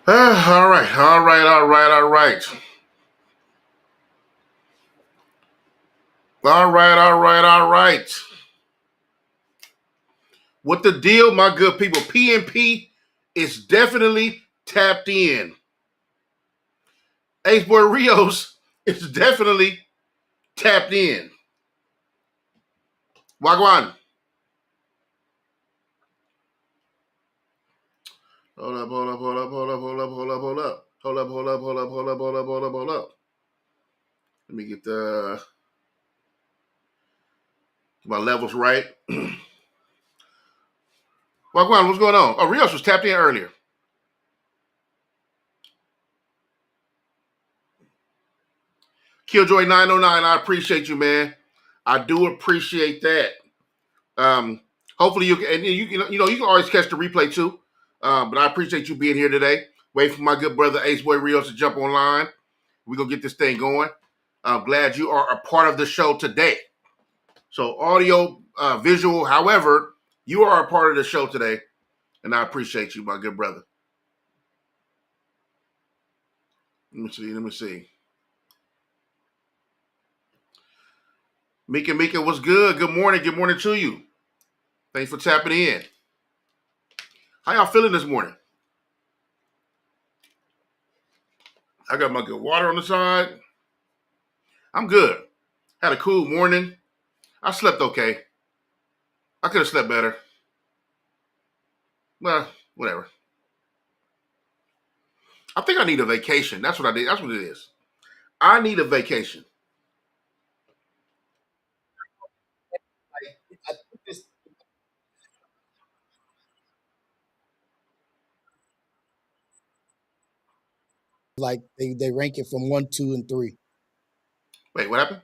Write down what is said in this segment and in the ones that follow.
All right, all right, all right, all right. All right, all right, all right. What the deal, my good people? PNP is definitely tapped in. AceBoyRios is definitely tapped in. Wagwan. Hold up, hold up, hold up, hold up, hold up, hold up, hold up. Hold up, hold up, hold up, hold up, hold up, hold up, hold up. Let me get my levels right. Wagwan, what's going on? Oh, Rios was tapped in earlier. Killjoy 909, I appreciate you, man. I do appreciate that. Hopefully you can, and you can always catch the replay too. But I appreciate you being here today. Wait for my good brother AceBoyRios to jump online. We're gonna get this thing going. I'm glad you are a part of the show today. So audio, visual, however, you are a part of the show today, and I appreciate you, my good brother. Let me see. Mika, what's good? Good morning to you. Thanks for tapping in. How y'all feeling this morning? I got my good water on the side. I'm good. Had a cool morning. I slept okay. I could have slept better. Well, whatever. I think I need a vacation. That's what I did. That's what it is. I need a vacation. Like they rank it from 1, 2, and 3. Wait, what happened?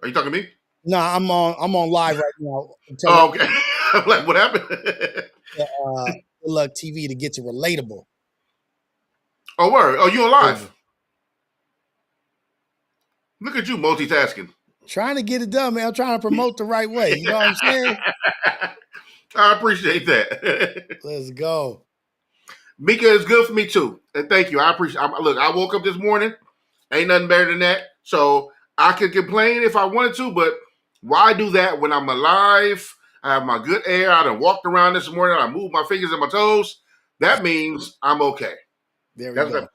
Are you talking to me? No, I'm on live right now. Oh, okay. I'm like, what happened? Lucc TV to get to relatable. Oh, word. Oh, you on live? Look at you multitasking. Trying to get it done, man. I'm trying to promote the right way. You know what I'm saying? I appreciate that. Let's go. Mika is good for me too, and thank you. I appreciate. Look, I woke up this morning. Ain't nothing better than that. So I could complain if I wanted to, but why do that when I'm alive? I have my good air. I done walked around this morning. I moved my fingers and my toes. That means I'm okay. There we go.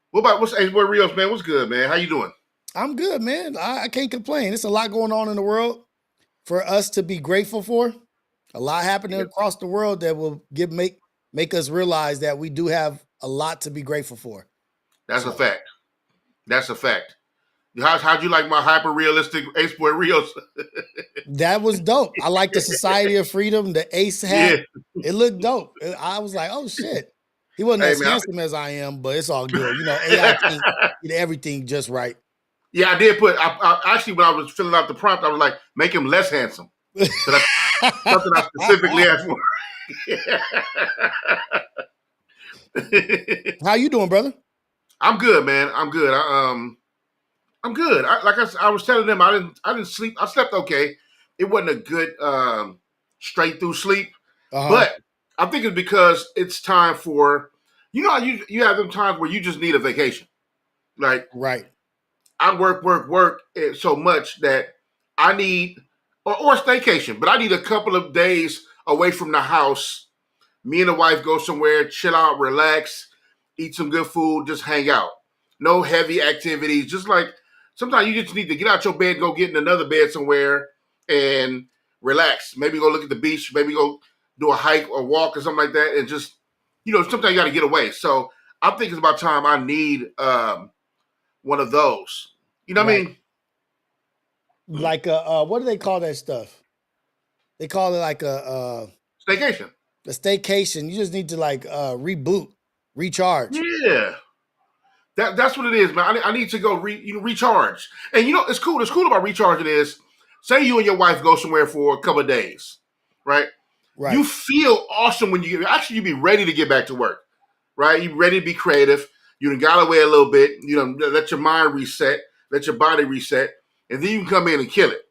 What's AceBoyRios, man? What's good, man? How you doing? I'm good, man. I can't complain. It's a lot going on in the world for us to be grateful for. A lot happening across the world that will make us realize that we do have a lot to be grateful for. That's a fact. That's a fact. How'd you like my hyper realistic AceBoyRios? That was dope. I like the Society of Freedom, the Ace hat. Yeah. It looked dope. I was like, oh shit. He wasn't as handsome as I am, but it's all good. You know, AI can't get everything just right. Yeah, I did put. I actually, when I was filling out the prompt, I was like, make him less handsome. So that's something I specifically asked for. How you doing, brother? I'm good, man. I'm good. I'm good. I was telling them, I didn't sleep. I slept okay. It wasn't a good straight through sleep, but I think it's because it's time for you have them times where you just need a vacation, like right. I work so much that I need or staycation, but I need a couple of days away from the house. Me and the wife go somewhere, chill out, relax, eat some good food, just hang out. No heavy activities. Just like sometimes you just need to get out your bed, go get in another bed somewhere and relax. Maybe go look at the beach, maybe go do a hike or walk or something like that. And just, sometimes you got to get away. So I think it's about time I need one of those. You know what I mean? Like what do they call that stuff? They call it like a staycation. A staycation. You just need to like reboot, recharge. Yeah. That's what it is, man. I need to go recharge. And it's cool. What's cool about recharging is, say you and your wife go somewhere for a couple of days, right? Right. You feel awesome when you be ready to get back to work, right? You ready to be creative. You done got away a little bit. Let your mind reset, let your body reset, and then you can come in and kill it.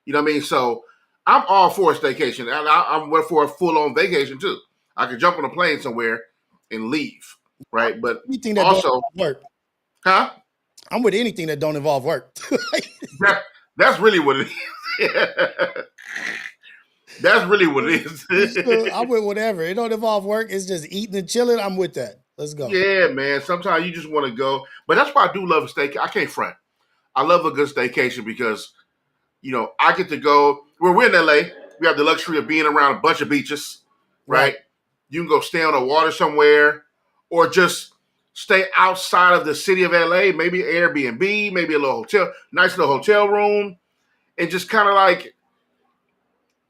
You know what I mean? So I'm all for a staycation. I'm for a full-on vacation too. I could jump on a plane somewhere and leave, right? But Anything that don't also, work. huh? I'm with anything that don't involve work. That, that's really what it is. That's really what it is. I'm with whatever. It don't involve work. It's just eating and chilling. I'm with that. Let's go. Yeah, man. Sometimes you just want to go, but that's why I do love a staycation. I can't front. I love a good staycation because I get to go. Where we're in LA, we have the luxury of being around a bunch of beaches, right? Right. You can go stay on the water somewhere, or just stay outside of the city of LA. Maybe Airbnb, maybe a little hotel, nice little hotel room, and just kind of like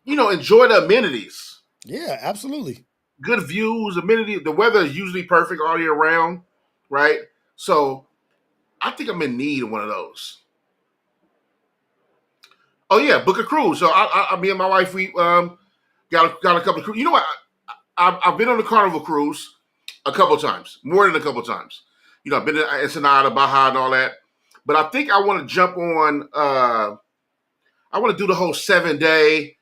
enjoy the amenities. Yeah, absolutely. Good views, amenity. The weather is usually perfect all year round, right? So I think I'm in need of one of those. Oh yeah, book a cruise. So me and my wife, we got a couple of cruises. You know what? I've been on the Carnival cruise a couple times, more than a couple times. I've been to Ensenada, Baja, and all that. But I think I want to jump on. I want to do the whole 7 day.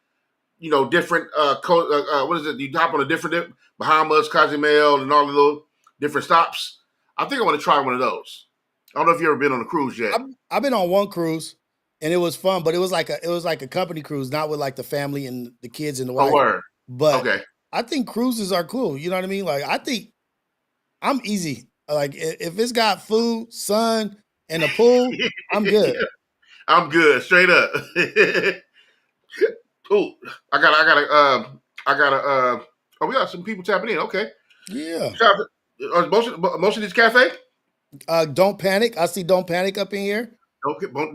Different. What is it? You hop on a different Bahamas, Cozumel, and all the little different stops. I think I want to try one of those. I don't know if you've ever been on a cruise yet. I've been on one cruise and it was fun, but it was like a company cruise, not with like the family and the kids and the wife. Oh, word. But Okay. I think cruises are cool. You know what I mean? Like I think I'm easy. Like if it's got food, sun, and a pool, I'm good. I'm good, straight up. Ooh, I got to. Oh, we got some people tapping in. Okay. Yeah. Most of these cafe. Don't panic. I see Don't Panic up in here.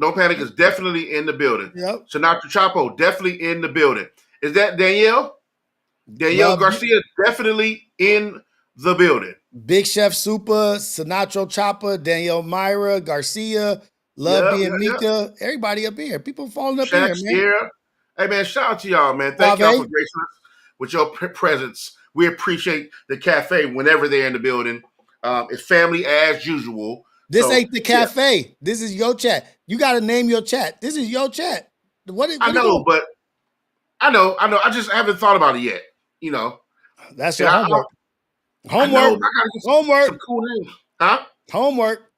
Don't panic is definitely in the building. Yep. Sinatra Chapo definitely in the building. Is that Danielle? Danielle Love Garcia definitely in the building. Big Chef Super, Sinatra Chopper, Danielle Myra, Garcia, Love Yeah, being Mika. Everybody up in here. People falling up in Shaq here, man. Sierra. Hey man, shout out to y'all, man. Thank y'all for gracing us with your presence. We appreciate the cafe whenever they're in the building. It's family as usual. This So, ain't the cafe. Yeah. This is your chat. You got to name your chat. This is your chat. I know, but I know. I just haven't thought about it yet. That's your homework. I gotta get some cool names, huh? Homework.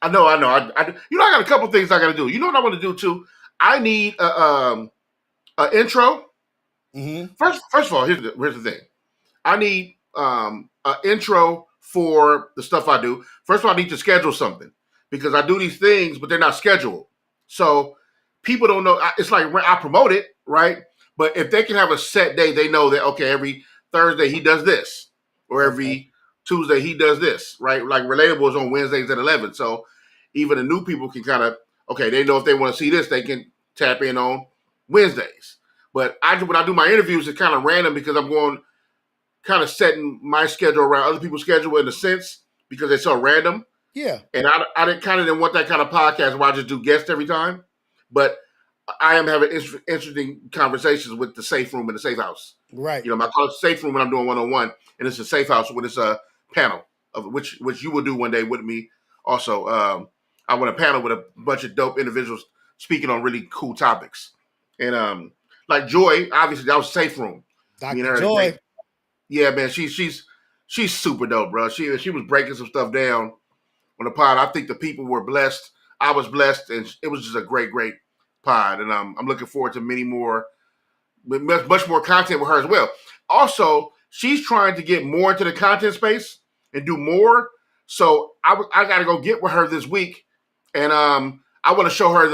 I know. I got a couple things I got to do. You know what I want to do too? I need a intro. Mm-hmm. First of all, here's the thing. I need an intro for the stuff I do. First of all, I need to schedule something because I do these things, but they're not scheduled. So people don't know. It's like I promote it, right? But if they can have a set day, they know that, okay, every Thursday he does this, or every Tuesday he does this, right? Like Relatable is on Wednesdays at 11. So even the new people can kind of, okay, they know if they want to see this, they can tap in on Wednesdays. But when I do my interviews, it's kind of random because I'm going kind of setting my schedule around other people's schedule in a sense because they're so random. Yeah. And I didn't want that kind of podcast where I just do guests every time. But I am having interesting conversations with the safe room and the safe house. Right. I call it safe room when I'm doing one-on-one, and it's a safe house when it's a panel of which you will do one day with me. Also, I want a panel with a bunch of dope individuals speaking on really cool topics. And like Joy, obviously that was safe room. Dr. Joy. Yeah, man, she's super dope, bro. She was breaking some stuff down on the pod. I think the people were blessed. I was blessed, and it was just a great pod. And I'm looking forward to many more, much more content with her as well. Also, she's trying to get more into the content space and do more. So I got to go get with her this week, and I want to show her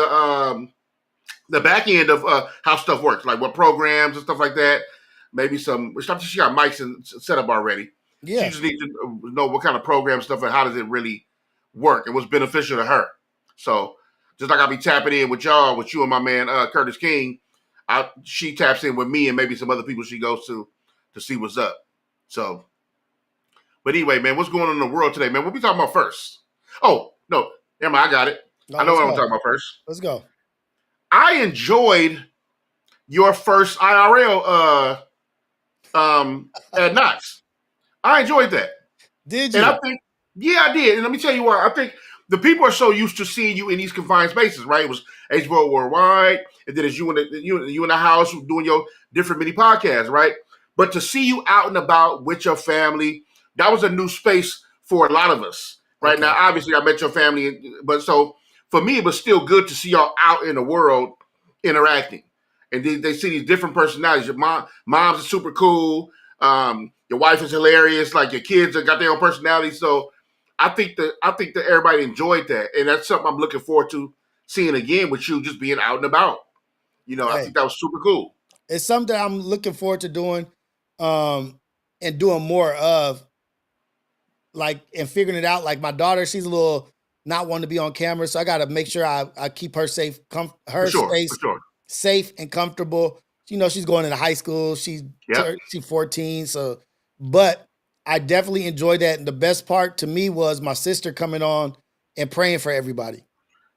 the back end of how stuff works, like what programs and stuff like that. Maybe she got mics set up already. Yeah. She just needs to know what kind of program stuff and how does it really work and what's beneficial to her. So just like I'll be tapping in with y'all, with you and my man Curtis King, she taps in with me and maybe some other people she goes to see what's up. So, but anyway, man, what's going on in the world today, man? What we talking about first? Oh, no, never mind, I got it. I know what I'm talking about first. Let's go. I enjoyed your first IRL at Knox. I enjoyed that. Did you? And I think, yeah, I did. And let me tell you why. I think the people are so used to seeing you in these confined spaces, right? It was HBO Worldwide, and then it's you in the house doing your different mini podcasts, right? But to see you out and about with your family, that was a new space for a lot of us. Right Okay. now, obviously, I met your family, but so for me, it was still good to see y'all out in the world interacting, and they see these different personalities. Your mom's super cool. Your wife is hilarious. Like your kids have got their own personality. So I think that everybody enjoyed that, and that's something I'm looking forward to seeing again with you, just being out and about. I Hey, think that was super cool. it's something I'm looking forward to doing, and doing more of, like, and figuring it out. Like my daughter, she's a little not wanting to be on camera, so I got to make sure I keep her safe, For her sure, for space sure. safe and comfortable. She's going into high school. Yep. She's 14, so but I definitely enjoyed that. And the best part to me was my sister coming on and praying for everybody.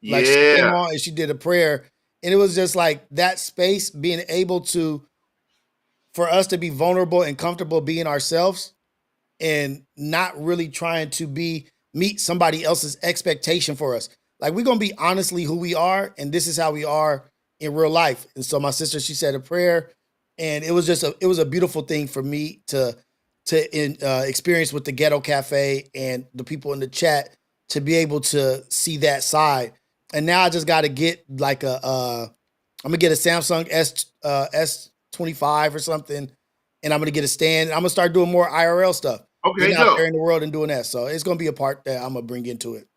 Like she came Yeah. on and she did a prayer, and it was just like that space being able to for us to be vulnerable and comfortable being ourselves and not really trying to meet somebody else's expectation for us. Like we're gonna be honestly who we are, and this is how we are in real life. And so my sister, she said a prayer, and it was a beautiful thing for me to experience with the Ghetto Cafe and the people in the chat to be able to see that side. And now I just got to get like I'm gonna get a Samsung S25 or something, and I'm gonna get a stand. I'm gonna start doing more IRL stuff, getting Okay, out dope. there in the world and doing that. So it's gonna be a part that I'm gonna bring into it.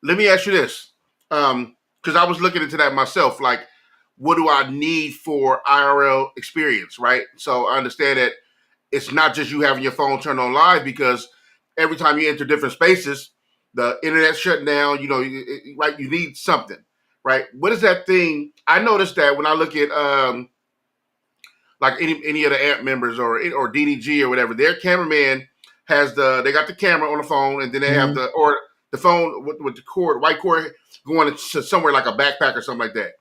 Let me ask you this, because I was looking into that myself. Like, what do I need for IRL experience? Right. So I understand that it's not just you having your phone turned on live, because every time you enter different spaces, the internet shut down. Right? You need something, right? What is that thing? I noticed that when I look at like any of the AMP members or DDG or whatever, their cameraman they got the camera on the phone, and then they have Mhm. the phone with the cord, white cord, going to somewhere like a backpack or something like that.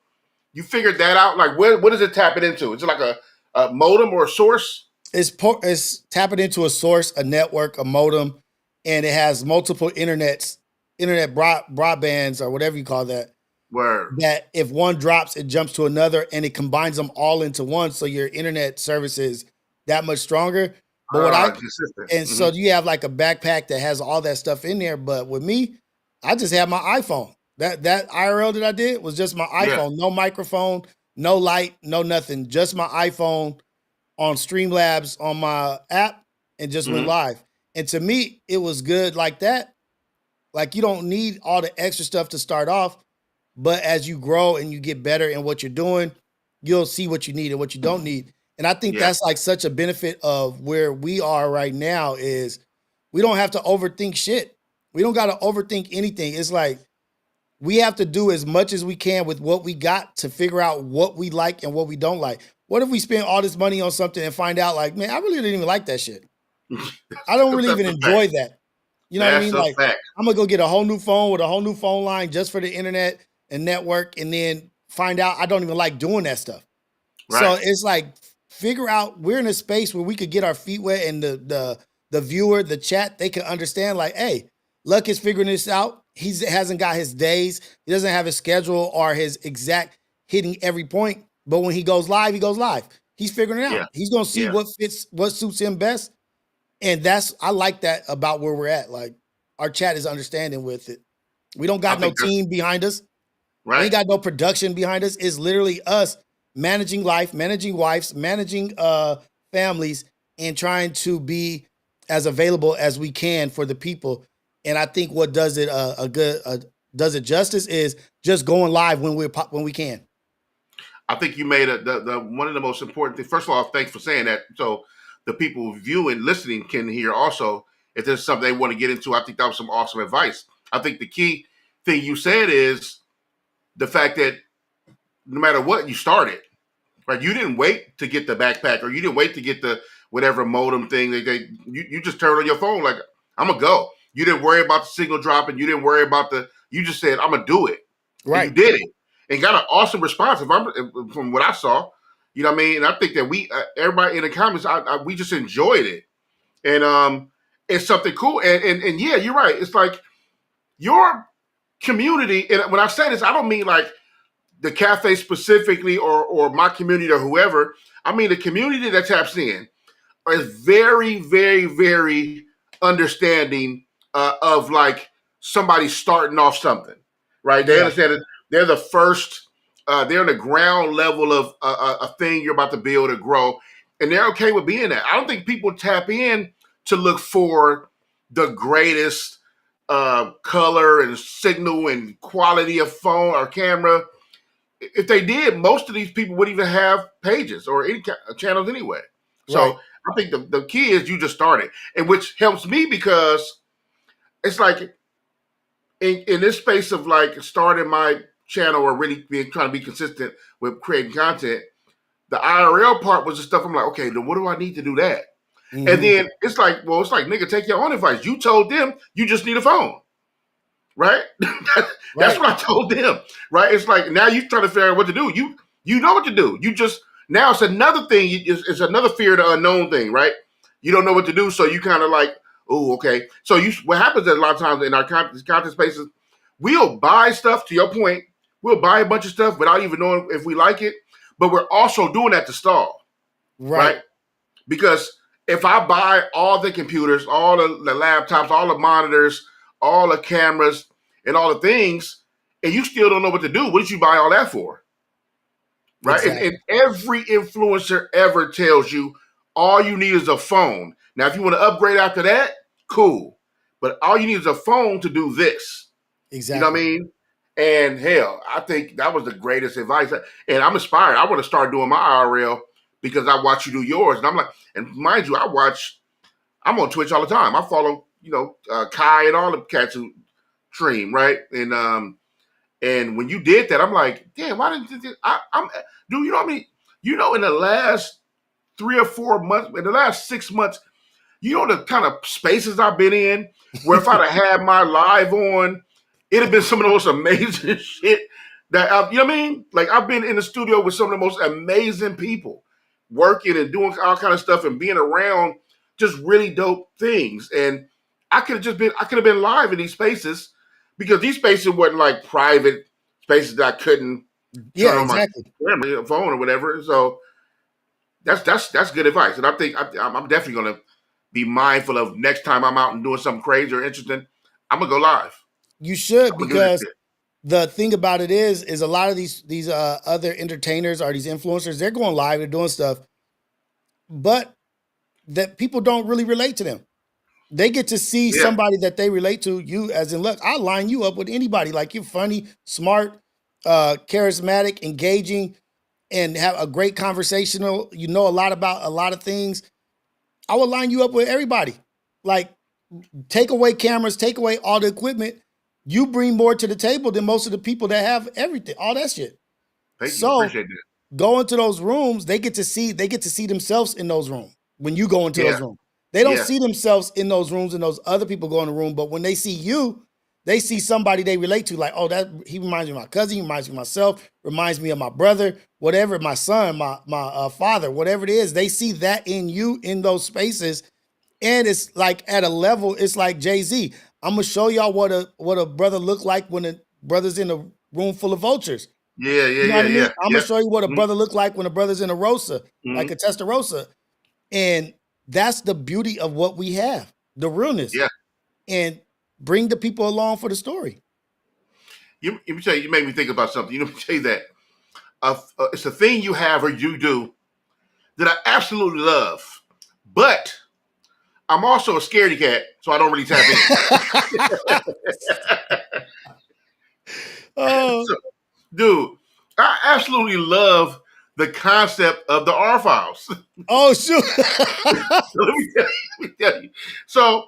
You figured that out? Like, what is it tapping into? Is it like a modem or a source? It's tapping into a source, a network, a modem, and it has multiple internet broadbands or whatever you call that. Where That if one drops, it jumps to another, and it combines them all into one, so your internet service is that much stronger. But what I consistent. and so you have like a backpack that has all that stuff in there. But with me, I just have my iPhone. That IRL that I did was just my Yeah. iPhone. No microphone, no light, no nothing. Just my iPhone on Streamlabs on my app, and just went Mm-hmm. live. And to me, it was good like that. Like you don't need all the extra stuff to start off, but as you grow and you get better in what you're doing, you'll see what you need and what you don't need. And I think Yeah. that's like such a benefit of where we are right now is we don't have to overthink shit. We don't got to overthink anything. It's like we have to do as much as we can with what we got to figure out what we like and what we don't like. What if we spend all this money on something and find out like, man, I really didn't even like that shit. I don't really That's even a fact. enjoy that. You know what I That's mean? a Like, fact. I'm gonna go get a whole new phone with a whole new phone line just for the internet and network, and then find out I don't even like doing that stuff. So Right. it's like figure out we're in a space where we could get our feet wet, and the viewer, the chat, they can understand like, hey, Lucc is figuring this out. He hasn't got his days, he doesn't have his schedule or his exact hitting every point. But when he goes live, he goes live. He's figuring it Yeah. out. He's gonna see Yeah. what suits him best. And I like that about where we're at. Like our chat is understanding with it. We don't I got no think that's team behind us. We right. ain't got no production behind us. It's literally us managing life, managing wives, managing families, and trying to be as available as we can for the people. And I think what does it does it justice is just going live when we can. I think you made the one of the most important things. First of all, thanks for saying that. So the people viewing, listening can hear also. If there's something they want to get into, I think that was some awesome advice. I think the key thing you said is the fact that no matter what, you started. Right? You didn't wait to get the backpack, or you didn't wait to get the whatever modem thing. You just turned on your phone like, I'm gonna go. You didn't worry about the signal dropping. You didn't worry about you just said, I'm gonna do it, and you Right. did it, and got an awesome response. From what I saw, you know what I mean. And I think that we everybody in the comments, we just enjoyed it, and it's something cool. And yeah, you're right. It's like your community. And when I say this, I don't mean like the cafe specifically, or my community, or whoever. I mean the community that taps in is very, very, very understanding of like somebody starting off something, right? They Yeah. understand that they're the first, they're in the ground level of a thing you're about to build or grow, and they're okay with being that. I don't think people tap in to look for the greatest color and signal and quality of phone or camera. If they did, most of these people wouldn't even have pages or any channels anyway. Right. So I think the key is you just started, and which helps me because it's like in this space of like starting my channel or really being trying to be consistent with creating content. The IRL part was the stuff I'm like, okay, then what do I need to do that? And Mm-hmm. then it's like, well, it's like, nigga, take your own advice. You told them you just need a phone, right? That's Right. what I told them, right? It's like now you trying to figure out what to do. You know what to do. You just now it's another thing. It's another fear of the unknown thing, right? You don't know what to do, so you kind of like, oh, okay. So what happens is a lot of times in our content spaces, we'll buy stuff. To your point, we'll buy a bunch of stuff without even knowing if we like it, but we're also doing that to stall, Right. right? Because if I buy all the computers, all the laptops, all the monitors, all the cameras, and all the things, and you still don't know what to do, what did you buy all that for? Right? And Exactly. every influencer ever tells you all you need is a phone. Now, if you want to upgrade after that, cool. But all you need is a phone to do this. You know what I Exactly. mean? And hell, I think that was the greatest advice. And I'm inspired. I want to start doing my IRL because I watch you do yours. And I'm like, and mind you, I'm on Twitch all the time. I follow, Kai and all the cats who stream, right? And when you did that, I'm like, damn, why didn't I'm dude, you know what I mean? In the last 3 or 4 months, in the last 6 months, you know the kind of spaces I've been in where if I'd have had my live on, it'd have been some of the most amazing shit you know what I mean? Like I've been in the studio with some of the most amazing people working and doing all kind of stuff and being around just really dope things. And I could have been live in these spaces because these spaces weren't like private spaces that I couldn't Yeah, turn on my exactly. camera, phone or whatever. So that's good advice. And I think I'm definitely gonna be mindful of next time I'm out and doing something crazy or interesting. I'm gonna go live. You should, I'm gonna do that because shit. the thing about it is a lot of these other entertainers or these influencers, they're going live, they're doing stuff, but that people don't really relate to them. They get to see Yeah, somebody that they relate to. You, as in, look, I'll line you up with anybody. Like, you're funny, smart, charismatic, engaging, and have a great conversational. You know a lot about a lot of things. I would line you up with everybody. Like, take away cameras, take away all the equipment. You bring more to the table than most of the people that have everything, all that shit. thank you. So Appreciate that. go into those rooms, they get to see themselves in those rooms when you go into Yeah, those rooms. They don't yeah, see themselves in those rooms and those other people go in the room, but when they see you, they see somebody they relate to, like, oh, that he reminds me of my cousin, he reminds me of myself, reminds me of my brother, whatever, my son, my father, whatever it is. They see that in you in those spaces, and it's like at a level, it's like Jay-Z. I'm gonna show y'all what a brother look like when a brother's in a room full of vultures. yeah, yeah, You know what yeah, I mean? yeah. I'm gonna Yep. show you what a Mm-hmm. brother look like when a brother's in a rosa, like Mm-hmm. a Testarossa. And that's the beauty of what we have, the realness. Yeah. And bring the people along for the story. You tell you made me think about something. Let me tell you that it's a thing you have or you do that I absolutely love, but I'm also a scaredy cat, so I don't really tap in. Oh, So, dude, I absolutely love the concept of the R files. oh shoot. Let me tell you. So,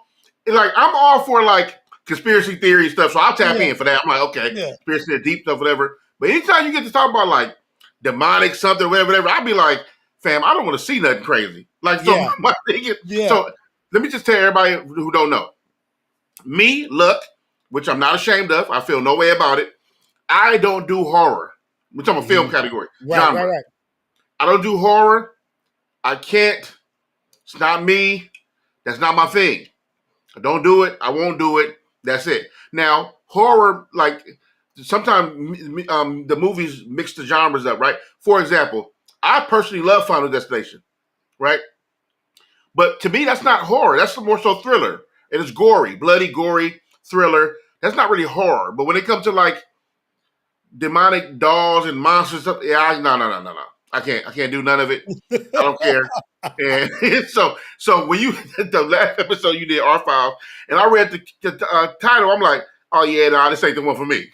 like, I'm all for like conspiracy theory stuff, so I'll tap Yeah, in for that. I'm like, okay, yeah, conspiracy theory, deep stuff, whatever. But anytime you get to talk about like demonic something, whatever, I'll be like, fam, I don't want to see nothing crazy. Like, so yeah, my thing is, yeah. so let me just tell everybody who don't know. Me, Lucc, which I'm not ashamed of, I feel no way about it. I don't do horror. We're talking about film Mhm. category, Right, right, genre. right. I don't do horror. I can't. It's not me. That's not my thing. I don't do it. I won't do it. That's it. Now, horror, like sometimes the movies mix the genres up, right? For example, I personally love Final Destination, right? But to me, that's not horror. That's more so thriller, And it's gory, bloody, gory, thriller. That's not really horror. But when it comes to like demonic dolls and monsters, stuff, yeah, no. I can't do none of it. I don't care. And so when you the last episode you did R Files, and I read the title, I'm like, oh yeah, no, this ain't the one for me.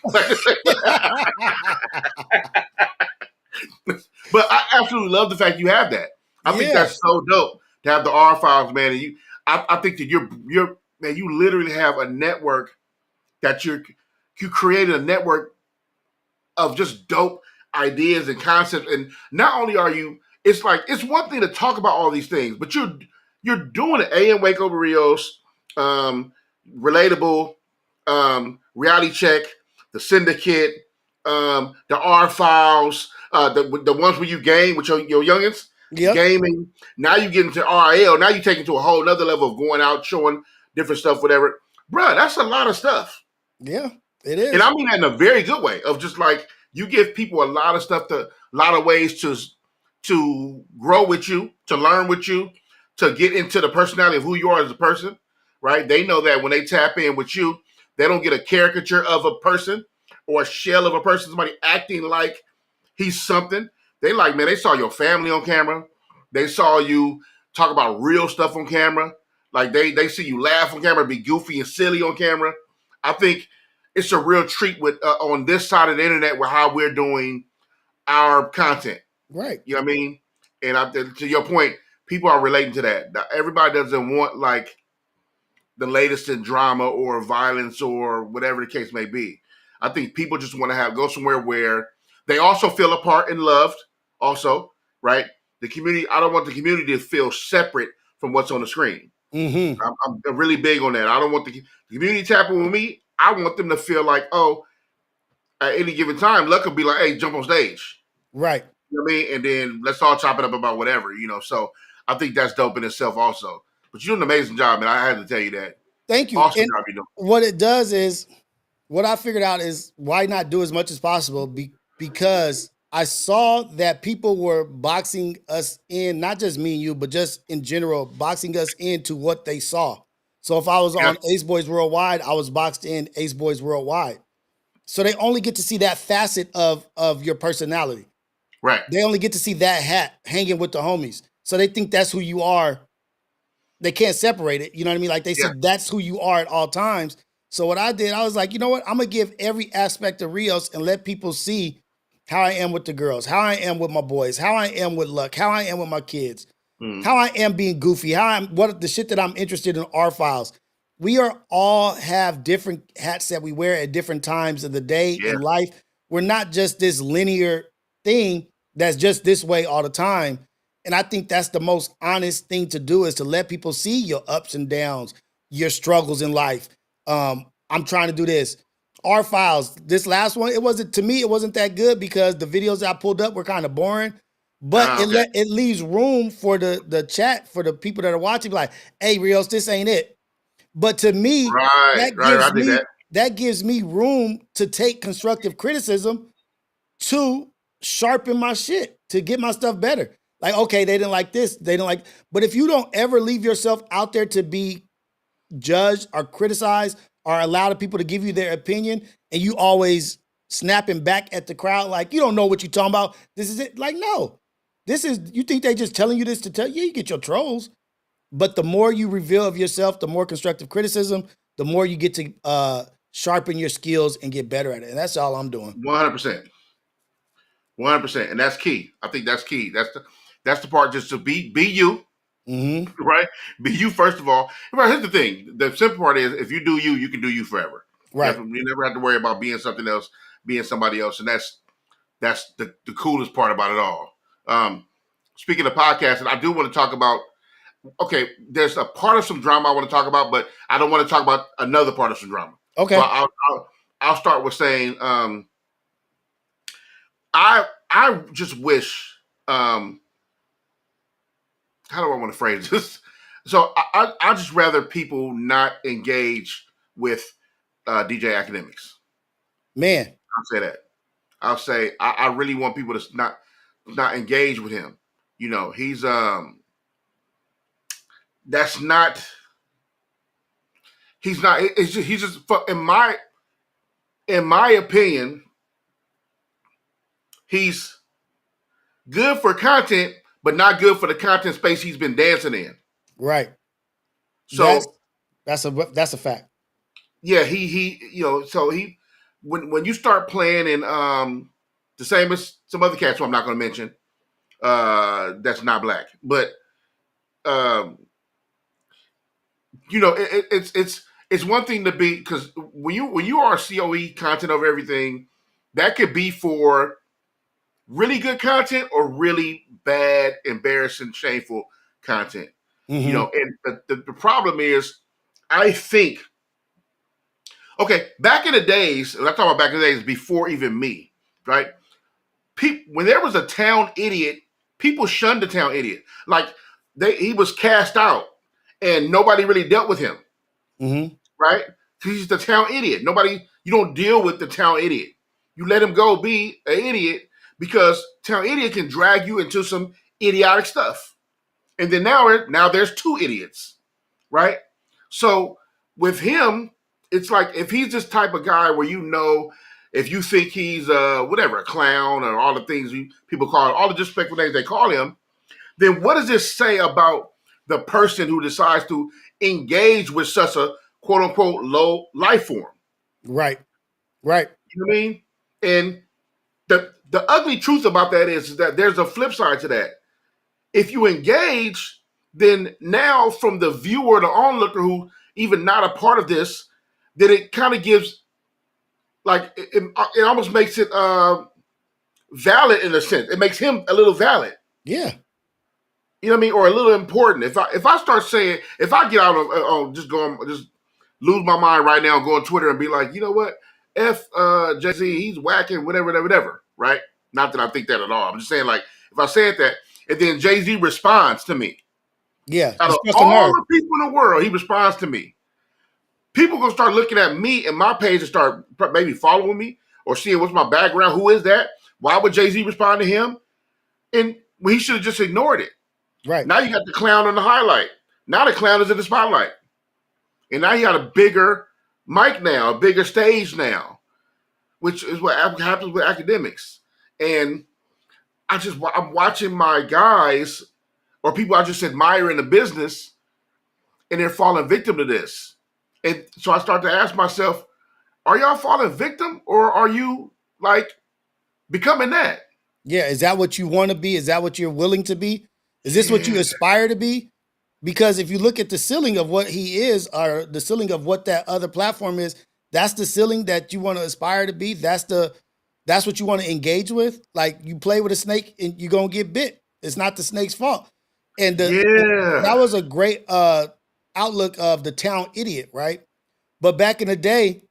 But I absolutely love the fact you have that. I think Yeah, that's so dope to have the R Files, man. And I think that you're man, you literally have a network that you created a network of just dope ideas and concepts. And not only are you, it's like it's one thing to talk about all these things, but you're doing it. AM Waco Rios, relatable, reality check, the syndicate, the R files, the ones where you game with your youngins, yep, gaming. Now you get into RL. Now you take it to a whole nother level of going out, showing different stuff, whatever. Bruh, that's a lot of stuff. yeah, it And I is. mean that in a very good way of just like you give people a lot of stuff a lot of ways to grow with you, to learn with you, to get into the personality of who you are as a person, right? They know that when they tap in with you, they don't get a caricature of a person or a shell of a person, somebody acting like he's something. They like, man, they saw your family on camera. They saw you talk about real stuff on camera. Like they see you laugh on camera, be goofy and silly on camera. I think it's a real treat with on this side of the internet with how we're doing our content. Right. You know what I mean? And to your point, people are relating to that. Everybody doesn't want like the latest in drama or violence or whatever the case may be. I think people just want to go somewhere where they also feel a part and loved. Also, right? The community. I don't want the community to feel separate from what's on the screen. Mm-hmm. I'm really big on that. I don't want the community tapping with me. I want them to feel like, oh, at any given time, Luck will be like, hey, jump on stage. Right. You know what I mean? And then let's all chop it up about whatever, you know. So I think that's dope in itself also. But you're doing an amazing job, man. I had to tell you that. Thank you. Awesome And job you're doing. what it does is, what I figured out is why not do as much as possible because I saw that people were boxing us in, not just me and you, but just in general, boxing us into what they saw. So if I was Yeah, on Ace Boys Worldwide, I was boxed in Ace Boys Worldwide. So they only get to see that facet of your personality. right. They only get to see that hat hanging with the homies. So they think that's who you are. They can't separate it. You know what I mean? Like they Yeah. see that's who you are at all times. So what I did, I was like, you know what? I'm gonna give every aspect of Rios and let people see how I am with the girls, how I am with my boys, how I am with Luck, how I am with my kids, how I am being goofy, how I'm what the shit that I'm interested in our files. We are all have different hats that we wear at different times of the day Yeah. in life. We're not just this linear thing that's just this way all the time. And I think that's the most honest thing to do is to let people see your ups and downs, your struggles in life. I'm trying to do this. Our files, this last one, it wasn't to me, it wasn't that good because the videos I pulled up were kind of boring. But Okay. it leaves room for the chat for the people that are watching, like, hey, Rios, this ain't it. But to me, Right. Right. I did that. that gives me room to take constructive criticism to sharpen my shit, to get my stuff better. Like, okay, they didn't like this, they didn't like, but if you don't ever leave yourself out there to be judged or criticized or allow the people to give you their opinion, and you always snapping back at the crowd like you don't know what you're talking about. This is it. Like, no. This is you think they just telling you this to tell you, you get your trolls. But the more you reveal of yourself, the more constructive criticism, the more you get to sharpen your skills and get better at it. And that's all I'm doing. 100%. 100%. And that's key. I think that's key. That's the part just to be you, Mm-hmm. right? Be you first of all. Right, here's the thing. The simple part is if you do you, you can do you forever. Right. You never have to worry about being something else, being somebody else. And that's the coolest part about it all. Speaking of podcasting, I do want to talk about okay, there's a part of some drama I want to talk about, but I don't want to talk about another part of some drama. So Okay. I'll start with saying I just wish how do I want to phrase this? So I just rather people not engage with DJ Academics. Man. I'll say that. I'll say I really want people to not engage with him. You know, he's that's not He's not. It's just he's just in my opinion, he's good for content, but not good for the content space he's been dancing in. Right. So That's a fact. yeah, he so he when you start playing in the same as some other cats who I'm not going to mention, that's not black, but um it's one thing to be, because when you are COE, content over everything, that could be for really good content or really bad, embarrassing, shameful content. Mm-hmm. And the problem is, I think, okay, back in the days, and I'm talking about back in the days before even me, right? When there was a town idiot, people shunned the town idiot. Like he was cast out, and nobody really dealt with him, Mm-hmm. right? He's the town idiot. You don't deal with the town idiot. You let him go be an idiot, because town idiot can drag you into some idiotic stuff. And then now there's two idiots, right? So with him, it's like, if he's this type of guy where if you think he's whatever, a clown, or all the things people call it, all the disrespectful names they call him, then what does this say about the person who decides to engage with such a quote unquote low life form? Right. Right. You know what I mean? And the ugly truth about that is that there's a flip side to that. If you engage, then now from the viewer, the onlooker, who even not a part of this, then it kind of gives, like, it almost makes it valid in a sense. It makes him a little valid. Yeah. You know what I mean? Or a little important. If I start saying, if I get out on just lose my mind right now and go on Twitter and be like, you know what? F Jay-Z, he's whacking, whatever, right? Not that I think that at all. I'm just saying, like, if I said that, and then Jay-Z responds to me. Yeah. Out of all the people in the world, he responds to me. People gonna start looking at me and my page and start maybe following me or seeing what's my background. Who is that? Why would Jay-Z respond to him? And he should have just ignored it. Right. Now you got the clown on the highlight. Now the clown is in the spotlight. And now you got a bigger mic now, a bigger stage now, which is what happens with academics. And I'm watching my guys, or people I just admire in the business, and they're falling victim to this. And so I start to ask myself, are y'all falling victim, or are you like becoming that? Yeah. Is that what you want to be? Is that what you're willing to be? Is this what you aspire to be? Because if you look at the ceiling of what he is, or the ceiling of what that other platform is, that's the ceiling that you want to aspire to be. That's what you want to engage with. Like, you play with a snake and you're gonna get bit. It's not the snake's fault. And that was a great outlook of the town idiot, right? But back in the day,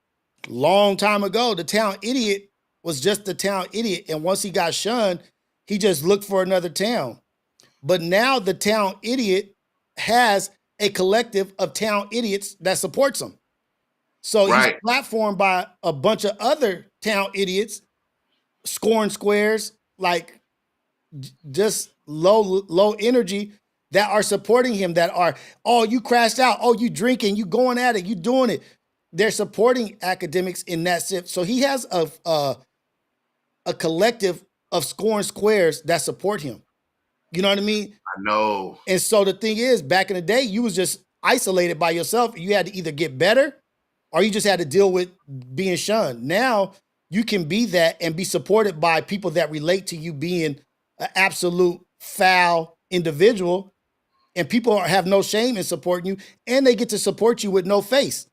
long time ago, the town idiot was just the town idiot. And once he got shunned, he just looked for another town. But now the town idiot has a collective of town idiots that supports him. So he's platformed by a bunch of other town idiots, scoring squares, like just low energy, that are supporting him, that are, oh, you crashed out, oh, you drinking, you going at it, you doing it. They're supporting academics in that sense. So he has a collective of scoring squares that support him. You know what I mean? I know. And so the thing is, back in the day, you was just isolated by yourself. You had to either get better, or you just had to deal with being shunned. Now you can be that and be supported by people that relate to you being an absolute foul individual, and people have no shame in supporting you, and they get to support you with no face.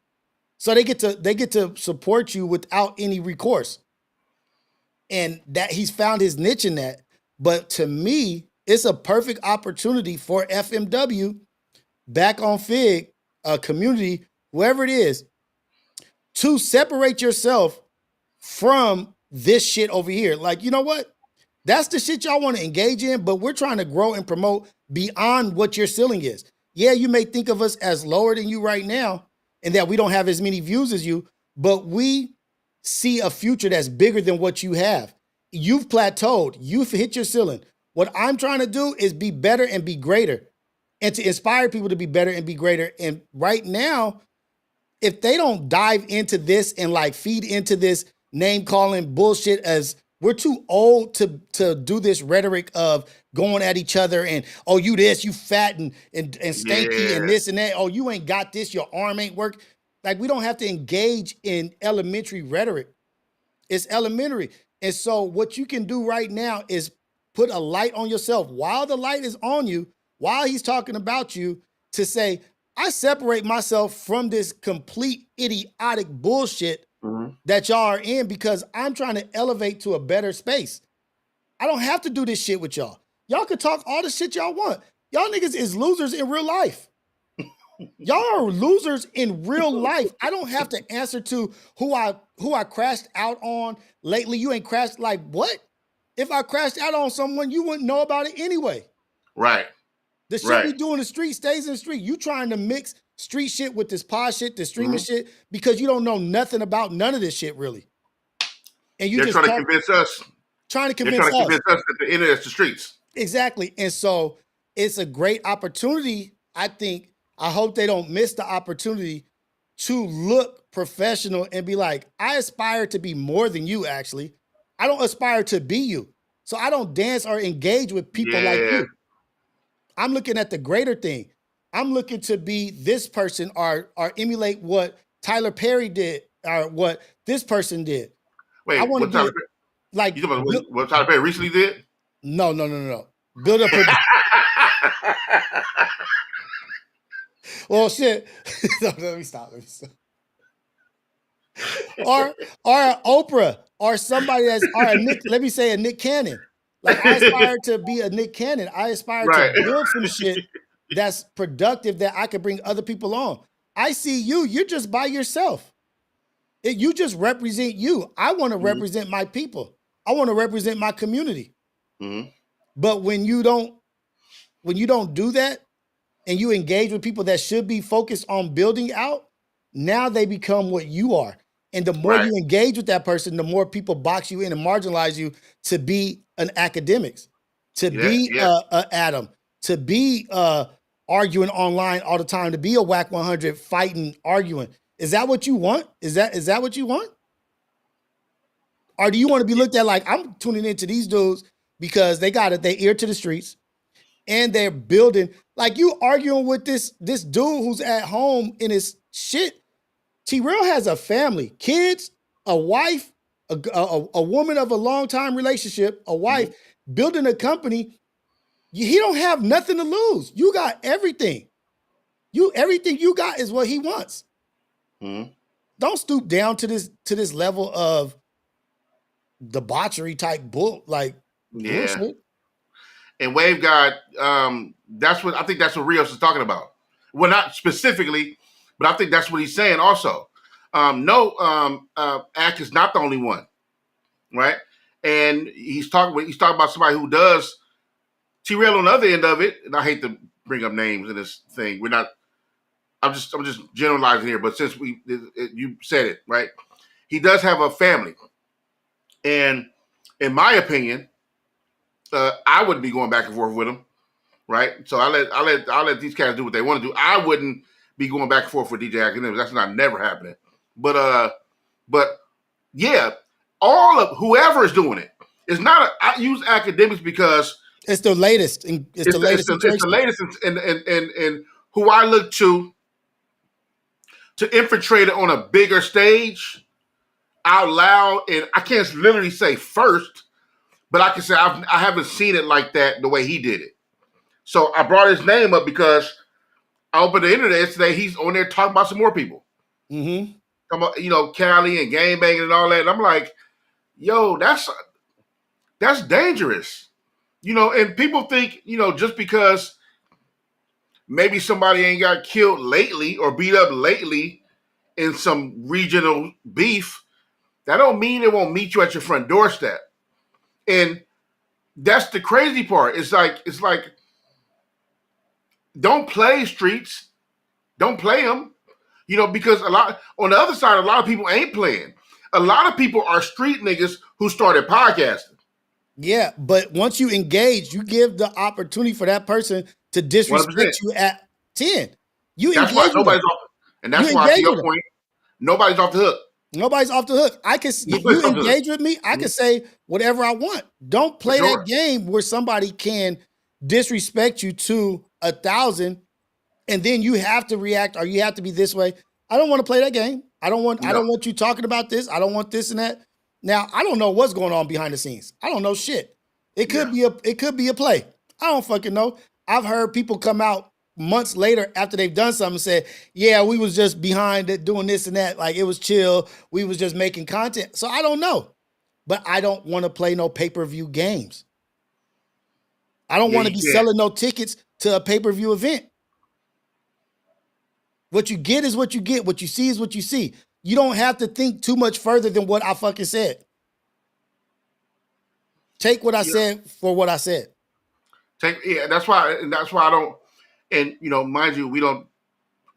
So they get to support you without any recourse. And that he's found his niche in that. But to me, it's a perfect opportunity for FMW, back on Fig, a community, whoever it is, to separate yourself from this shit over here. Like, you know what? That's the shit y'all want to engage in, but we're trying to grow and promote beyond what your ceiling is. Yeah, you may think of us as lower than you right now, and that we don't have as many views as you, but we see a future that's bigger than what you have. You've plateaued. You've hit your ceiling. What I'm trying to do is be better and be greater, and to inspire people to be better and be greater. And right now, if they don't dive into this and like feed into this name calling bullshit, as we're too old to do this rhetoric of going at each other and, oh, you this, you fat and stanky and Yeah. this and that. Oh, you ain't got this, your arm ain't work. Like, we don't have to engage in elementary rhetoric. It's elementary. And so what you can do right now is put a light on yourself while the light is on you, while he's talking about you, to say, I separate myself from this complete idiotic bullshit that y'all are in, because I'm trying to elevate to a better space. I don't have to do this shit with y'all. Y'all can talk all the shit y'all want. Y'all niggas is losers in real life. Y'all are losers in real life. I don't have to answer to who I crashed out on lately. You ain't crashed, like, what? If I crashed out on someone, you wouldn't know about it anyway. Right. The shit Right. we do in the street stays in the street. You trying to mix street shit with this pod shit, this streaming shit, because you don't know nothing about none of this shit, really. And you They're just trying to convince us. trying to They're convince trying to us. convince us that the internet's the streets. Exactly. And so it's a great opportunity. I hope they don't miss the opportunity to look professional and be like, I aspire to be more than you, actually. I don't aspire to be you. So I don't dance or engage with people like Yeah. you. I'm looking at the greater thing. I'm looking to be this person, or emulate what Tyler Perry did, or what this person did. I Wait, want to what be Tyler? like, You talking about what Tyler Perry recently did? no. Build up a well, shit. No, let me stop. Or Oprah, or somebody or a Nick. Let me say a Nick Cannon. Like, I aspire to be a Nick Cannon. I aspire to Right. build some shit that's productive that I could bring other people on. I see you. You're just by yourself. You just represent you. I want to represent my people. I want to represent my community. But when you don't do that, and you engage with people that should be focused on building out, now they become what you are. And the more you engage with that person, the more people box you in and marginalize you to be an academics, to be a Adam, to be arguing online all the time, to be a whack 100 fighting, arguing. Is that what you want? Is that what you want? Or do you want to be looked at like, I'm tuning into these dudes because they got their ear to the streets, and they're building, like, you arguing with this dude who's at home in his shit. T-Real has a family, kids, a wife, a woman of a long-time relationship, a wife, building a company. He don't have nothing to lose. You got everything. Everything you got is what he wants. Don't stoop down to this level of debauchery type bullshit. And Wave got that's what I think that's what Rios is talking about. Well, not specifically, but I think that's what he's saying also. Act is not the only one, right? And he's talking about somebody who does. T-Rail on the other end of it, and I hate to bring up names in this thing. I'm just generalizing here, but since you said it, right? He does have a family, and in my opinion, I wouldn't be going back and forth with him, right? So I'll let these cats do what they want to do. I wouldn't be going back and forth with DJ Academics. That's not never happening. But yeah, all of whoever is doing it is not. I use Academics because it's the latest. It's the latest. It's the latest, and who I look to infiltrate it on a bigger stage, out loud, and I can't literally say first. But I can say I haven't seen it like that the way he did it. So I brought his name up because I opened the internet today. He's on there talking about some more people. Talking about, Cali and gang banging and all that. And I'm like, yo, that's dangerous. And people think, just because maybe somebody ain't got killed lately or beat up lately in some regional beef, that don't mean it won't meet you at your front doorstep. And that's the crazy part. It's like, don't play streets. Don't play them. Because on the other side, a lot of people ain't playing. A lot of people are street niggas who started podcasting. Yeah, but once you engage, you give the opportunity for that person to disrespect 100%. You at 10. You that's engage why And You that's why, to engage your with them. point, nobody's off the hook. Nobody's off the hook. If you Nobody's off the hook. engage with me, I can say whatever I want. Don't For play that sure. game where somebody can disrespect you to 1,000 and then you have to react or you have to be this way. I don't want to play that game. I don't want you talking about this. I don't want this and that. Now, I don't know what's going on behind the scenes. I don't know shit. It could be a play. I don't fucking know. I've heard people come out months later after they've done something and say, yeah, we was just behind it doing this and that. Like it was chill. We was just making content. So I don't know. But I don't want to play no pay-per-view games. I don't want to be selling no tickets to a pay-per-view event. What you get is what you get. What you see is what you see. You don't have to think too much further than what I fucking said. Take what I said for what I said. That's why I don't. And mind you, we don't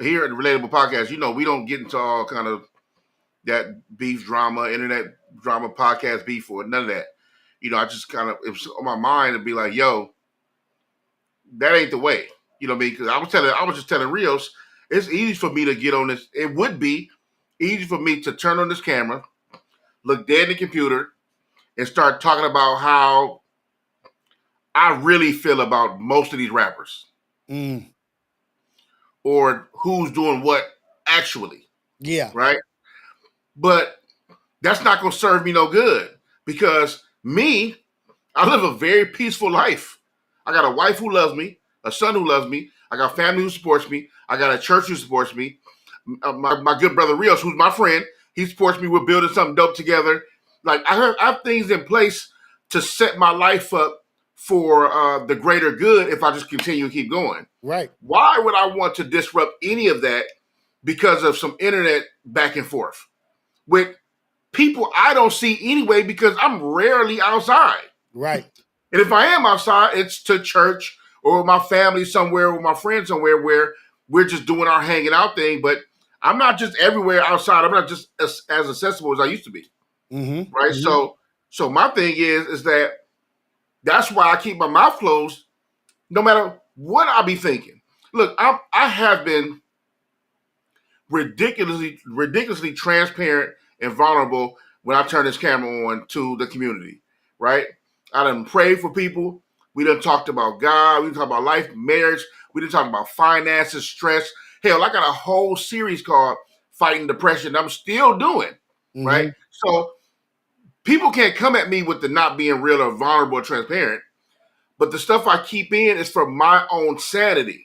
here at the Relatable Podcast. We don't get into all kind of that beef drama, internet drama, podcast beef, or none of that. I just kind of, it was on my mind to be like, yo, that ain't the way. You know what I mean? Because I was just telling Rios, it's easy for me to get on this. It would be easy for me to turn on this camera, look dead in the computer, and start talking about how I really feel about most of these rappers. Or who's doing what actually. Yeah. Right? But that's not going to serve me no good because I live a very peaceful life. I got a wife who loves me, a son who loves me. I got family who supports me. I got a church who supports me. My good brother Rios, who's my friend, he supports me. We're building something dope together. Like I have things in place to set my life up for the greater good if I just continue to keep going. Right. Why would I want to disrupt any of that because of some internet back and forth with people I don't see anyway because I'm rarely outside. Right. And if I am outside, it's to church or with my family somewhere or my friends somewhere where we're just doing our hanging out thing. But I'm not just everywhere outside. I'm not just as accessible as I used to be. Mm-hmm. Right. Mm-hmm. So my thing is that that's why I keep my mouth closed no matter what I be thinking. Look, I have been ridiculously transparent and vulnerable when I turn this camera on to the community, right? I done prayed for people. We done talked about God. We done talked about life, marriage. We done talked about finances, stress. Hell, I got a whole series called Fighting Depression I'm still doing, right? So people can't come at me with the not being real or vulnerable or transparent, but the stuff I keep in is for my own sanity,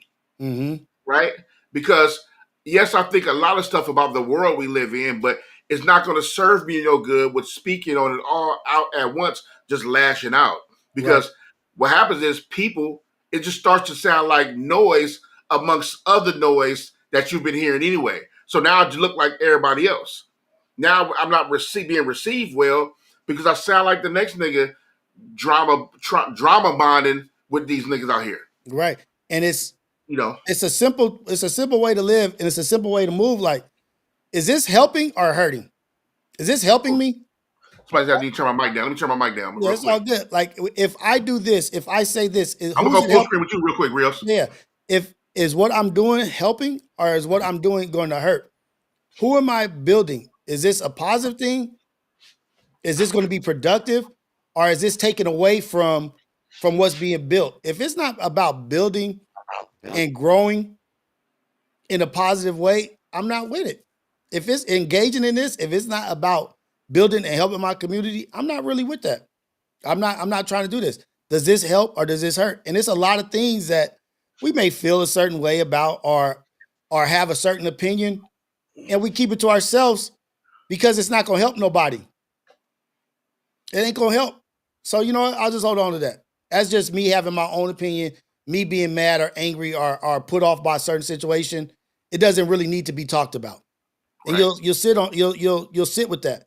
right? Because yes, I think a lot of stuff about the world we live in, but it's not going to serve me no good with speaking on it all out at once, just lashing out. Because what happens is people, it just starts to sound like noise amongst other noise that you've been hearing anyway. So now I just look like everybody else. Now I'm not being received well because I sound like the next nigga drama bonding with these niggas out here. Right. And it's a simple way to live and it's a simple way to move. Like, is this helping or hurting? Is this helping me? Somebody said I need to turn my mic down. Let me turn my mic down. Yeah, it's all good. Like if I do this, if I say this, I'm gonna go full screen with you real quick, Rios. Yeah. Is what I'm doing helping or is what I'm doing going to hurt? Who am I building? Is this a positive thing? Is this going to be productive? Or is this taken away from what's being built? If it's not about building and growing in a positive way, I'm not with it. If it's engaging in this, if it's not about building and helping my community, I'm not really with that. I'm not trying to do this. Does this help or does this hurt? And it's a lot of things that we may feel a certain way about or have a certain opinion, and we keep it to ourselves because it's not going to help nobody. It ain't going to help. So, you know what? I'll just hold on to that. That's just me having my own opinion, me being mad or angry or put off by a certain situation. It doesn't really need to be talked about. And you'll sit with that.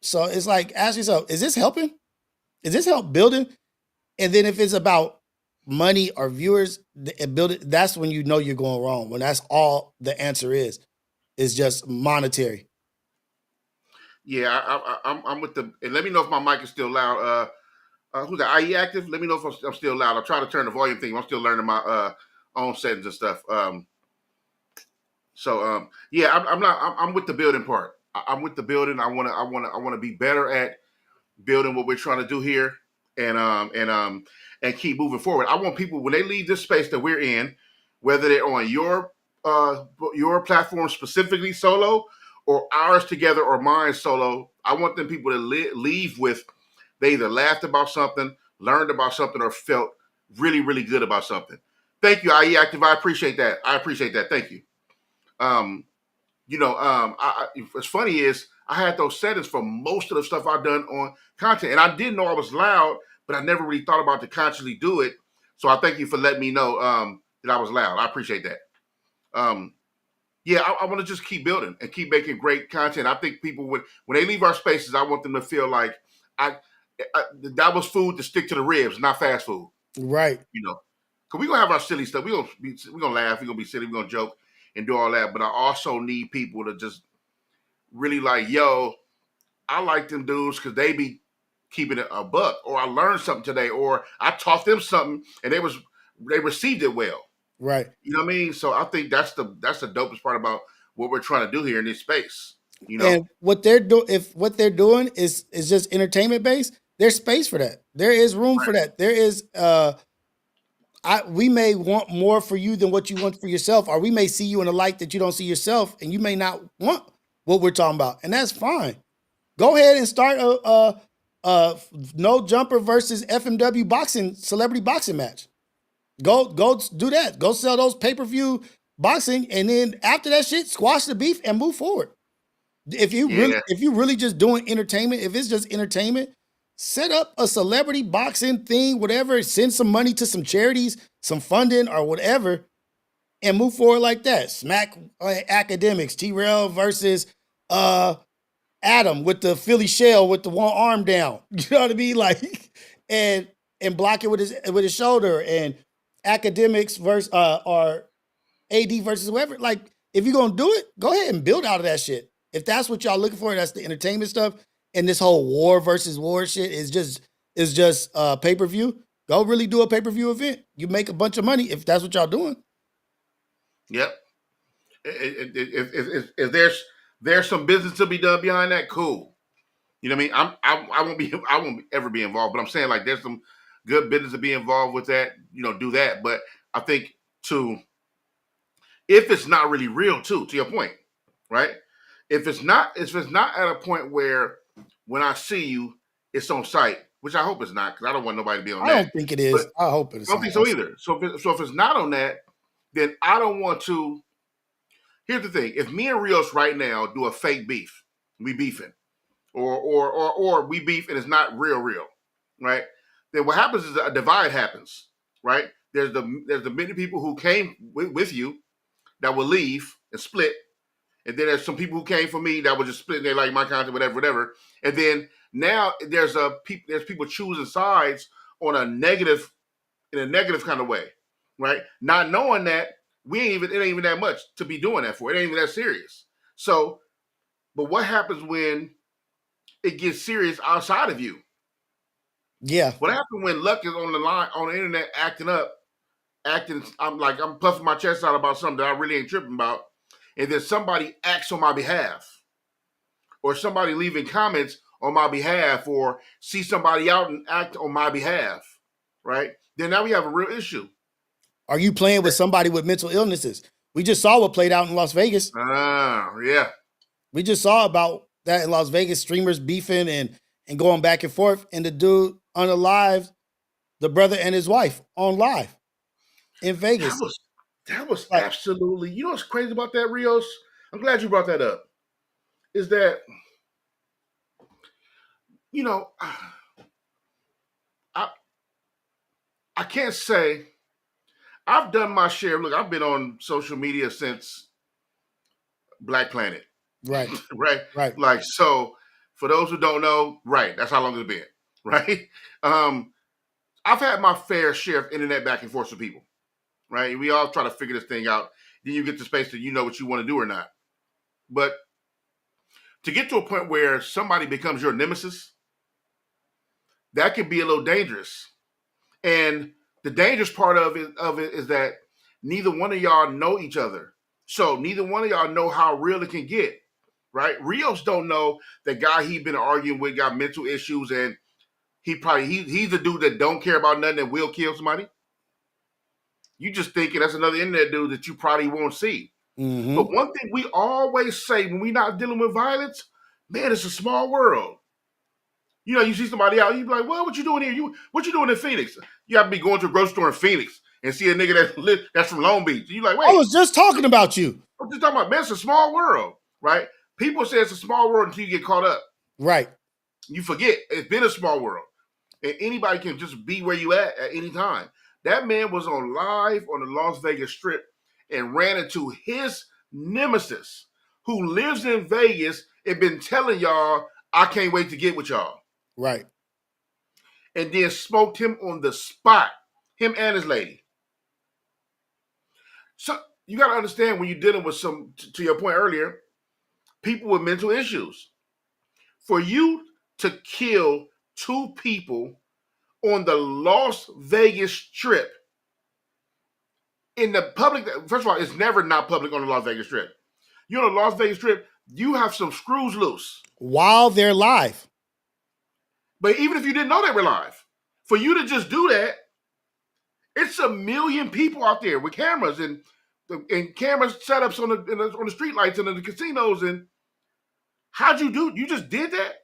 So it's like, ask yourself, is this helping? Is this help building? And then if it's about money or viewers and building, that's when you know you're going wrong. When that's all the answer is just monetary. Yeah, I'm with the. And let me know if my mic is still loud. Who's that? IE active? Let me know if I'm still loud. I'm trying to turn the volume thing. I'm still learning my own settings and stuff. So yeah, I'm not. I'm with the building part. I'm with the building. I want to be better at building what we're trying to do here, and and keep moving forward. I want people when they leave this space that we're in, whether they're on your platform specifically solo, or ours together, or mine solo. I want them people to leave with they either laughed about something, learned about something, or felt really really good about something. Thank you, IE Active. I appreciate that. I appreciate that. Thank you. Um, what's funny is I had those settings for most of the stuff I've done on content, and I didn't know I was loud, but I never really thought about to consciously do it. So I thank you for letting me know that I was loud. I appreciate that. Um, yeah, I want to just keep building and keep making great content. I think people when they leave our spaces, I want them to feel like I, that was food to stick to the ribs, not fast food. Right. You know, because we're gonna have our silly stuff. We're gonna laugh. We're gonna be silly. We're gonna joke and do all that. But I also need people to just really like, yo, I like them dudes because they be keeping it a buck, or I learned something today, or I taught them something and they received it well. Right. You know what I mean? So I think that's the dopest part about what we're trying to do here in this space. You know, And what they're doing, if what they're doing is just entertainment based, there's space for that. There is room for that. There is we may want more for you than what you want for yourself, or we may see you in a light that you don't see yourself, and you may not want what we're talking about, and that's fine. Go ahead and start a no jumper versus FMW boxing celebrity boxing match. Go do that. Go sell those pay-per-view boxing, and then after that shit, squash the beef and move forward. If you really just doing entertainment, if it's just entertainment, set up a celebrity boxing thing, whatever. Send some money to some charities, some funding or whatever, and move forward like that. Smack academics, T-Rail versus Adam with the Philly shell with the one arm down. You know what I mean? Like, and block it with his shoulder, and academics versus or AD versus whoever. Like, if you're gonna do it, go ahead and build out of that shit. If that's what y'all looking for, that's the entertainment stuff, and this whole war versus war shit is just pay-per-view. Go really do a pay-per-view event. You make a bunch of money if that's what y'all doing. Yep. If there's some business to be done behind that, cool. You know what I mean? I won't ever be involved, but I'm saying like there's some good business to be involved with that. You know, do that. But I think if it's not really real, too, to your point, right? If it's not at a point where when I see you, it's on site, which I hope it's not, because I don't want nobody to be on I that. don't think it is. But I hope it's I don't not. think so either. So if it's not on that, then I don't want to. Here's the thing: if me and Rios right now do a fake beef, we beefing, or we beef and it's not real, right? Then what happens is a divide happens, right? There's the many people who came with you that will leave and split, and then there's some people who came for me that will just split. They like my content, whatever. And then now there's people choosing sides on a negative in a negative kind of way, right? Not knowing that it ain't even that much to be doing that for. It ain't even that serious. So, but what happens when it gets serious outside of you? Yeah. What happened when Lucc is on the line on the internet acting up, I'm puffing my chest out about something that I really ain't tripping about, and then somebody acts on my behalf, or somebody leaving comments on my behalf, or see somebody out and act on my behalf, right? Then now we have a real issue. Are you playing with somebody with mental illnesses? We just saw what played out in Las Vegas. Yeah. We just saw about that in Las Vegas, streamers beefing and going back and forth, and the dude unalived the brother and his wife on live in Vegas. That was like, absolutely. You know what's crazy about that, Rios? I'm glad you brought that up. Is that you know, I can't say I've done my share. Look, I've been on social media since Black Planet. Right. right. Like, so for those who don't know, right, that's how long it's been. Right. I've had my fair share of internet back and forth with people. Right. We all try to figure this thing out. Then you get to space that you know what you want to do or not. But to get to a point where somebody becomes your nemesis, that can be a little dangerous. And the dangerous part of it is that neither one of y'all know each other. So neither one of y'all know how real it can get, right? Rios don't know the guy he been arguing with got mental issues, and he's the dude that don't care about nothing and will kill somebody. You just thinking that's another internet dude that you probably won't see. Mm-hmm. But one thing we always say when we're not dealing with violence, man, it's a small world. You know, you see somebody out, you be like, well, what you doing here? What you doing in Phoenix? You have to be going to a grocery store in Phoenix and see a nigga that's from Long Beach. You like, I wait, was just talking about you. I'm just talking about, man, it's a small world, right? People say it's a small world until you get caught up. Right. You forget it's been a small world. And anybody can just be where you at any time. That man was on live on the Las Vegas Strip and ran into his nemesis who lives in Vegas and been telling y'all, I can't wait to get with y'all. Right. And then smoked him on the spot, him and his lady. So you got to understand when you're dealing with some, to your point earlier, people with mental issues. For you to kill two people on the Las Vegas Strip, in the public, first of all, it's never not public on the Las Vegas Strip. You're on the Las Vegas Strip, you have some screws loose. While they're live. But even if you didn't know they were live, for you to just do that, it's a million people out there with cameras and camera setups on the street lights and in the casinos. And how'd you do? You just did that?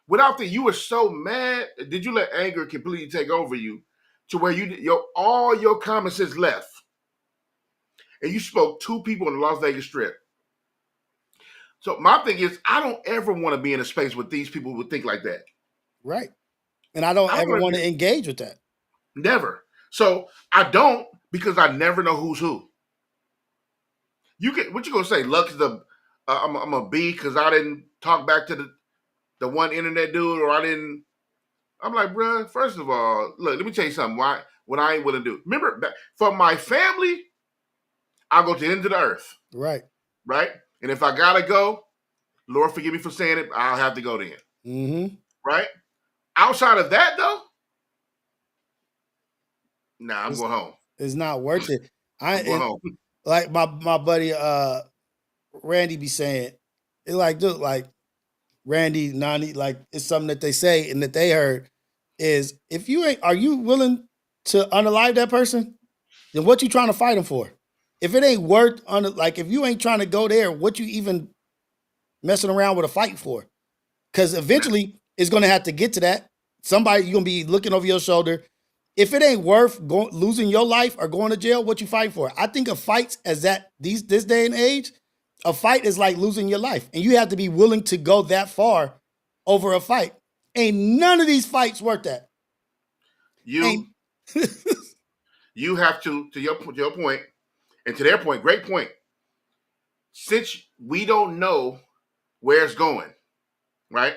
Without that, you were so mad. Did you let anger completely take over you to where all your common sense left? And you spoke two people on the Las Vegas Strip. So my thing is, I don't ever want to be in a space where these people would think like that. Right. And I don't ever want to engage with that. Never. So I don't, because I never know who's who. What you gonna say? Luck is I'm a B because I didn't talk back to the one internet dude, or I didn't. I'm like, bruh, first of all, look, let me tell you something. What I ain't willing to do. Remember, for my family, I'll go to the end of the earth. Right. Right? And if I gotta go, Lord forgive me for saying it, I'll have to go then. Mm-hmm. Right? Outside of that, though, nah, I'm going home. It's not worth it. I'm going home. Like my buddy Randy be saying, it like, dude, like Randy, Nani, like it's something that they say and that they heard is, if you ain't, are you willing to unalive that person? Then what you trying to fight them for? If it ain't worth, like if you ain't trying to go there, what you even messing around with a fight for? Because eventually it's going to have to get to that. Somebody, you're going to be looking over your shoulder. If it ain't worth losing your life or going to jail, what you fight for? I think of fights as this day and age, a fight is like losing your life. And you have to be willing to go that far over a fight. Ain't none of these fights worth that. You have to your point, and to their point, great point. Since we don't know where it's going, right?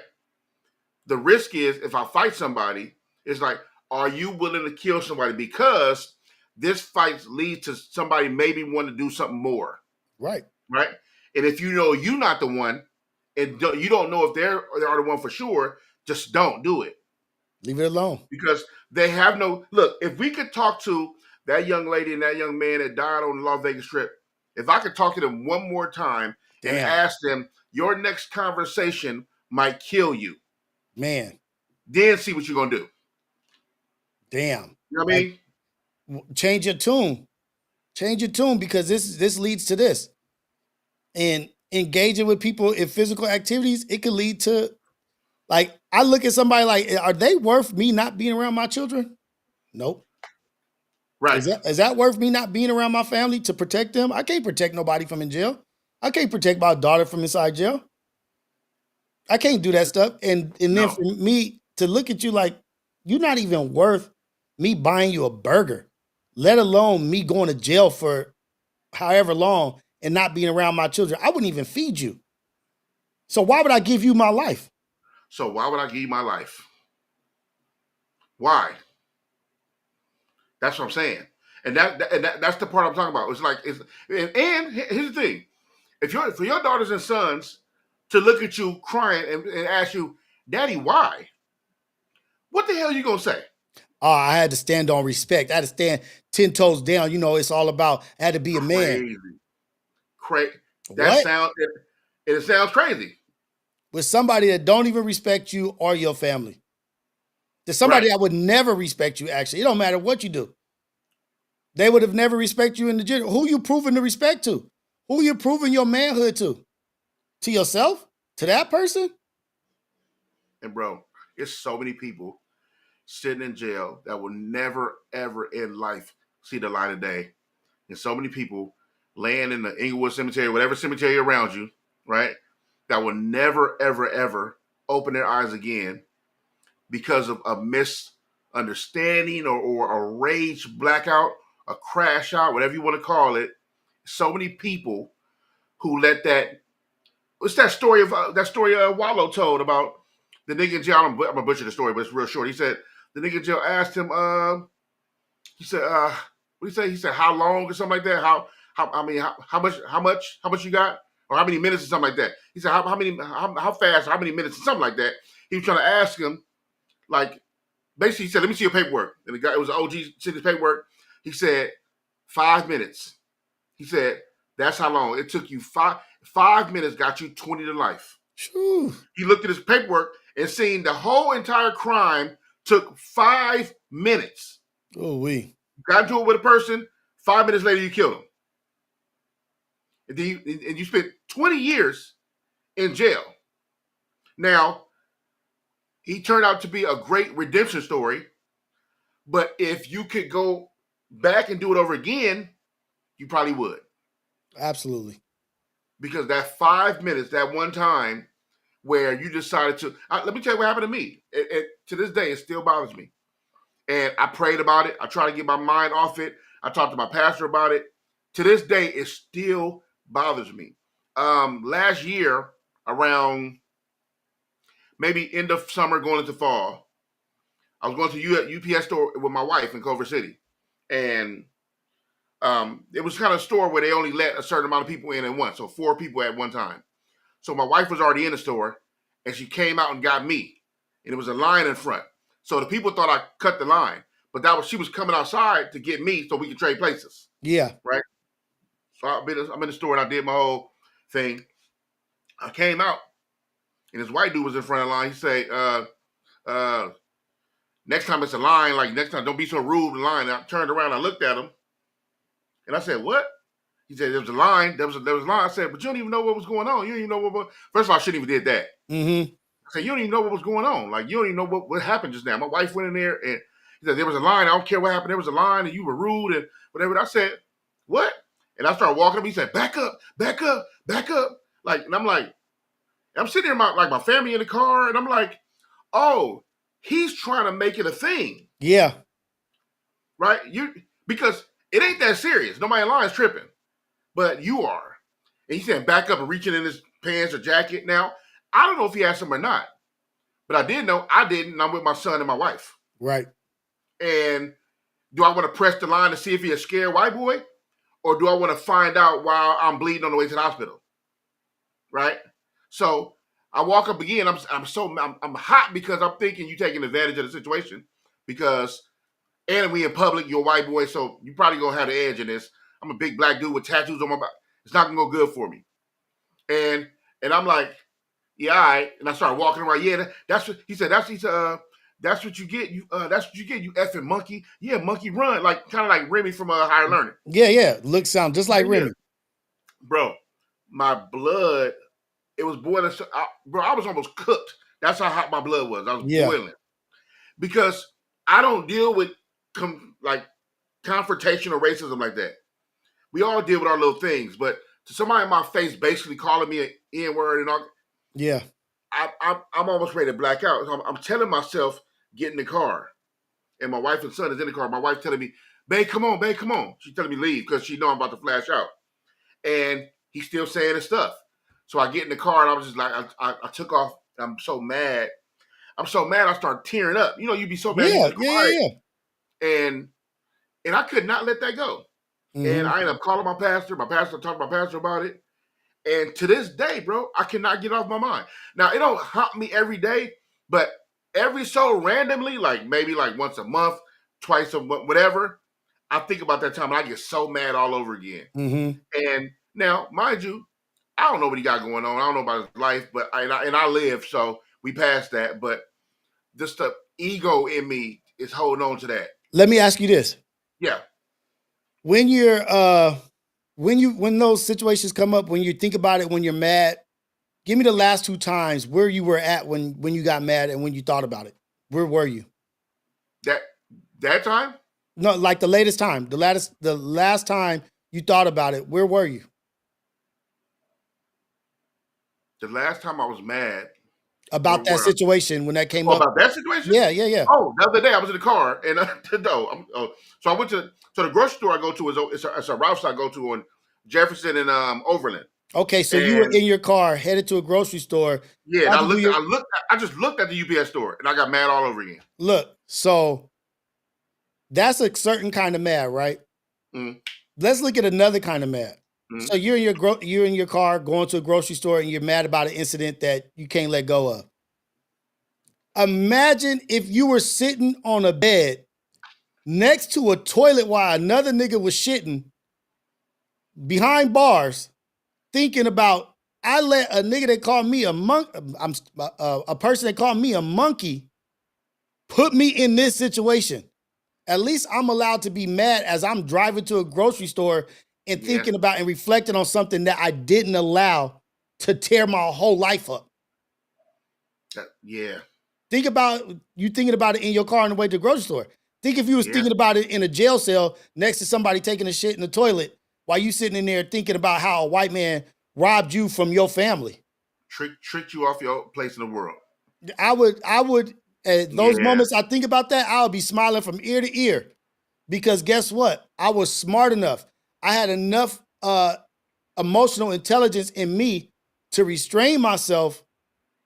The risk is if I fight somebody, it's like, are you willing to kill somebody? Because this fight leads to somebody maybe want to do something more. Right. Right. And if you know you're not the one, and you don't know if they are the one for sure, just don't do it. Leave it alone. Because they have no look. If we could talk to that young lady and that young man that died on the Las Vegas Strip, if I could talk to them one more time and ask them, your next conversation might kill you. Man. Then see what you're gonna do. Damn. You know what I mean? Change your tune. Change your tune, because this leads to this. And engaging with people in physical activities, it could lead to, like, I look at somebody like, are they worth me not being around my children? Nope. Right. Is that worth me not being around my family to protect them? I can't protect nobody from in jail. I can't protect my daughter from inside jail. I can't do that stuff. And then for me to look at you like, you're not even worth me buying you a burger, let alone me going to jail for however long and not being around my children. I wouldn't even feed you. So why would I give you my life? So why would I give you my life? Why? That's what I'm saying. And that's the part I'm talking about. It's like, and here's the thing. For your daughters and sons to look at you crying and ask you, Daddy, why? What the hell are you going to say? Oh, I had to stand on respect. I had to stand 10 toes down. You know, it's all about, I had to be a man. That What? sound it sounds crazy, With somebody that don't even respect you or your family. There's somebody right? that would never respect you, actually. It don't matter what you do. They would have never respect you in the general. Who you proving to respect to? Who you proving your manhood to? To yourself? To that person? And bro, it's so many people sitting in jail that will never ever in life see the light of day, and so many people laying in the Inglewood Cemetery, whatever cemetery around you, right? That will never ever ever open their eyes again because of a misunderstanding or a rage blackout, a crash out, whatever you want to call it. So many people who let that. What's that story of Wallow told about the nigga in jail? I'm gonna butcher the story, but it's real short. He said the nigga in jail asked him. He said, what did he say? He said, how long or something like that? How much you got? Or how many minutes or something like that? He said, how fast, how many minutes or something like that. He was trying to ask him, like, basically he said, let me see your paperwork. And the guy, it was an OG, sent his paperwork. He said, 5 minutes. He said, that's how long. It took you 5 minutes, got you 20 to life. Whew. He looked at his paperwork and seen the whole entire crime took 5 minutes. Oh, we Got into it with a person, 5 minutes later you killed him. And then you spent 20 years in jail. Now, he turned out to be a great redemption story, but if you could go back and do it over again, you probably would. absolutely. Because that 5 minutes, that one time where you decided to, let me tell you what happened to me. To this day, it still bothers me. And I prayed about it. I tried to get my mind off it. I talked to my pastor about it. To this day, it still bothers me. Last year, around maybe end of summer, going into fall, I was going to a UPS store with my wife in Culver City, and it was kind of a store where they only let a certain amount of people in at once, so 4 people at one time. So my wife was already in the store, and she came out and got me, and it was a line in front. So the people thought I cut the line, but she was coming outside to get me so we could trade places, Yeah. right? So I'm in the store and I did my whole thing. I came out, and this white dude was in front of the line. He said, next time it's a line, like next time, don't be so rude in line. And I turned around, I looked at him, and I said, what? He said, there was a line. There was a line. I said, but you don't even know what was going on. You don't even know what. First of all, I shouldn't even did that. Mm-hmm. I said, you don't even know what was going on. Like, you don't even know what happened just now. My wife went in there, and he said, there was a line. I don't care what happened. There was a line, and you were rude and whatever. And I said, what? And I started walking up. He said, back up, back up, back up. Like, and I'm like, I'm sitting there, my family in the car, and I'm like, oh, he's trying to make it a thing. Yeah. Right? Because it ain't that serious. Nobody in line is tripping. But you are. And he said, back up and reaching in his pants or jacket. Now, I don't know if he has some or not. But I did know I didn't, and I'm with my son and my wife. Right. And do I want to press the line to see if he's a scared white boy? Or do I want to find out while I'm bleeding on the way to the hospital? Right? So I walk up again. I'm hot because I'm thinking you're taking advantage of the situation. Because, and we in public, you're a white boy, so you probably going to have the edge in this. I'm a big black dude with tattoos on my back. It's not going to go good for me. And I'm like, yeah, all right. And I started walking around. Yeah, that's what he said. That's what you get. That's what you get. You effing monkey. Yeah, monkey run. Like kind of like Remy from Higher Learning. Yeah. Sound just like Remy. Bro, my blood, it was boiling. Bro, I was almost cooked. That's how hot my blood was. I was boiling. Because I don't deal with confrontation or racism like that. We all deal with our little things, but to somebody in my face basically calling me an N-word and all. Yeah. I'm almost ready to black out. So I'm telling myself, get in the car. And my wife and son is in the car. My wife telling me, babe, come on, babe, come on. She's telling me leave because she know I'm about to flash out. And he's still saying his stuff. So I get in the car and I was just like, I took off. I'm so mad. I started tearing up. You know, you'd be so mad. Yeah. And I could not let that go. Mm-hmm. And I ended up calling my pastor. My pastor talked to my pastor about it. And to this day, bro, I cannot get off my mind. Now, it don't haunt me every day, but every so randomly, like maybe like once a month, twice a month, whatever, I think about that time and I get so mad all over again. Mm-hmm. And Now, mind you, I don't know what he got going on. I don't know about his life, but I live, so we passed that. But just the ego in me is holding on to that. Let me ask you this. Yeah. When you're when those situations come up, when you think about it, when you're mad, give me the last 2 times where you were at when you got mad and when you thought about it. Where were you? That time? No, like the latest time, the last time you thought about it, where were you? The last time I was mad, About that where I? situation when that came Oh, up? about that situation? Yeah, yeah, yeah. Oh, the other day I was in the car and no, so I went to the grocery store I go to it's a route I go to on Jefferson and Overland. Okay, so you were And in your car headed to a grocery store. yeah, and Tried to do your I just looked at the UPS store and I got mad all over again. look. So that's a certain kind of mad, right? Mm, Let's look at another kind of mad. mm. So you're in your car going to a grocery store and you're mad about an incident that you can't let go of. Imagine if you were sitting on a bed next to a toilet while another nigga was shitting behind bars, thinking about I let a nigga that called me a monk, a person that called me a monkey, put me in this situation. At least I'm allowed to be mad as I'm driving to a grocery store and Yeah, thinking about and reflecting on something that I didn't allow to tear my whole life up. yeah, Think about you thinking about it in your car on the way to the grocery store. Think if you was yeah. thinking about it in a jail cell next to somebody taking a shit in the toilet while you sitting in there thinking about how a white man robbed you from your family. Tricked you off your place in the world. I would at those Yeah, moments I think about that, I'll be smiling from ear to ear. Because guess what? I was smart enough. I had enough emotional intelligence in me to restrain myself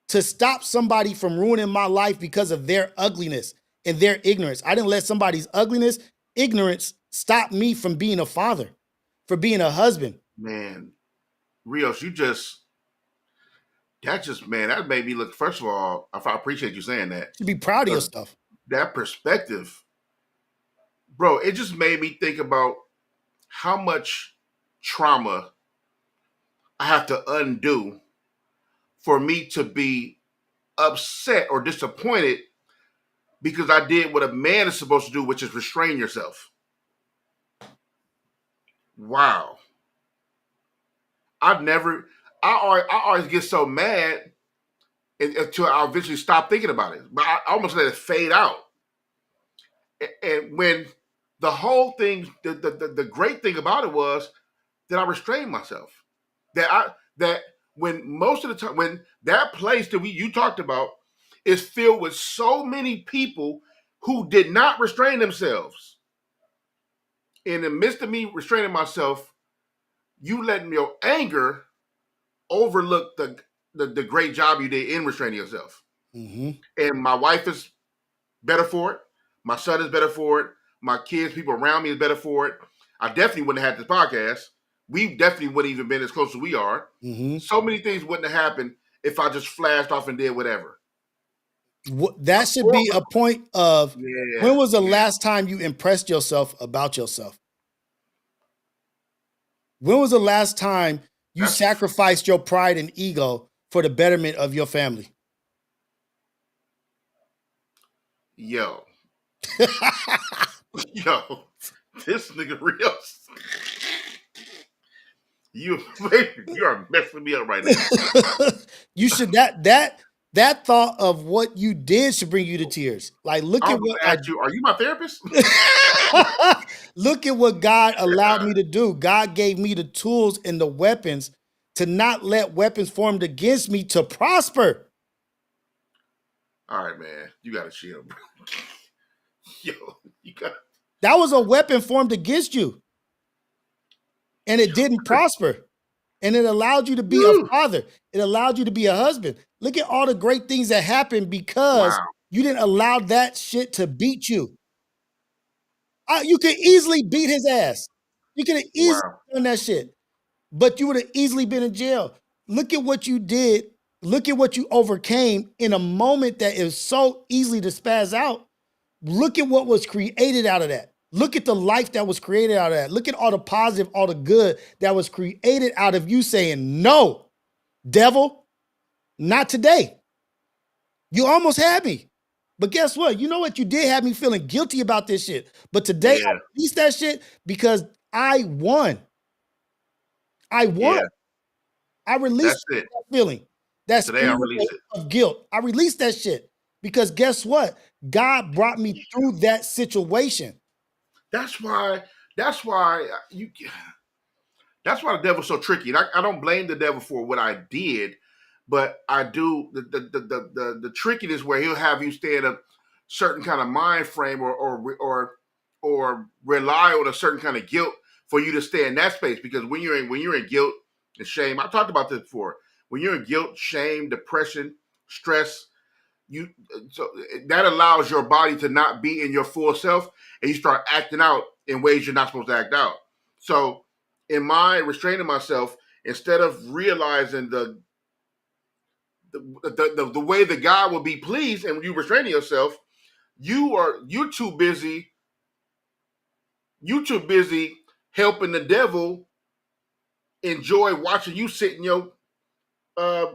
to stop somebody from ruining my life because of their ugliness and their ignorance. I didn't let somebody's ugliness, ignorance stop me from being a father, for being a husband. man, Rios, man, that made me look. First of all, I appreciate you saying that You should be proud of because yourself. that perspective, bro, it just made me think about how much trauma I have to undo for me to be upset or disappointed because I did what a man is supposed to do, which is restrain yourself. Wow. I've never, I always get so mad until I eventually stop thinking about it. But I almost let it fade out. And when the whole thing, the great thing about it was that I restrained myself. That when most of the time, when that place that you talked about is filled with so many people who did not restrain themselves. In the midst of me restraining myself, you let your anger overlook the great job you did in restraining yourself. Mm-hmm. And my wife is better for it. My son is better for it. My kids, people around me is better for it. I definitely wouldn't have had this podcast. We definitely wouldn't even been as close as we are. Mm-hmm. So many things wouldn't have happened if I just flashed off and did whatever. That should be a point of when Yeah, was the yeah. last time you impressed yourself about yourself? When was the last time you That's sacrificed your pride and ego for the betterment of your family? yo, yo, this nigga Rios. You are messing me up right now. You should that thought of what you did should bring you to tears. Like look I at was what gonna ask you, are you my therapist? look at what God allowed me to do. God gave me the tools and the weapons to not let weapons formed against me to prosper. All right, man. You gotta chill, bro. Yo, you got That was a weapon formed against you, and it didn't prosper. And it allowed you to be a father. It allowed you to be a husband. Look at all the great things that happened because wow, you didn't allow that shit to beat you. You could easily beat his ass. You could have easily wow. done that shit, but you would have easily been in jail. Look at what you did. Look at what you overcame in a moment that is so easily to spaz out. Look at what was created out of that. Look at the life that was created out of that. Look at all the positive, all the good that was created out of you saying, no, devil, not today. You almost had me. But guess what? You know what? You did have me feeling guilty about this shit. But today I Yeah. released that shit because I won. I won. Yeah. I released That's it. that feeling, that Today I spirit release it. of guilt. I released that shit because guess what? God brought me through that situation. That's why. That's why you. That's why the devil's so tricky. And I don't blame the devil for what I did, but I do the trickiness where he'll have you stay in a certain kind of mind frame or rely on a certain kind of guilt for you to stay in that space. Because when you're in guilt and shame, I talked about this before. When you're in guilt, shame, depression, stress, you so that allows your body to not be in your full self, and you start acting out in ways you're not supposed to act out. So in my restraining myself, instead of realizing the way that God will be pleased, and when you restraining yourself, you're too busy helping the devil enjoy watching you sit in your uh,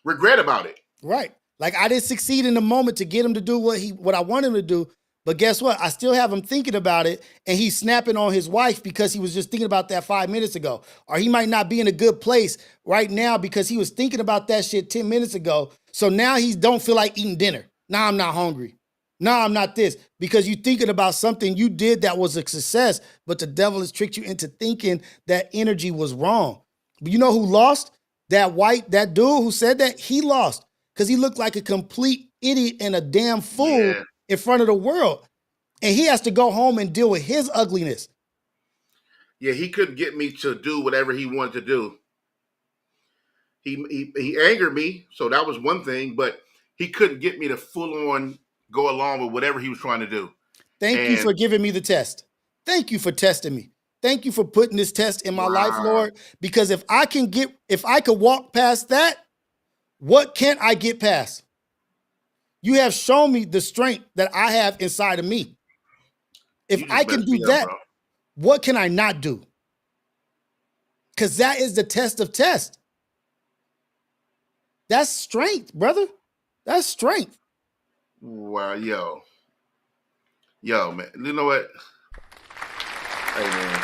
regret about it. Right. Like I didn't succeed in the moment to get him to do what I want him to do. But guess what? I still have him thinking about it, and he's snapping on his wife because he was just thinking about that 5 minutes ago. Or he might not be in a good place right now because he was thinking about that shit 10 minutes ago. So now he don't feel like eating dinner. Now I'm not hungry. Now I'm not this. Because you're thinking about something you did that was a success, but the devil has tricked you into thinking that energy was wrong. But you know who lost? That dude who said that, he lost because he looked like a complete idiot and a damn fool Yeah, in front of the world. And he has to go home and deal with his ugliness. yeah. He couldn't get me to do whatever he wanted to do. He angered me, so that was one thing. But he couldn't get me to full on go along with whatever he was trying to do. Thank you And for giving me the test. Thank you for testing me. Thank you for putting this test in my life, wow, Lord. Because if I could walk past that, what can't I get past? You have shown me the strength that I have inside of me. If you I just can messed do me up, that, bro. what can I not do? Because that is the test of tests. That's strength, brother. That's strength. Wow, yo, man. You know what? Hey, man,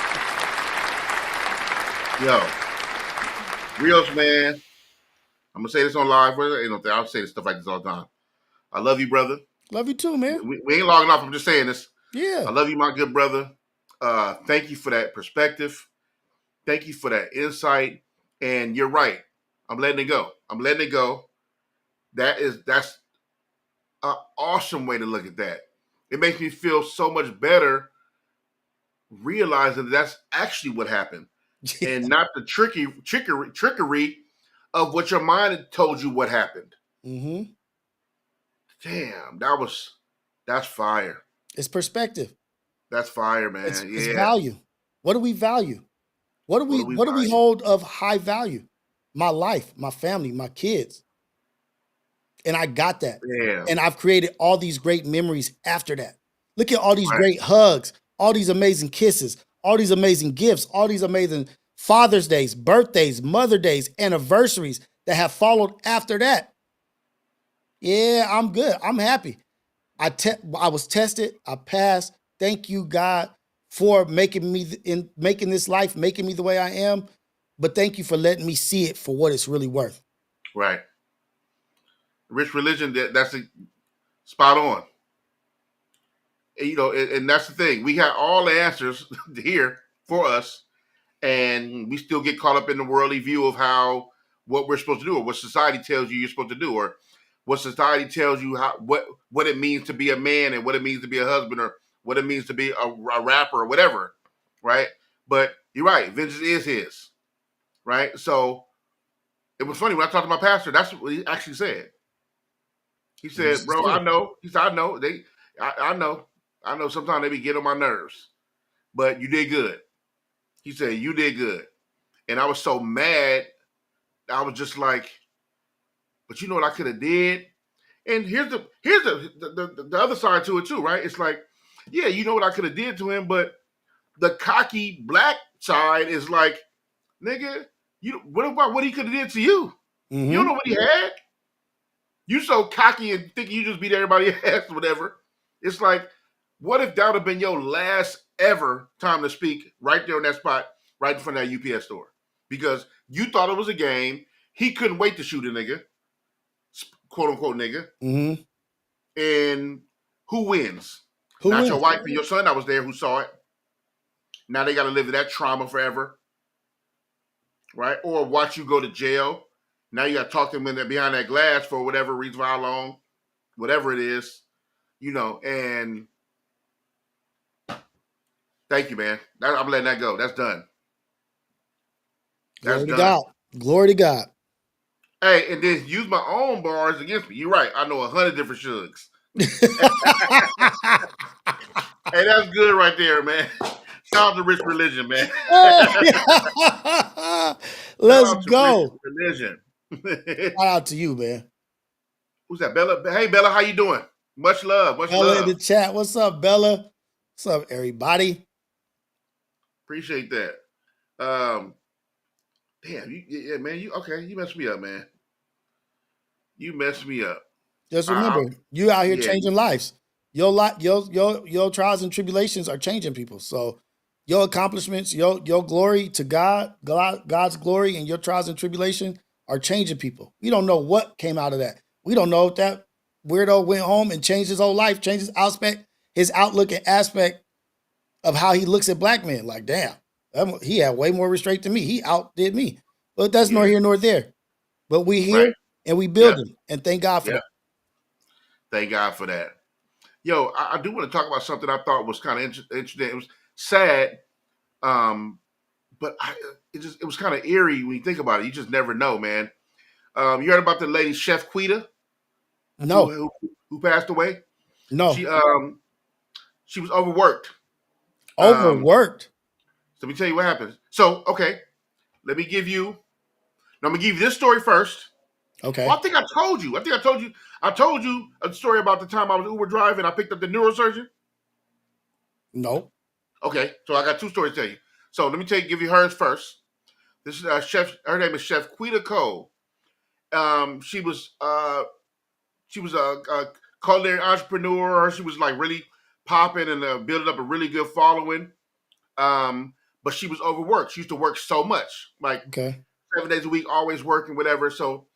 yo, Rios, man. I'm gonna say this on live, brother. You know, I'll say this stuff like this all the time. I love you, brother. Love you too, man. We ain't logging off. I'm just saying this. I Yeah. love you, my good brother. Thank you for that perspective. Thank you for that insight. And you're right. I'm letting it go. I'm letting it go. That's an awesome way to look at that. It makes me feel so much better realizing that that's actually what happened, and not the trickery of what your mind had told you what happened. Mm-hmm. Damn, that's fire. It's perspective. That's fire, It's man. it's Yeah. value. What do we value? What do What we do we what do we value? hold of high value? My life, my family, my kids. And I got that. Damn. And I've created all these great memories after that. Look at all these Right. great hugs, all these amazing kisses, all these amazing gifts, all these amazing Father's Days, birthdays, Mother Days, anniversaries that have followed after that. Yeah, I'm good. I'm happy. I was tested. I passed. Thank you, God, for making me in making this life, making me the way I am. But thank you for letting me see it for what it's really worth. Right. Rich religion. That's spot on. And, and that's the thing. We have all the answers here for us, and we still get caught up in the worldly view of how what we're supposed to do, or what society tells you you're supposed to do, or what society tells you how what it means to be a man, and what it means to be a husband, or what it means to be a rapper or whatever, right? But you're right. Vengeance is his, right? So it was funny when I talked to my pastor. That's what he actually said. He And this said, is "Bro, I it. know." He said, "I know I know, I know. Sometimes they be getting on my nerves, but you did good." He said, "You did good," and I was so mad. I was just like, "But you know what I could have did?" And here's the other side to it too, right? It's like yeah, you know what I could have did to him, but the cocky black side is like, nigga, you what about what he could have did to you? You don't Mm-hmm. know what he had. You so cocky and think you just beat everybody ass or whatever. It's like, what if that would have been your last ever time to speak right there on that spot, right in front of that UPS store? Because you thought it was a game. He couldn't wait to shoot a nigga, quote unquote nigga. Mm-hmm. And who wins? Who Not your wins? wife and your son that was there who saw it. Now they got to live with that trauma forever, right? Or watch you go to jail. Now you got to talk to them in there behind that glass for whatever reason, for how long, whatever it is, and thank you, man. I'm letting that go. That's done. That's Glory to done. God. Glory to God. Hey, and then use my own bars against me. You're right. I know 100 different shugs. Hey, that's good right there, man. Shout out to Rich Religion, man. Shout Let's out to Rich go. Religion. Shout out to you, man. Who's that, Bella? Hey, Bella, how you doing? Much love, much Bella in the love. chat. What's up, Bella? What's up, everybody? Appreciate that. Damn, yeah, man. You messed me up, man. You messed me up. Just I, remember, you out here yeah, changing lives. Your trials and tribulations are changing people. So your accomplishments, your glory to God's glory, and your trials and tribulation are changing people. We don't know what came out of that. We don't know if that weirdo went home and changed his whole life, changed his outlook and aspect of how he looks at black men. Like, damn, he had way more restraint than me. He outdid me. But that's nor yeah, here nor there. But we right. here and we Yep, building, and thank God for yep. that. Thank God for that. Yo, I do want to talk about something I thought was kind of interesting. It was sad, um, but it was kind of eerie when you think about it. You just never know, man. You heard about the lady Chef Quita No, who passed away? no, She she was overworked. Um, overworked. so let me tell you what happened. So okay, let me give you. Now I'm gonna give you this story first. Well, Okay, I think I told you. I told you a story about the time I was Uber driving. I picked up the neurosurgeon. no, Okay, so I got two stories to tell you. So let me give you hers first. This is Chef. Her name is Chef Quita Cole. She was a culinary entrepreneur. She was like really popping and building up a really good following. But she was overworked. She used to work so much, like okay. 7 days a week, always working, whatever. So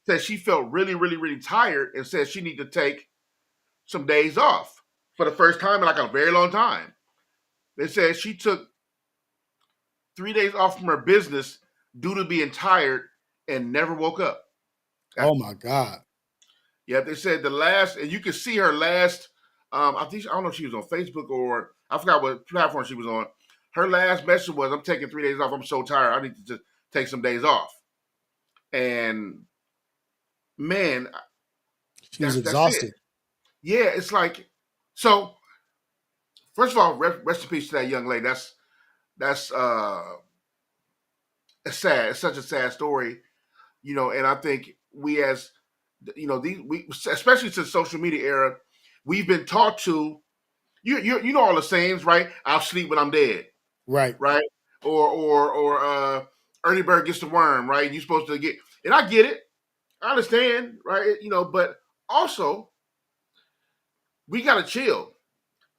said she felt really, really, really tired and said she needed to take some days off for the first time in like a very long time. They said she took 3 days off from her business due to being tired and never woke up. Oh my God. Yeah, they said the last, and you can see her last. I don't know if she was on Facebook or I forgot what platform she was on. Her last message was, "I'm taking 3 days off. I'm so tired. I need to just take some days off." And man, She was that's it. exhausted. Yeah, it's like so. First of all, rest in peace to that young lady. That's it's sad. It's such a sad story, And I think we as these we especially since social media era, we've been taught to you know all the sayings, right? I'll sleep when I'm dead, Right, right? Or early bird gets the worm, right? You're supposed to get, and I get it, I understand, right? But also we gotta chill.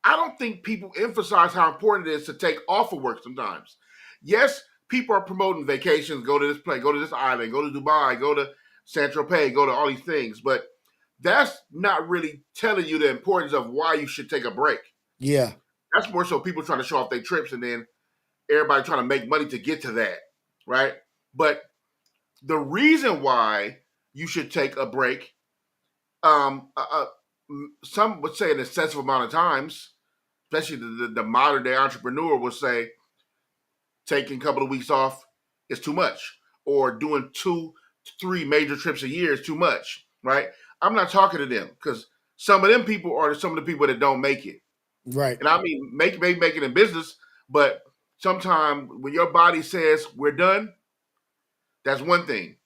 I don't think people emphasize how important it is to take off of work sometimes. Yes, people are promoting vacations, go to this place, go to this island, go to Dubai, go to San Tropez, go to all these things, but that's not really telling you the importance of why you should take a break. yeah, That's more so people trying to show off their trips and then everybody trying to make money to get to that, right? But the reason why you should take a break, um, uh, uh, some would say an excessive amount of times, especially the modern day entrepreneur will say taking a couple of weeks off is too much, or doing 2, 3 major trips a year is too much, right? I'm not talking to them because some of them people are some of the people that don't make it. right, And I mean, make it in business, but sometimes when your body says we're done, that's one thing.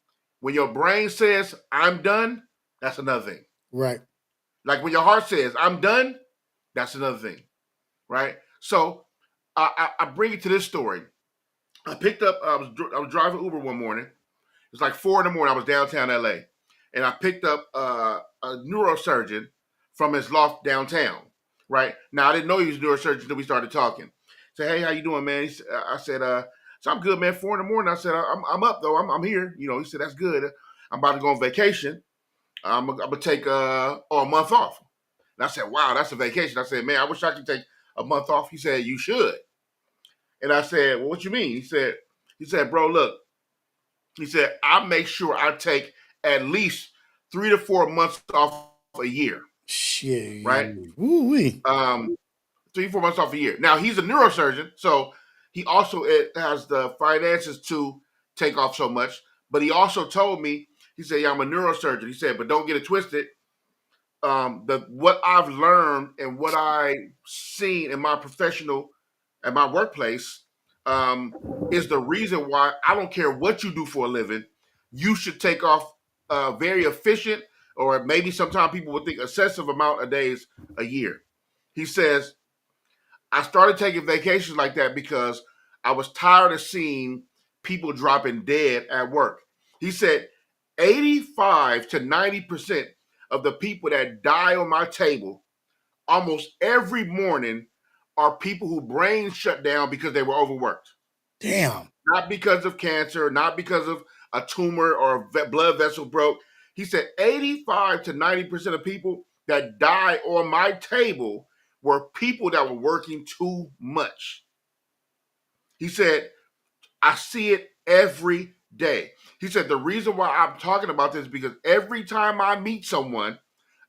When your brain says I'm done, that's another thing. right. Like when your heart says I'm done, that's another thing. right? So I bring it to this story. I picked up. I was driving Uber one morning. It was like 4 in the morning. I was downtown LA, and I picked up a neurosurgeon from his loft downtown. Right now, I didn't know he was a neurosurgeon until we started talking. Say, hey, how you doing, man? I said, so I'm good, man. 4 in the morning. I said, I'm up though. I'm here. You know, he said that's good. I'm about to go on vacation. I'm gonna take a month off. And I said, wow, that's a vacation. I said, man, I wish I could take a month off. He said, you should. And I said, well, what you mean? He said, bro, look. He said, I make sure I take at least 3 to 4 months off a year. Shit. Right? Woo-wee. 3 4 months off a year. Now he's a neurosurgeon, so he also has the finances to take off so much. But he also told me, he said, yeah, I'm a neurosurgeon. He said, but don't get it twisted. What I've learned and what I've seen in my professional at my workplace is the reason why I don't care what you do for a living. You should take off very efficient, or maybe sometimes people would think excessive amount of days a year. He says, I started taking vacations like that because I was tired of seeing people dropping dead at work. He said 85 to 90% of the people that die on my table almost every morning are people who brains shut down because they were overworked. Damn. Not because of cancer, not because of a tumor or a blood vessel broke. He said 85 to 90% of people that die on my table were people that were working too much. He said, I see it every day. He said, the reason why I'm talking about this is because every time I meet someone,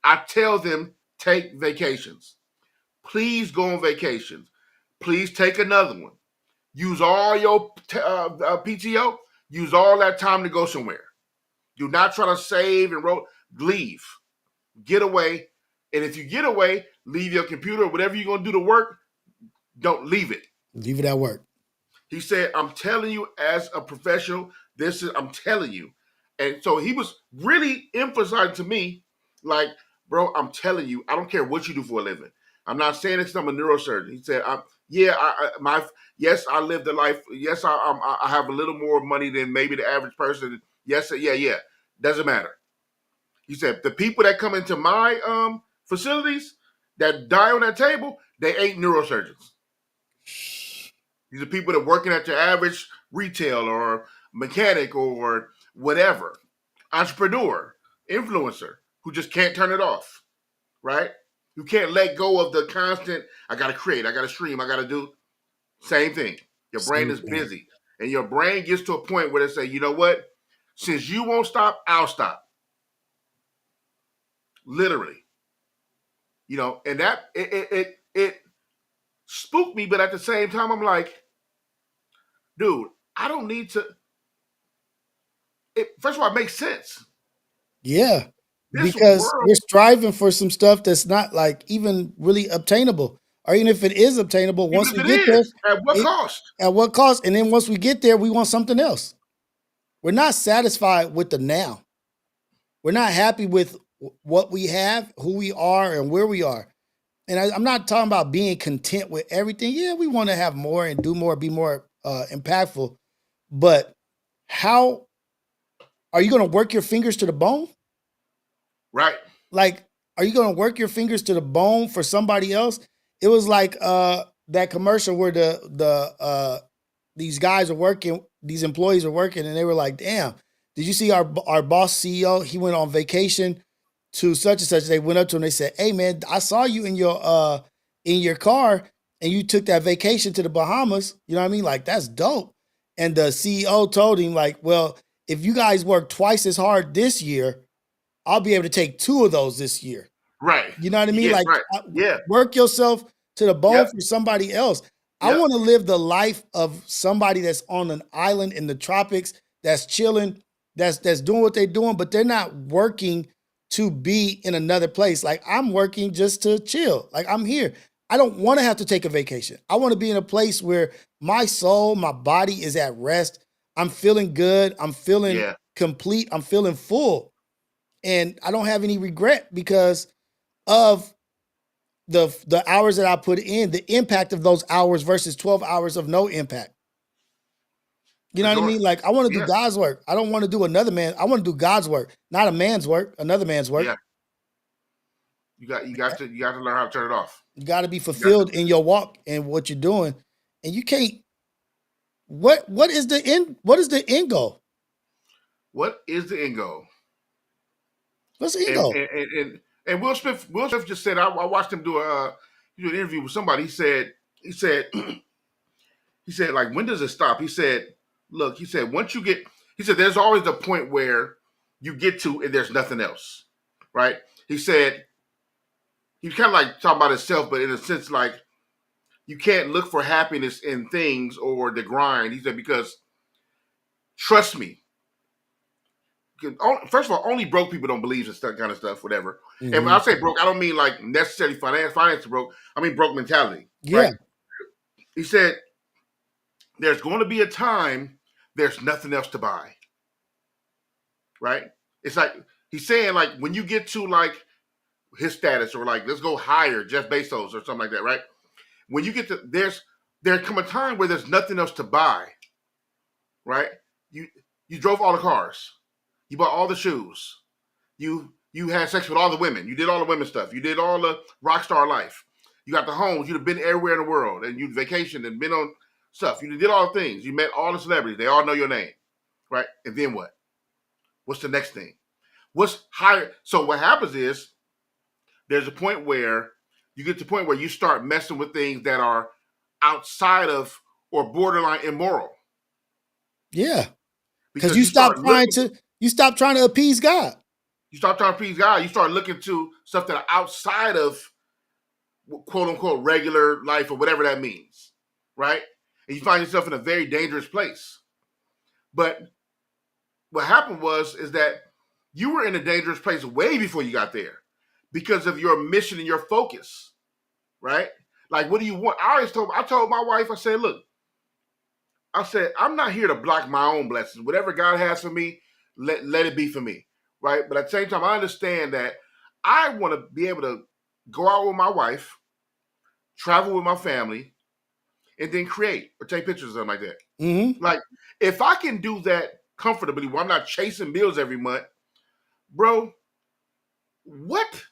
I tell them, take vacations. Please go on vacations. Please take another one. Use all your PTO. Use all that time to go somewhere. Do not try to save and leave. Get away. And if you get away, leave your computer, whatever you're going to do to work, don't leave it. Leave it at work. He said, I'm telling you as a professional, I'm telling you. And so he was really emphasizing to me, like, bro, I'm telling you, I don't care what you do for a living. I'm not saying this because I'm a neurosurgeon. He said, yes, I lived a life. Yes, I have a little more money than maybe the average person. Yes, yeah. Doesn't matter. He said, the people that come into my facilities that die on that table, they ain't neurosurgeons. These are people that are working at your average retail or mechanic or whatever, entrepreneur, influencer, who just can't turn it off, right? You can't let go of the constant, I got to create, I got to stream, I got to do. Same thing. Your brain is busy. And your brain gets to a point where they say, you know what? Since you won't stop, I'll stop. Literally. You know, and that, it spooked me, but at the same time, I'm like, dude, I don't need to. First of all, it makes sense. Yeah. This Because world, we're striving for some stuff that's not like even really obtainable. Or even if it is obtainable, even once if we it get there, is, at what cost? at what cost? And then once we get there, we want something else. We're not satisfied with the now. We're not happy with what we have, who we are, and where we are. And I'm not talking about being content with everything. Yeah, we want to have more and do more, be more impactful. But how are you going to work your fingers to the bone? Right. Like, are you going to work your fingers to the bone for somebody else? It was like that commercial where these guys are working, these employees are working, and they were like, "Damn, did you see our boss CEO? He went on vacation to such and such." They went up to him. They said, "Hey, man, I saw you in your car, and you took that vacation to the Bahamas. You know what I mean? Like that's dope." And the CEO told him, like, "Well, if you guys work twice as hard this year, I'll be able to take 2 of those this year." Right. You know what I mean? Yeah. Like, Right. Yeah. work yourself to the bone Yep. for somebody else. I Yep. want to live the life of somebody that's on an island in the tropics, that's chilling, that's doing what they're doing, but they're not working to be in another place. Like I'm working just to chill. Like I'm here. I don't want to have to take a vacation. I want to be in a place where my soul, my body is at rest. I'm feeling good. I'm feeling Yeah. complete. I'm feeling full. And I don't have any regret because of the hours that I put in, the impact of those hours versus 12 hours of no impact. You For know what I sure. mean? Like, I want to do Yeah. God's work. I don't want to do another man. I want to do God's work, not a man's work, another man's work. Yeah. You got to learn how to turn it off. You got to be You got to. fulfilled in your walk and what you're doing. And you can't, what is the end goal? What is the end goal? What's the end And goal? and and, and, and Will Smith just said, I watched him do an interview with somebody. He said he said, like, when does it stop? He said, look, he said, once you get, he said, there's always the point where you get to and there's nothing else, right? He said, he's kind of like talking about himself, but in a sense, like, you can't look for happiness in things or the grind. He said, because trust me, first of all, only broke people don't believe in that kind of stuff, whatever. And when I Mm-hmm. say broke, I don't mean like necessarily finance broke. I mean broke mentality, Yeah. right? He said, there's going to be a time there's nothing else to buy, right? It's like he's saying, like, when you get to like his status, or like, let's go higher, Jeff Bezos or something like that, right? When you get to there come a time where there's nothing else to buy, right? You drove all the cars, you bought all the shoes, you had sex with all the women, you did all the women stuff, you did all the rock star life, you got the homes, you'd have been everywhere in the world, and you vacationed and been on stuff, you did all the things, you met all the celebrities, they all know your name, right? And then what? What's the next thing? What's higher? So what happens is there's a point where you get to the point where you start messing with things that are outside of or borderline immoral. Yeah. Because Because you start looking, you stop trying to appease God. you start trying to please God, you start looking to stuff that are outside of quote unquote regular life or whatever that means, right? And you find yourself in a very dangerous place. But what happened is that you were in a dangerous place way before you got there because of your mission and your focus, right? Like, what do you want? I told my wife, I said, look, I said, I'm not here to block my own blessings. Whatever God has for me, let it be for me, right? But at the same time, I understand that I want to be able to go out with my wife, travel with my family, and then create or take pictures or something like that. Mm-hmm. Like, if I can do that comfortably, where I'm not chasing bills every month, bro, what?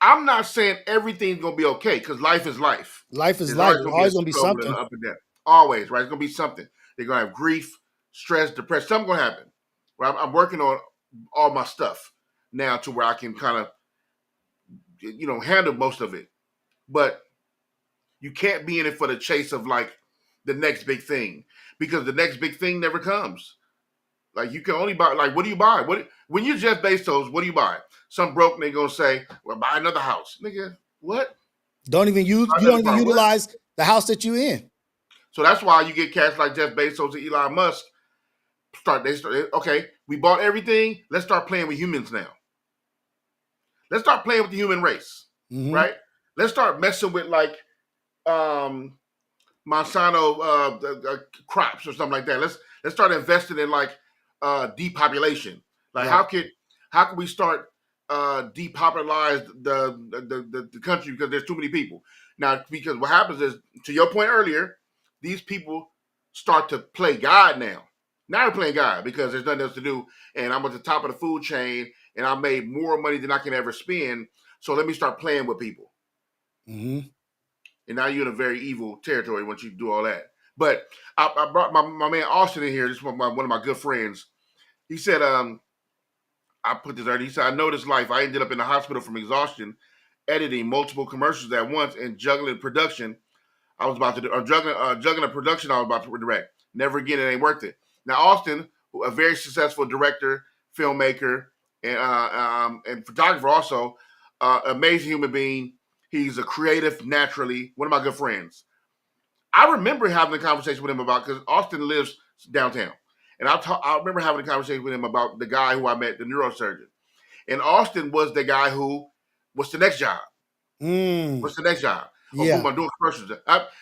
I'm not saying everything's gonna be okay, because life is life. Life is There's life. always There's gonna be a always gonna be struggle and something. an up and down. Always, right? It's gonna be something. They're gonna have grief, stress, depression. Something's gonna happen. Right? I'm working on all my stuff now to where I can kind of, handle most of it. But you can't be in it for the chase of like the next big thing, because the next big thing never comes. Like, you can only buy, like, what do you buy? When you're Jeff Bezos, what do you buy? Some broke nigga gonna say, well, buy another house. Nigga, what? Buy You another don't even car, what? utilize the house that you in. So that's why you get cats like Jeff Bezos and Elon Musk. Okay, we bought everything. Let's start playing with humans now. Let's start playing with the human race, Mm-hmm. right? Let's start messing with like um, Monsanto crops or something like that. Let's start investing in like depopulation. Like, Right. how can we start depopularize the country, because there's too many people now. Because what happens is, to your point earlier, these people start to play God now. Now they're playing God because there's nothing else to do, and I'm at the top of the food chain, and I made more money than I can ever spend. So let me start playing with people. Mm-hmm. And now you're in a very evil territory once you do all that. But I brought my man Austin in here. This is one of my good friends. He said, I put this earlier. He said, I know this life. I ended up in the hospital from exhaustion, editing multiple commercials at once and juggling production. I was about to do, or juggling a production I was about to direct. Never again, it ain't worth it. Now, Austin, a very successful director, filmmaker, and photographer, also amazing human being. He's a creative naturally. One of my good friends. I remember having a conversation with him about, because Austin lives downtown, and I remember having a conversation with him about the guy who I met, the neurosurgeon. And Austin was the guy who, what's the next job? Mm. What's the next job? Oh, boom, Yeah. I'm doing commercials.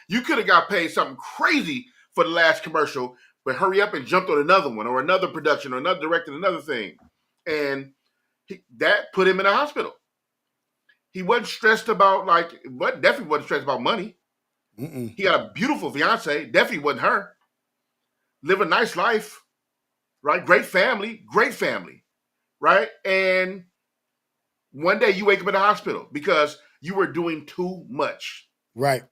You could have got paid something crazy for the last commercial, but hurry up and jumped on another one or another production or another directing another thing. And that put him in a hospital. He wasn't stressed about but definitely wasn't stressed about money. Mm-mm. He got a beautiful fiance. Definitely wasn't her. Live a nice life, right? Great family, right? And one day you wake up in the hospital because you were doing too much. Right.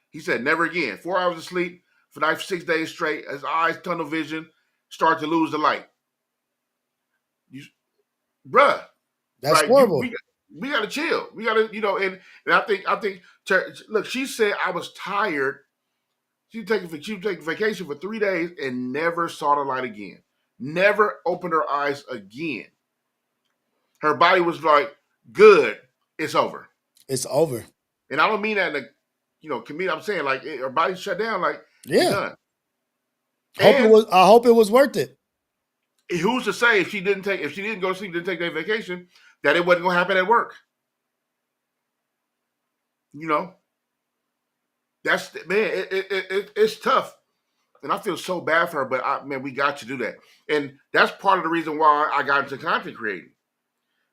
He said, never again. 4 hours of sleep for 6 days straight. His eyes, tunnel vision, start to lose the light. You, bruh, That's right? horrible. We got to chill. We got to, and I think. Look, she said I was tired. She was taking vacation for 3 days and never saw the light again. Never opened her eyes again. Her body was like, good, it's over. It's over. And I don't mean that in a, comedian. I'm saying like her body shut down, like you're Yeah. done. Hope it And was. I hope it was worth it. who's to say if she didn't go to sleep, didn't take that vacation, that it wasn't going to happen at work? You know, that's man. It's tough, and I feel so bad for her. But man, we got to do that, and that's part of the reason why I got into content creating.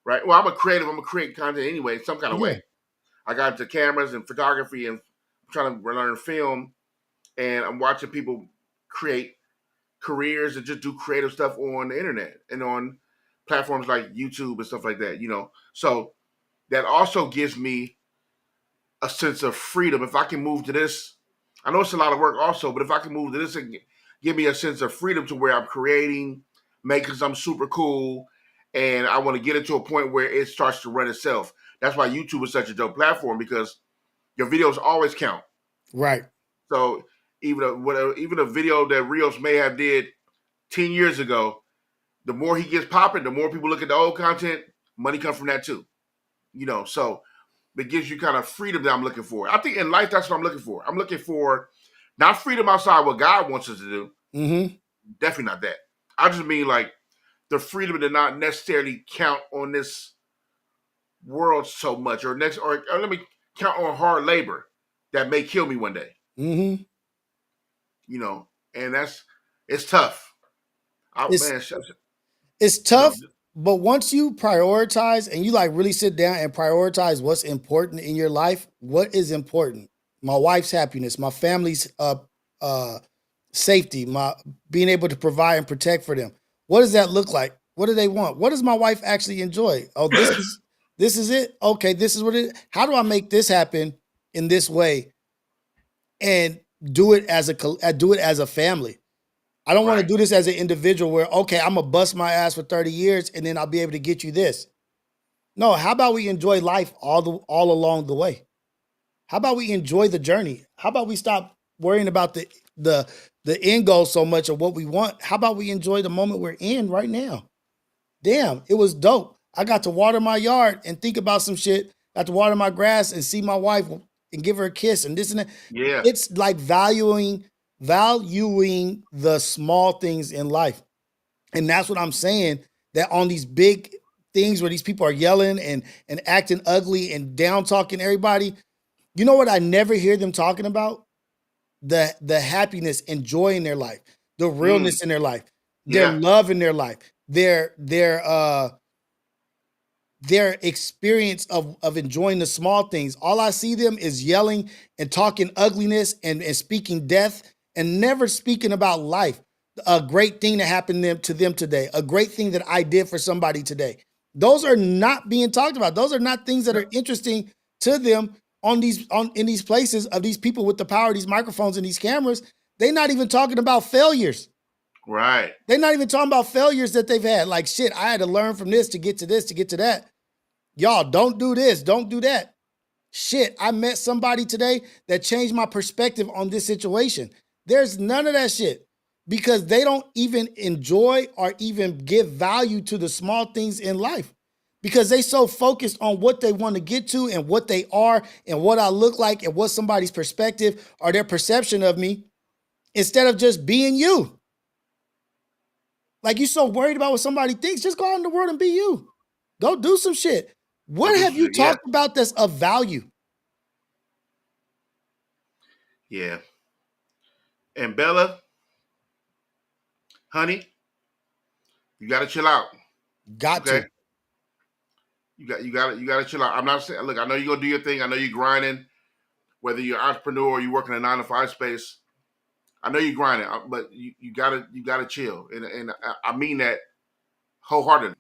Right. Well, I'm a creative. I'm gonna create content anyway, in some kind of Yeah. way. I got into cameras and photography, and I'm trying to learn film, and I'm watching people create careers and just do creative stuff on the internet and on platforms like YouTube and stuff like that. So that also gives me a sense of freedom. If I can move to this, I know it's a lot of work also, but if I can move to this and give me a sense of freedom to where I'm creating, making something super cool, and I want to get it to a point where it starts to run itself. That's why YouTube is such a dope platform because your videos always count. Right. So even a video that Rios may have did 10 years ago, the more he gets popping, the more people look at the old content, money comes from that too. So it gives you kind of freedom that I'm looking for. I think in life, that's what I'm looking for. I'm looking for not freedom outside what God wants us to do. Mm-hmm. Definitely not that. I just mean like the freedom to not necessarily count on this world so much, or let me count on hard labor that may kill me one day. Mm-hmm. You know, and it's tough. It's Man, it's no, tough, but once you prioritize and you like really sit down and prioritize what's important in your life, what is important? My wife's happiness, my family's uh safety, my being able to provide and protect for them. What does that look like? What do they want? What does my wife actually enjoy? Oh, this is it. Okay, this is what it. How do I make this happen in this way and do it as a family? I don't want to right, do this as an individual where, okay, I'm gonna bust my ass for 30 years and then I'll be able to get you this. No, how about we enjoy life all along the way? How about we enjoy the journey? How about we stop worrying about the the end goal so much of what we want? How about we enjoy the moment we're in right now? Damn, it was dope. I got to water my yard and think about some shit. Got to water my grass and see my wife and give her a kiss and this and that. yeah, It's like valuing the small things in life. And that's what I'm saying. That on these big things where these people are yelling and acting ugly and down talking everybody, you know what I never hear them talking about? The happiness and joy in their life, the mm, realness in their life, their yeah, love in their life, their experience of enjoying the small things. All I see them is yelling and talking ugliness and speaking death and never speaking about life. A great thing that happened to them today, a great thing that I did for somebody today. Those are not being talked about. Those are not things that are interesting to them in these places of these people with the power, these microphones and these cameras. They're not even talking about failures. right, They're not even talking about failures that they've had. Like, shit, I had to learn from this to get to this, to get to that. Y'all, don't do this, don't do that. Shit, I met somebody today that changed my perspective on this situation. There's none of that shit because they don't even enjoy or even give value to the small things in life because they so focused on what they want to get to and what they are and what I look like and what somebody's perspective or their perception of me instead of just being you. Like you so worried about what somebody thinks, just go out in the world and be you. Go do some shit. go What do have some you shit. Yeah, talked about that's of value? yeah. And Bella, honey, you got to chill out. Got Okay, to. you got to chill out. I'm not saying, look, I know you're gonna do your thing. I know you're grinding, whether you're an entrepreneur or you work in a 9 to 5 space. I know you're grinding, but you gotta chill, and I mean that wholeheartedly.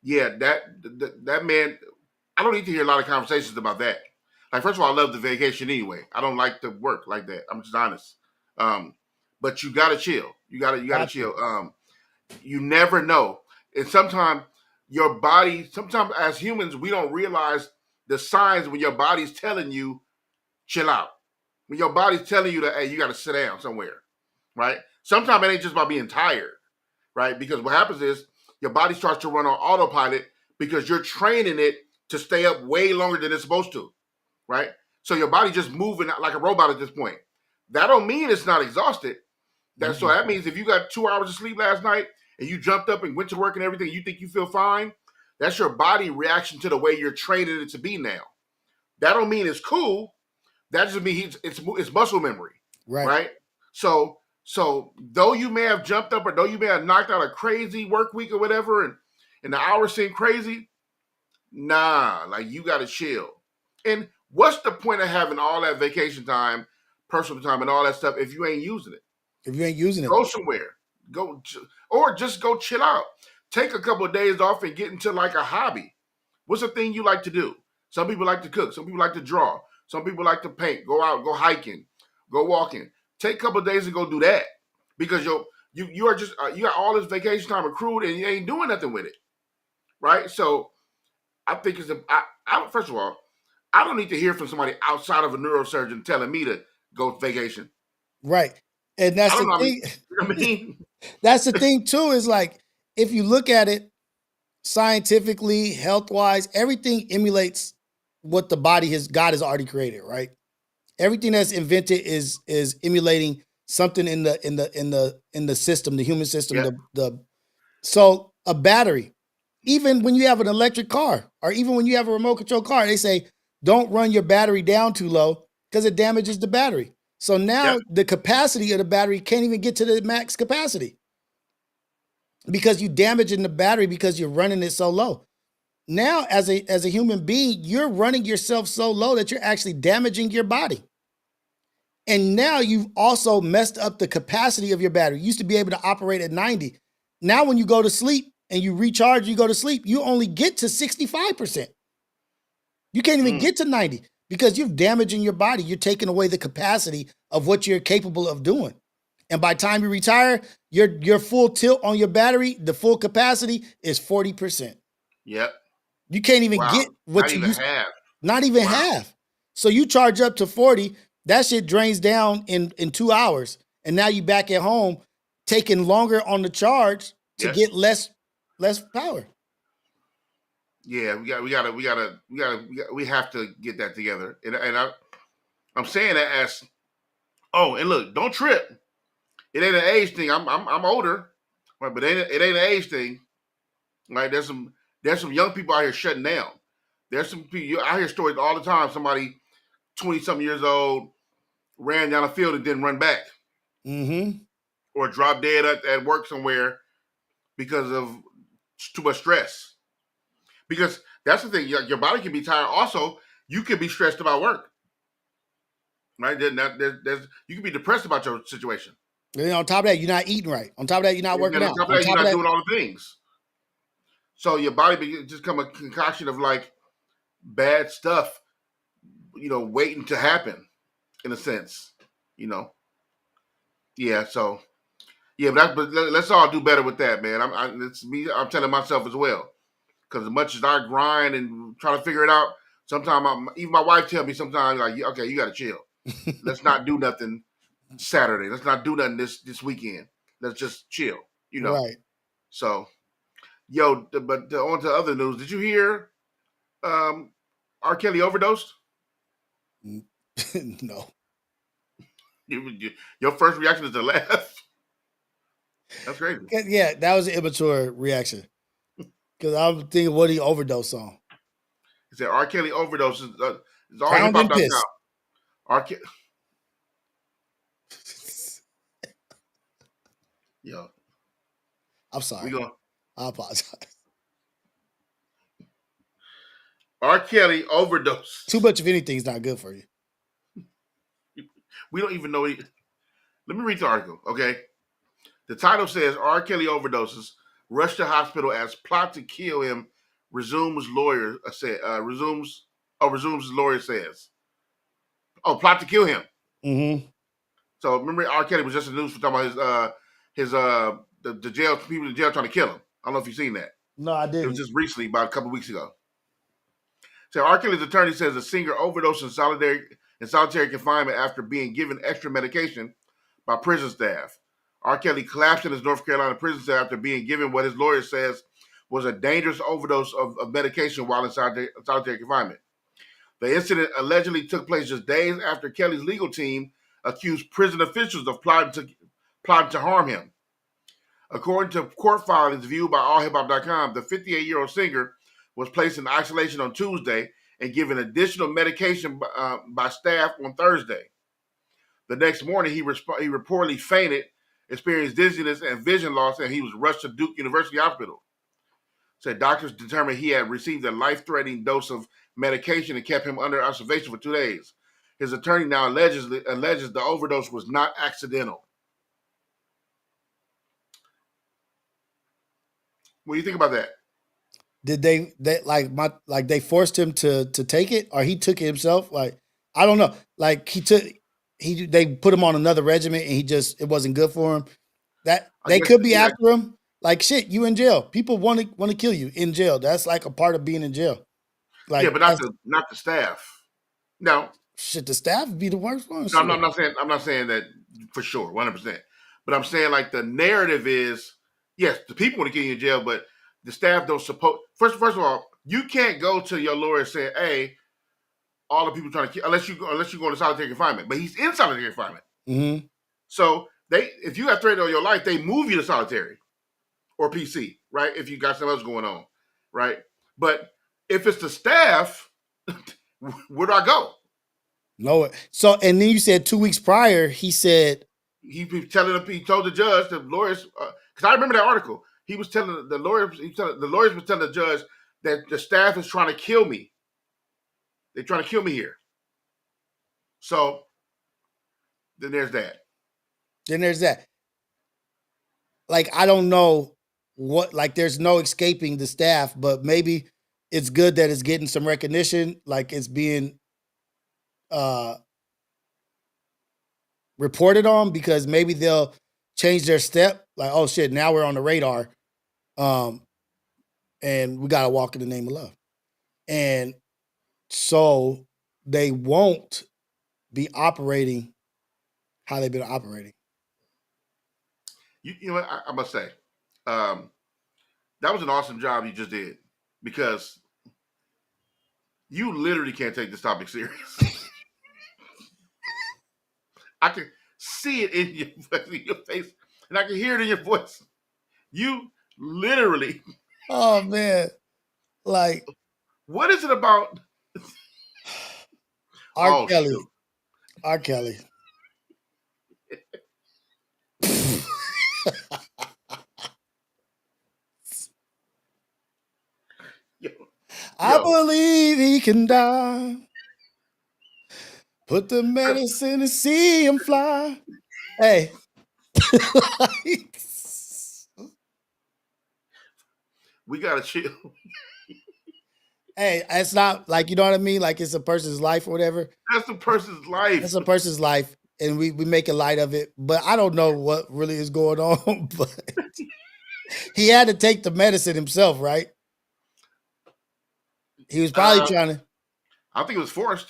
Yeah, that man. I don't need to hear a lot of conversations about that. Like, first of all, I love the vacation anyway. I don't like to work like that. I'm just honest. Um, but you gotta chill. You gotta Got to. chill. You never know, and sometimes your body. Sometimes as humans, we don't realize the signs when your body's telling you chill out. When your body's telling you that, hey, you got to sit down somewhere, right? Sometimes it ain't just about being tired, right? Because what happens is your body starts to run on autopilot because you're training it to stay up way longer than it's supposed to, right? So your body just moving like a robot at this point. That don't mean it's not exhausted. So that means if you got 2 hours of sleep last night and you jumped up and went to work and everything, you think you feel fine. That's your body reaction to the way you're training it to be now. That don't mean it's cool. That just means it's muscle memory, Right. right? So though you may have jumped up or though you may have knocked out a crazy work week or whatever, and the hours seem crazy, nah, like you got to chill. And what's the point of having all that vacation time, personal time, and all that stuff if you ain't using it? If you ain't using it, Go somewhere, go or just go chill out. Take a couple of days off and get into like a hobby. What's a thing you like to do? Some people like to cook. Some people like to draw. Some people like to paint. Go out, go hiking, go walking. Take a couple of days and go do that because you are just you got all this vacation time accrued and you ain't doing nothing with it, right? So I think first of all, I don't need to hear from somebody outside of a neurosurgeon telling me to go vacation. right. And I that's don't the know. thing. You know what I mean? That's the thing too. Is like if you look at it scientifically, health wise, everything emulates what the body has God has already created. Right. Everything that's invented is emulating something in the system, the human system. Yeah. So a battery, even when you have an electric car, or even when you have a remote control car, they say don't run your battery down too low because it damages the battery. So now Yep. the capacity of the battery can't even get to the max capacity because you damaging the battery because you're running it so low. Now, as a human being, you're running yourself so low that you're actually damaging your body. And now you've also messed up the capacity of your battery. You used to be able to operate at 90. Now, when you go to sleep and you recharge, you go to sleep, you only get to 65%. You can't even get to 90 because you're damaging your body. You're taking away the capacity of what you're capable of doing. And by the time you retire, your full tilt on your battery, the full capacity is 40%. Yep. You can't even Wow. get what Not you even used, half. not even Wow. half. So you charge up to 40, that shit drains down in 2 hours. And now you back at home taking longer on the charge to Yes. get less power. Yeah, we have to get that together. I'm saying that as and look, don't trip. It ain't an age thing. I'm older, right? But it ain't an age thing. Right? There's some young people out here shutting down. There's some people I hear stories all the time. Somebody 20 something years old ran down a field and didn't run back, Mm-hmm. or dropped dead at work somewhere because of too much stress. Because that's the thing. Your body can be tired. Also, you can be stressed about work. Right? You can be depressed about your situation. And then on top of that, you're not eating right. On top of that, you're not And working then on out. top of On that, you're top of not that, doing all the things. So your body just become a concoction of like bad stuff, waiting to happen in a sense, you know. Yeah. So yeah, but let's all do better with that, man. It's me. I'm telling myself as well, because as much as I grind and try to figure it out, sometimes even my wife tell me sometimes like, okay, you got to chill. Let's not do nothing Saturday. Let's not do nothing this weekend. Let's just chill, you know. right. So, but on to other news. Did you hear R. Kelly overdosed? No. Your first reaction is to laugh. That's crazy. Yeah, that was an immature reaction. Because I'm thinking what he overdosed on. He said R. Kelly overdose is all hip Drowned in hop.com. piss. R. Kelly, yo, I'm we sorry. going I apologize. R. Kelly overdose. Too much of anything is not good for you. We don't even know. Let me read the article, okay? The title says R. Kelly overdoses, rushed to hospital as plot to kill him resumes. Lawyer resumes. Oh, resumes. Lawyer says. Oh, plot to kill him. Mm-hmm. So remember, R. Kelly was just in the news for talking about the jail people in jail trying to kill him. I don't know if you've seen that. No, I It didn't. was just recently, about a couple of weeks ago. So R. Kelly's attorney says the singer overdosed in solitary confinement after being given extra medication by prison staff. R. Kelly collapsed in his North Carolina prison cell after being given what his lawyer says was a dangerous overdose of medication while in solitary confinement. The incident allegedly took place just days after Kelly's legal team accused prison officials of plotting to harm him. According to court filings viewed by allhiphop.com, the 58-year-old singer was placed in isolation on Tuesday and given additional medication by staff on Thursday. The next morning, he reportedly fainted, experienced dizziness and vision loss, and he was rushed to Duke University Hospital. Said doctors determined he had received a life-threatening dose of medication and kept him under observation for 2 days. His attorney now alleges the overdose was not accidental. What do you think about that? Did they forced him to take it, or he took it himself? Like, I don't know. Like they put him on another regimen and it wasn't good for him. That they could be after him. Like, shit, you in jail. People want to kill you in jail. That's like a part of being in jail. Like, yeah, but not the staff. No. Shit, the staff would be the worst one. No, I'm not saying that for sure, 100%. But I'm saying like the narrative is, yes, the people want to get you in jail, but the staff don't support. First of all, you can't go to your lawyer and say, "Hey, all the people trying to kill," unless you go into solitary confinement. But he's in solitary confinement. Mm-hmm. So if you have threat on your life, they move you to solitary or PC, right? If you got something else going on, right? But if it's the staff, where do I go? No. So, and then you said 2 weeks prior, he said he told the judge, the lawyers, because I remember that article. He was telling the lawyers, the lawyers was telling the judge that the staff is trying to kill me. They're trying to kill me here. So then there's that. Like, I don't know what, like, there's no escaping the staff, but maybe it's good that it's getting some recognition. Like, it's being reported on, because maybe they'll change their step. Like, oh shit, now we're on the radar. And we got to walk in the name of love. And so they won't be operating how they've been operating. You know what I must say? That was an awesome job you just did, because you literally can't take this topic serious. I can see it in your face, and I can hear it in your voice. You literally. Oh man, like, what is it about R. Kelly? Shoot. R. Kelly. I believe he can die. Put the medicine and see him fly. Hey. We gotta chill. Hey, it's not like, you know what I mean? Like, it's a person's life or whatever. That's a person's life. That's a person's life, and we make a light of it. But I don't know what really is going on. But he had to take the medicine himself, right? He was probably trying to. I think it was forced.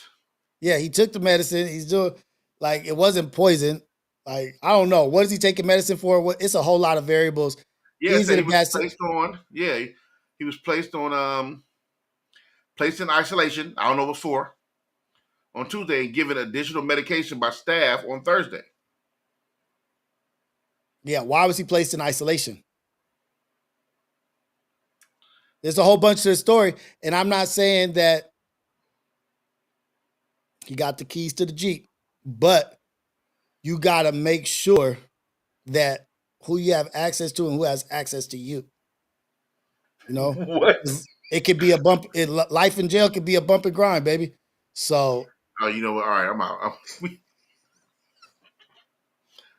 Yeah, he took the medicine. He's doing, like, it wasn't poison. Like, I don't know. What is he taking medicine for? It's a whole lot of variables. Yeah, so he was placed on. Yeah, he was placed on. Placed in isolation. I don't know what for. On Tuesday, and given additional medication by staff on Thursday. Yeah, why was he placed in isolation? There's a whole bunch to the story, and I'm not saying that he got the keys to the Jeep, but you got to make sure that who you have access to and who has access to you. You know? What? It could be a bump. Life in jail could be a bump and grind, baby. So. Oh, you know what? All right, I'm out.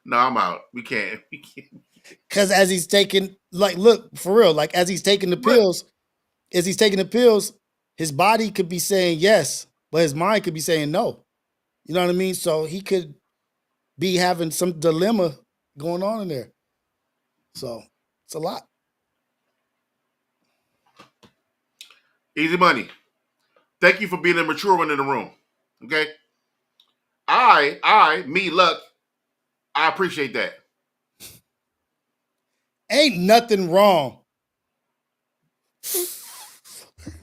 No, I'm out. We can't. Because as he's taking, like, look, for real, like as he's taking the pills, his body could be saying yes, but his mind could be saying no. You know what I mean? So he could be having some dilemma going on in there. So it's a lot. Easy money. Thank you for being a mature one in the room. Okay. Me, Lucc, I appreciate that. Ain't nothing wrong.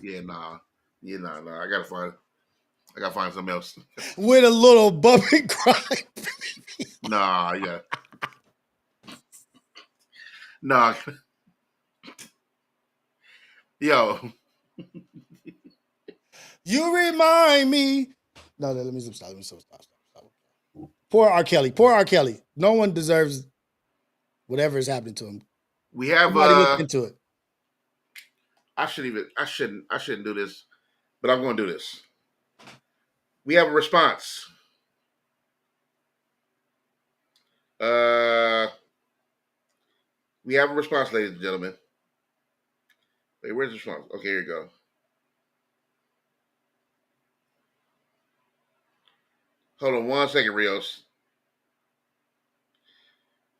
Yeah, nah. I gotta find something else. With a little bump and grind. Nah, yeah. Nah. Yo. You remind me. No, let me stop. Poor R. Kelly. No one deserves whatever is happening to him. We have Somebody look into it. I shouldn't do this, but I'm gonna do this. We have a response. We have a response, ladies and gentlemen. Wait, where's the response? Okay, here you go. Hold on 1 second, Rios.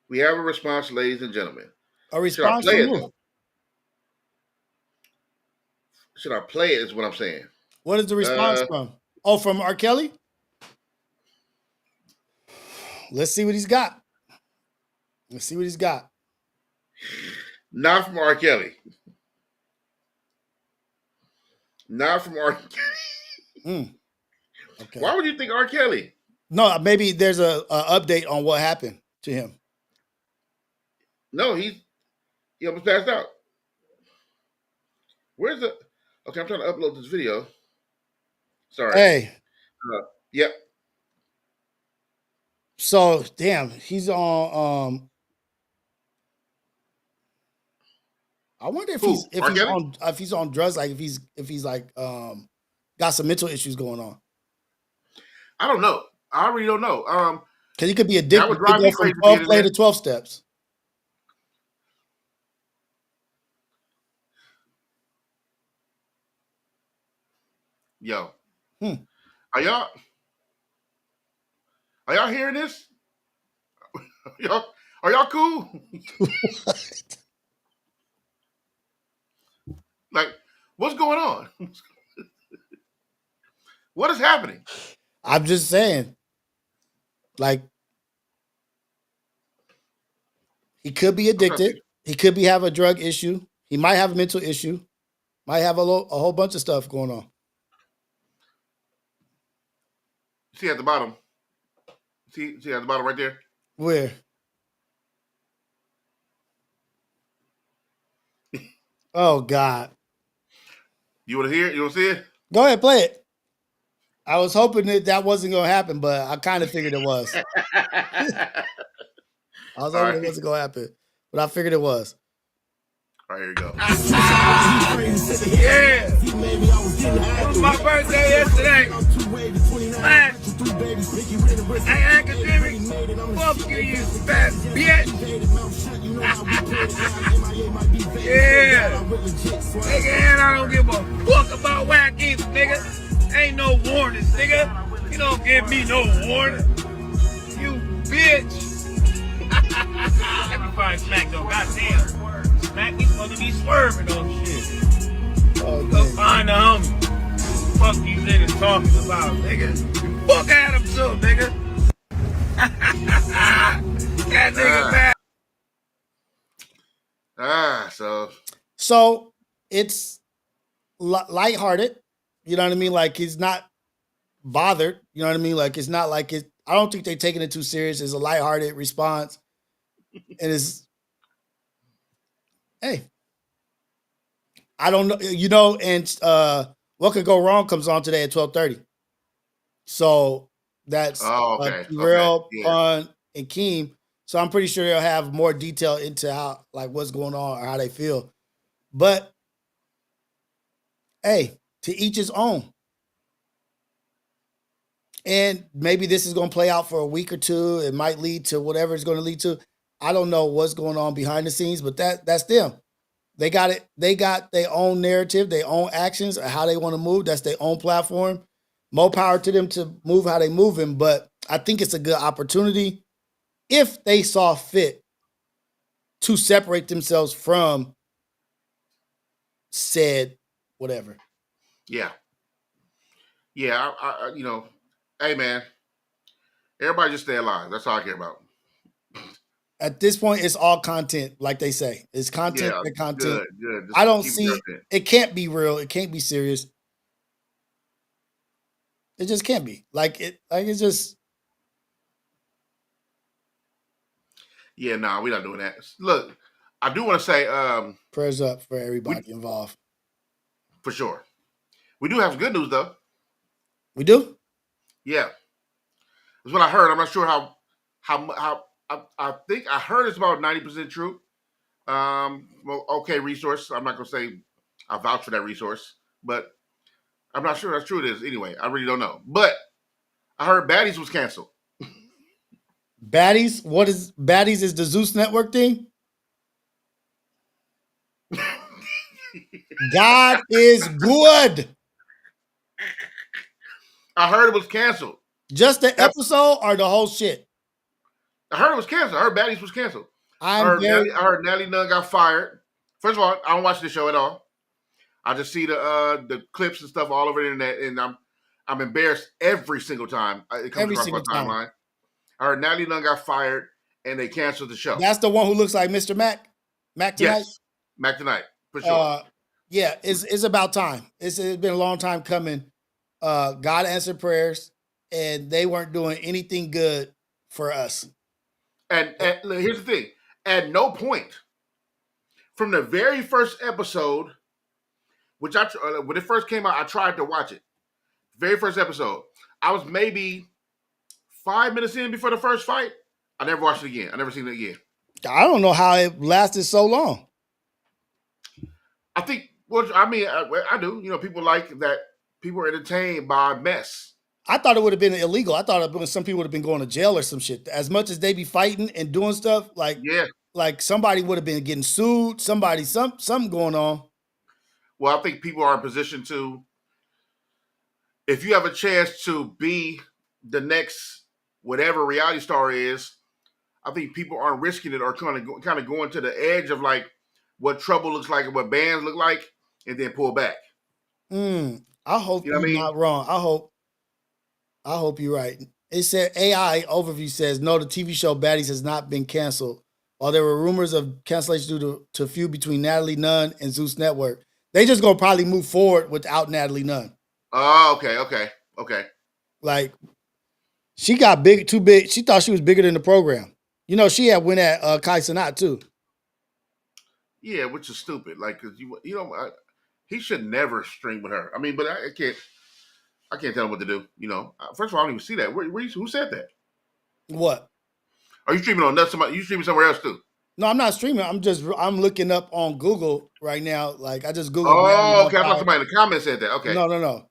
We have a response, ladies and gentlemen. A response from who? Should I play it is what I'm saying. What is the response from? Oh, from R. Kelly? Let's see what he's got. Not from R. Kelly. Not from R. Kelly. Okay. Why would you think R. Kelly? No, maybe there's a update on what happened to him. No, he almost passed out. Where's the? Okay, I'm trying to upload this video. Sorry. Hey. Yep. So damn, he's on. I wonder if he's on drugs, like if he's like got some mental issues going on. I don't know. I really don't know. Because he could be addicted. That would drive me crazy. 12 play to 12 steps. Yo. Are y'all hearing this? Are y'all cool? What? Like, what's going on? What is happening? I'm just saying. Like, he could be addicted. He could be have a drug issue. He might have a mental issue. Might have a whole bunch of stuff going on. See at the bottom. See at the bottom right there. Where? Oh God. You want to hear it? You want to see it? Go ahead, play it. I was hoping that wasn't going to happen, but I kind of figured it was. I was hoping it wasn't going to happen, but I figured it was. All right, here you go. Yeah. It was my birthday yesterday. Man, hey, academic. Fuck you fat bitch. Yeah. Nigga, and I don't give a fuck about whack either, nigga. Ain't no warnings, nigga. You don't give me no warning. You bitch. Let me find Smack though, goddamn. Smack, he's supposed to be swerving on shit. Go find the homie. Fuck these niggas talking about, nigga. Fuck Adam too, nigga. That nigga bad. So it's lighthearted. You know what I mean? Like he's not bothered. You know what I mean? Like it's not like it. I don't think they're taking it too serious. It's a lighthearted response, and it's hey. I don't know, you know, and What Could Go Wrong comes on today at 12:30. So that's Real, Pun, and Keem. So I'm pretty sure they'll have more detail into how, like, what's going on or how they feel. But Hey, to each his own. And maybe this is going to play out for a week or two. It might lead to whatever it's going to lead to. I don't know what's going on behind the scenes, but that's them. They got it. They got their own narrative, their own actions, how they want to move. That's their own platform. More power to them to move how they moving. But I think it's a good opportunity if they saw fit to separate themselves from said whatever. Yeah. Yeah. Hey, man, everybody just stay alive. That's all I care about. At this point, it's all content, like they say. It's content Yeah. to content. Good. Just I don't keep see content. it can't be real. It can't be serious. It just can't be. It's just Yeah, nah, we're not doing that. Look, I do want to say, prayers up for everybody involved. for sure. We do have some good news though. We do? Yeah. That's what I heard. I'm not sure how I think I heard it's about 90% true. Well, okay, resource. I'm not gonna say I vouch for that resource, but I'm not sure that's true. It is anyway. I really don't know. But I heard Baddies was canceled. Baddies? What is Baddies is the Zeus Network thing? God is good. I heard it was canceled. Just the episode or the whole shit? I heard it was canceled. I heard Baddies was canceled. I I'm very heard Natalie Nunn got fired. First of all, I don't watch the show at all. I just see the clips and stuff all over the internet, and I'm embarrassed every single time it comes every across my single time. timeline. I heard Natalie Nunn got fired, and they canceled the show. That's the one who looks like Mr. Mac? Mac tonight? Yes, Mac tonight, for sure. Yeah, it's about time. It's been a long time coming. God answered prayers, and they weren't doing anything good for us. And here's the thing: at no point from the very first episode, which when it first came out, I tried to watch it. Very first episode, I was maybe 5 minutes in before the first fight. I never watched it again. I never seen it again. I don't know how it lasted so long. I think. Well, I mean, I do. You know, people like that. People are entertained by mess. I thought it would have been illegal. I thought some people would have been going to jail or some shit. As much as they be fighting and doing stuff, like somebody would have been getting sued. Something going on. Well, I think people are in position to, if you have a chance to be the next whatever reality star is, I think people aren't risking it or kind of going to the edge of like what trouble looks like and what bands look like, and then pull back. I hope you're not wrong. I hope you're right. It said AI overview says no, the TV show Baddies has not been canceled. While there were rumors of cancellation due to a feud between Natalie Nunn and Zeus Network, they just gonna probably move forward without Natalie Nunn. Oh, okay. Like she got too big. She thought she was bigger than the program. You know, she had went at Kai Cenat too. Yeah, which is stupid. Like, cause he should never stream with her. I mean, but I can't tell him what to do. You know, first of all, I don't even see that. Who said that? What? Are you streaming on somebody? You streaming somewhere else too? No, I'm not streaming. I'm looking up on Google right now. Like I just Googled. Oh, okay. I thought somebody in the comments said that. Okay. No.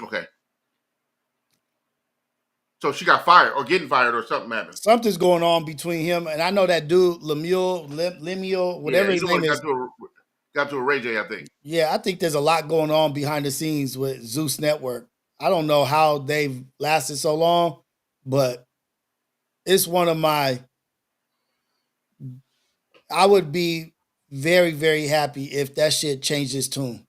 Okay. So she got fired or getting fired or something happened. Something's going on between him and I know that dude Lemuel, whatever his name is. Got to a Ray J, I think. Yeah, I think there's a lot going on behind the scenes with Zeus Network. I don't know how they've lasted so long, but it's one of my. I would be very, very happy if that shit changed its tune.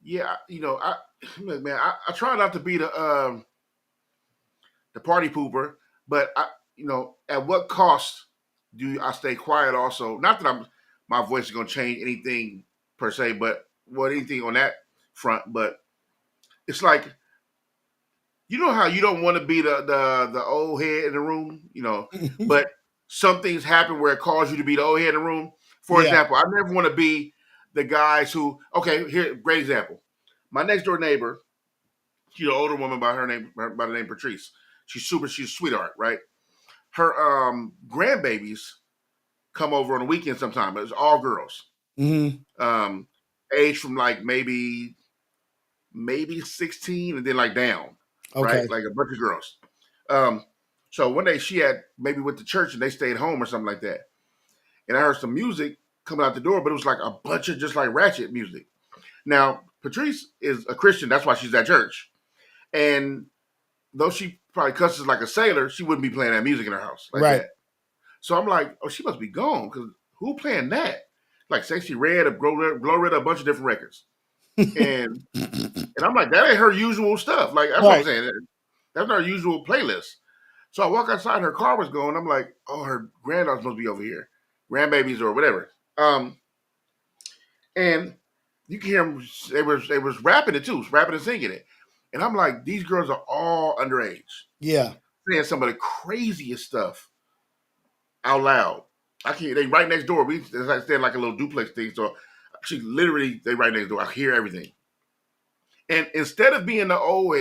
Yeah, I try not to be the party pooper, but at what cost do I stay quiet? Also, not that my voice is going to change anything per se, but anything on that front. But it's like, you know how you don't want to be the old head in the room, but some things happen where it calls you to be the old head in the room. For example, I never want to be the guys who. Okay, here, great example. My next door neighbor, she's an older woman by the name Patrice. She's a sweetheart, right? Her grandbabies come over on the weekend sometime, but it's all girls. Mm-hmm. age from like maybe 16 and then like down, Okay. right? Like a bunch of girls. Um, so one day she had maybe went to church and they stayed home or something like that. And I heard some music coming out the door, but it was like a bunch of just like ratchet music. Now, Patrice is a Christian, that's why she's at church. And though she probably cusses like a sailor, she wouldn't be playing that music in her house like Right. that. So I'm like, oh, she must be gone because who playing that? Like Sexy Red or Glow Red, a bunch of different records. And I'm like, that ain't her usual stuff. Like that's what I'm Right. saying. That's not her usual playlist. So I walk outside, and her car was going. I'm like, oh, her granddaughter's supposed to be over here, grandbabies or whatever. And you can hear them. They was rapping it too, rapping and singing it. And I'm like, these girls are all underage, Yeah. saying some of the craziest stuff out loud. I can't. They right next door. We stay in like a little duplex thing. So she literally they right next door. I hear everything. And instead of being the old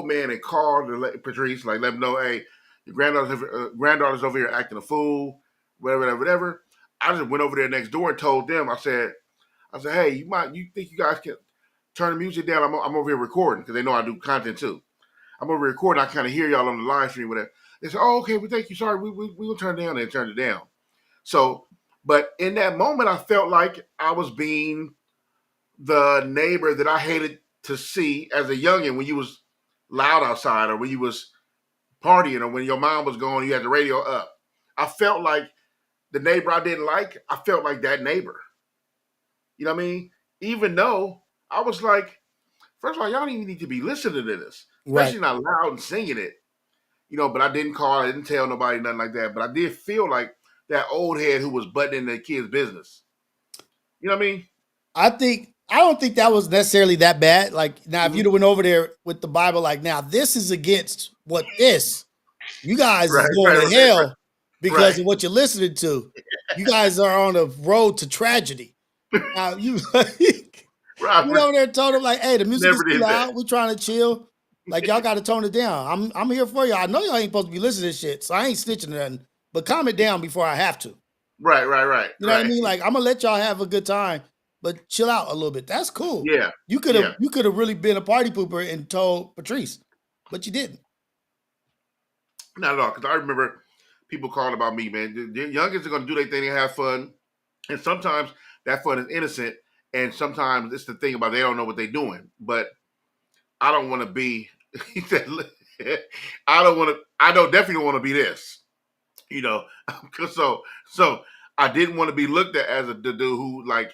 man and called Patrice, like let him know, hey, your granddaughter's over here acting a fool, whatever. I just went over there next door and told them. I said, hey, you think you guys can turn the music down? I'm over here recording because they know I do content too. I'm over here recording. I kind of hear y'all on the live stream, whatever. They said, oh, okay, well, thank you. Sorry, we will turn it down and turn it down. So, but in that moment, I felt like I was being the neighbor that I hated to see as a youngin' when you was loud outside or when you was partying or when your mom was going, you had the radio up. I felt like the neighbor I didn't like, I felt like that neighbor. You know what I mean? Even though I was like, first of all, y'all don't even need to be listening to this, Right. especially not loud and singing it. You know, but I didn't call, I didn't tell nobody, nothing like that. But I did feel like that old head who was butting in the kid's business. You know what I mean? I don't think that was necessarily that bad. Like now, if Mhm. you'd have went over there with the Bible, like now this is against what this. You guys Right, is going to right, hell because right. of what you're listening to. You guys are on a road to tragedy. Now you went Robert over there and told them like, hey, the music is never too did that. loud. We're trying to chill. Like y'all got to tone it down. I'm here for you. I know y'all ain't supposed to be listening to shit, so I ain't snitching or nothing. But calm it down before I have to. Right. You know what I mean? Like I'm gonna let y'all have a good time, but chill out a little bit. That's cool. Yeah. You could have really been a party pooper and told Patrice, but you didn't. Not at all. Because I remember people calling about me, man. The youngins are going to do their thing and have fun. And sometimes that fun is innocent. And sometimes it's the thing about they don't know what they're doing. But I don't want to be, he said, I don't definitely don't want to be this. You know, so I didn't want to be looked at as the dude who like,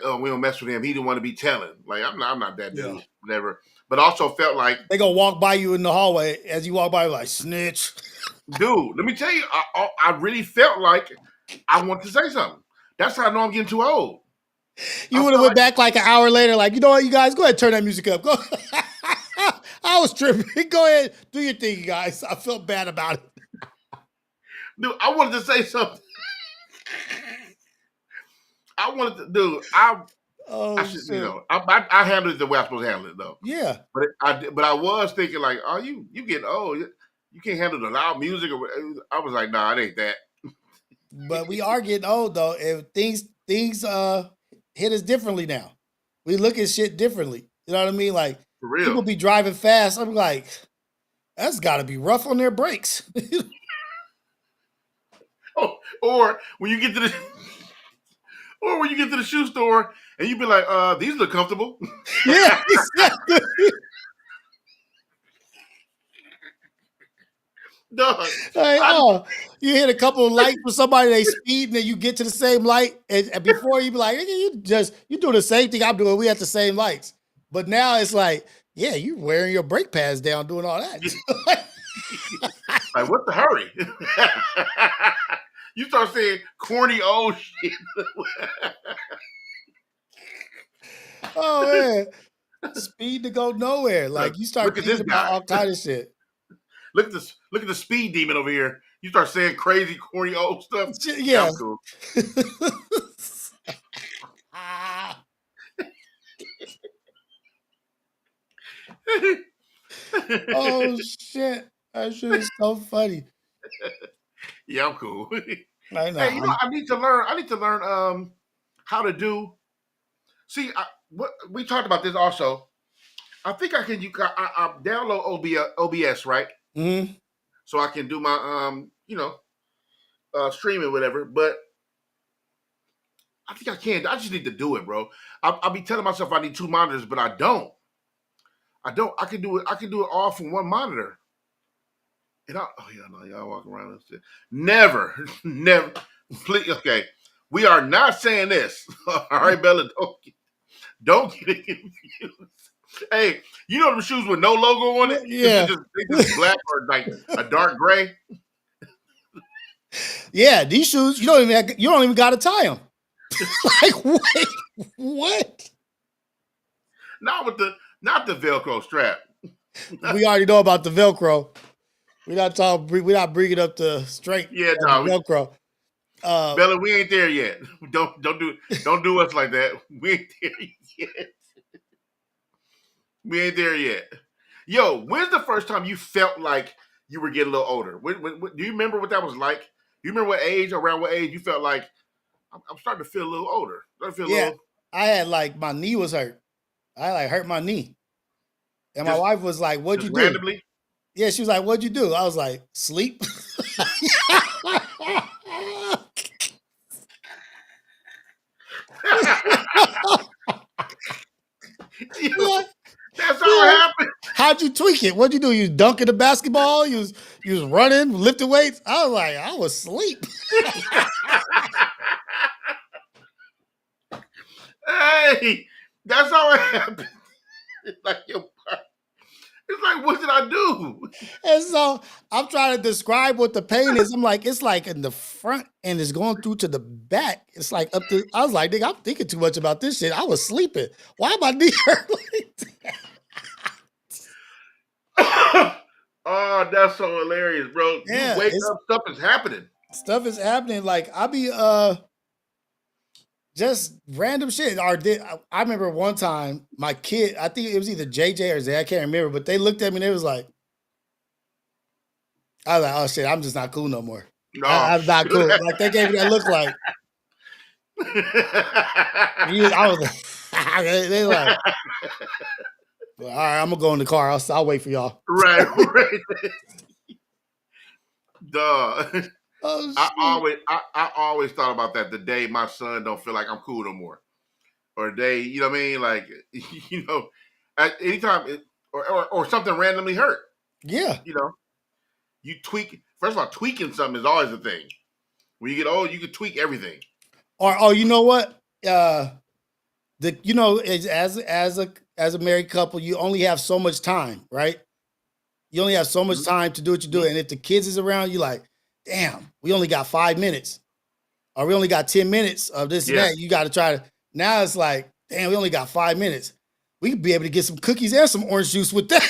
oh, we don't mess with him. He didn't want to be telling. Like, I'm not that dude, whatever. But also felt like they gonna walk by you in the hallway as you walk by, like snitch. Dude, let me tell you, I really felt like I want to say something. That's how I know I'm getting too old. You would have went back like an hour later, like, you know what, you guys, go ahead, turn that music up. Go. I was tripping. Go ahead, do your thing, you guys. I felt bad about it. Dude, I wanted to say something. I wanted to, dude. I should, you know, I handled it the way I'm supposed to handle it, though. Yeah, but I was thinking like, oh, you getting old? You can't handle the loud music. Or I was like, nah, it ain't that. But we are getting old though. If things hit us differently now. We look at shit differently. You know what I mean? Like For real. people be driving fast. I'm like, that's got to be rough on their brakes. Oh, or when you get to the shoe store and you be like, these look comfortable. Yeah, exactly. Dog. Like, you hit a couple of lights with somebody, they speed, and then you get to the same light, and before you be like, you do the same thing I'm doing. We at the same lights, but now it's like, yeah, you wearing your brake pads down, doing all that. Like, what's the hurry? You start saying corny old shit. Oh man, speed to go nowhere. Like you start thinking about all kind of shit. Look at the speed demon over here. You start saying crazy, corny old stuff. Yeah, that's cool. Oh shit, that shit is so funny. Yeah, I'm cool. I know. Hey, I need to learn how to do See, what we talked about this also. I think I can. I download OBS, right? Mm-hmm. So I can do my streaming, whatever. But I think I can. I just need to do it, bro. I'll be telling myself I need 2 monitors, but I don't. I don't. I can do it. I can do it all from 1 monitor. And y'all walk around and say, never, never. Please, okay. We are not saying this. All right, Bella, don't get it confused. Hey, you know the shoes with no logo on it? Yeah. They just black or like a dark gray. Yeah, these shoes, you don't even got to tie them. Like, wait, what? Not the Velcro strap. We already know about the Velcro. We're not bringing up the strength of the Velcro. Bella, we ain't there yet. Don't do us like that. We ain't there yet. We ain't there yet. Yo, when's the first time you felt like you were getting a little older? Do you remember what that was like? Do you remember around what age you felt like I'm starting to feel a little older? I had like my knee was hurt. I like hurt my knee, and my wife was like, "What'd you do?" Randomly? Yeah, she was like, "What'd you do?" I was like, "Sleep." That's how it happened. How'd you tweak it? What'd you do? You dunking the basketball? You was running, lifting weights? I was like, I was asleep. Hey, that's how it happened. It's like, what did I do? And so I'm trying to describe what the pain is. I'm like, it's like in the front and it's going through to the back. It's like up to, I was like, nigga, I'm thinking too much about this shit. I was sleeping. Why am I knee hurt like that? Oh, that's so hilarious, bro. Yeah, you wake up, stuff is happening. Stuff is happening. Like, I be just random shit. I remember one time my kid, I think it was either JJ or Zay, I can't remember, but they looked at me and they was like, I was like, oh shit, I'm just not cool no more. No. I'm not cool. Like, they gave me that look like. I was like, they like, well, all right, I'm gonna go in the car. I'll wait for y'all. Right. Duh. Oh, I always thought about that the day my son don't feel like I'm cool no more, or the day, you know what I mean, like, you know, at any time or something randomly hurt. Yeah, you know, you tweak. First of all, tweaking something is always a thing. When you get old, you can tweak everything. Or you know what? As a married couple, you only have so much time, right? You only have so much time to do what you do, and if the kids is around, you like, damn, we only got 5 minutes, or we only got 10 minutes of this and that. You got to try to. Now it's like, damn, we only got 5 minutes. We could be able to get some cookies and some orange juice with that.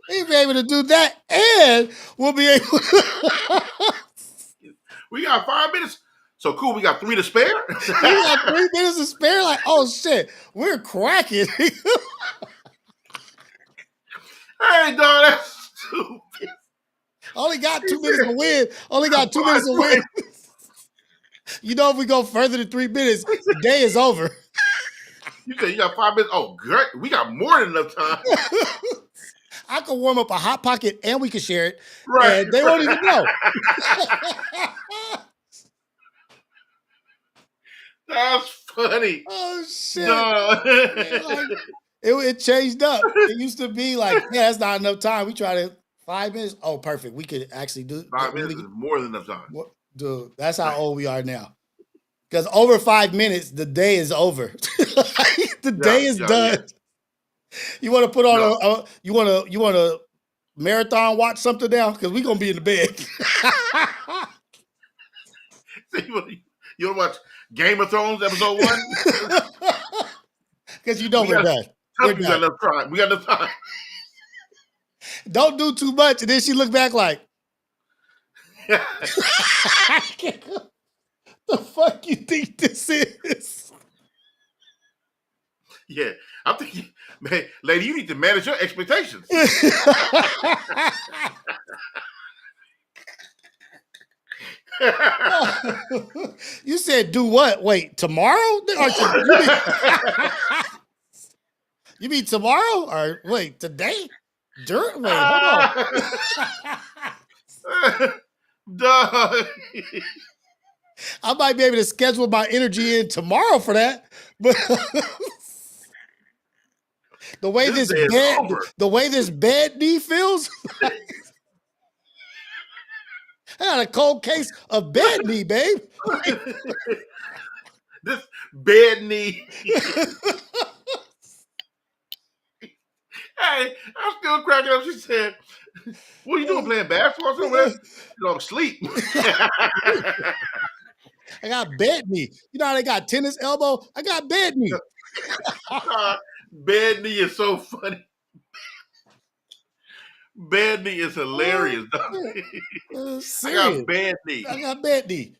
We'll be able to do that, and we'll be able to. We got 5 minutes. So cool, we got 3 to spare? We got 3 minutes to spare? Like, oh shit, we're cracking. Hey, dog, that's stupid. Only got 2 minutes to win. Only got 2 minutes to win. You know, if we go further than 3 minutes, the day is over. You said you got 5 minutes? Oh, great. We got more than enough time. I can warm up a Hot Pocket and we can share it. Right. And they won't even know. That's funny. Oh, shit. No. It changed up. It used to be like, yeah, that's not enough time. We try to 5 minutes. Oh, perfect. We could actually do 5 minutes is more than enough time. Dude, that's how old we are now. Because over 5 minutes, the day is over. The day is done. Yeah. You want to put on you want to marathon watch something now? Because we're gonna be in the bed. You want to watch Game of Thrones episode 1? Because you know we're done. We got enough time. We got enough time. Don't do too much, and then she look back like, "The fuck you think this is?" Yeah, I'm thinking, man, lady, you need to manage your expectations. You said do what? Wait, tomorrow? You mean tomorrow? Or wait, today? Wait, hold on. Duh. I might be able to schedule my energy in tomorrow for that, but the way this bed knee feels, I got a cold case of bed knee, babe. This bed knee. Hey, I'm still cracking up. She said, "What are you doing? Playing basketball somewhere?" I'm asleep. I got bed knee. You know how they got tennis elbow? I got bed knee. Bed knee is so funny. Bed knee is hilarious. I got bed knee. I got bed knee.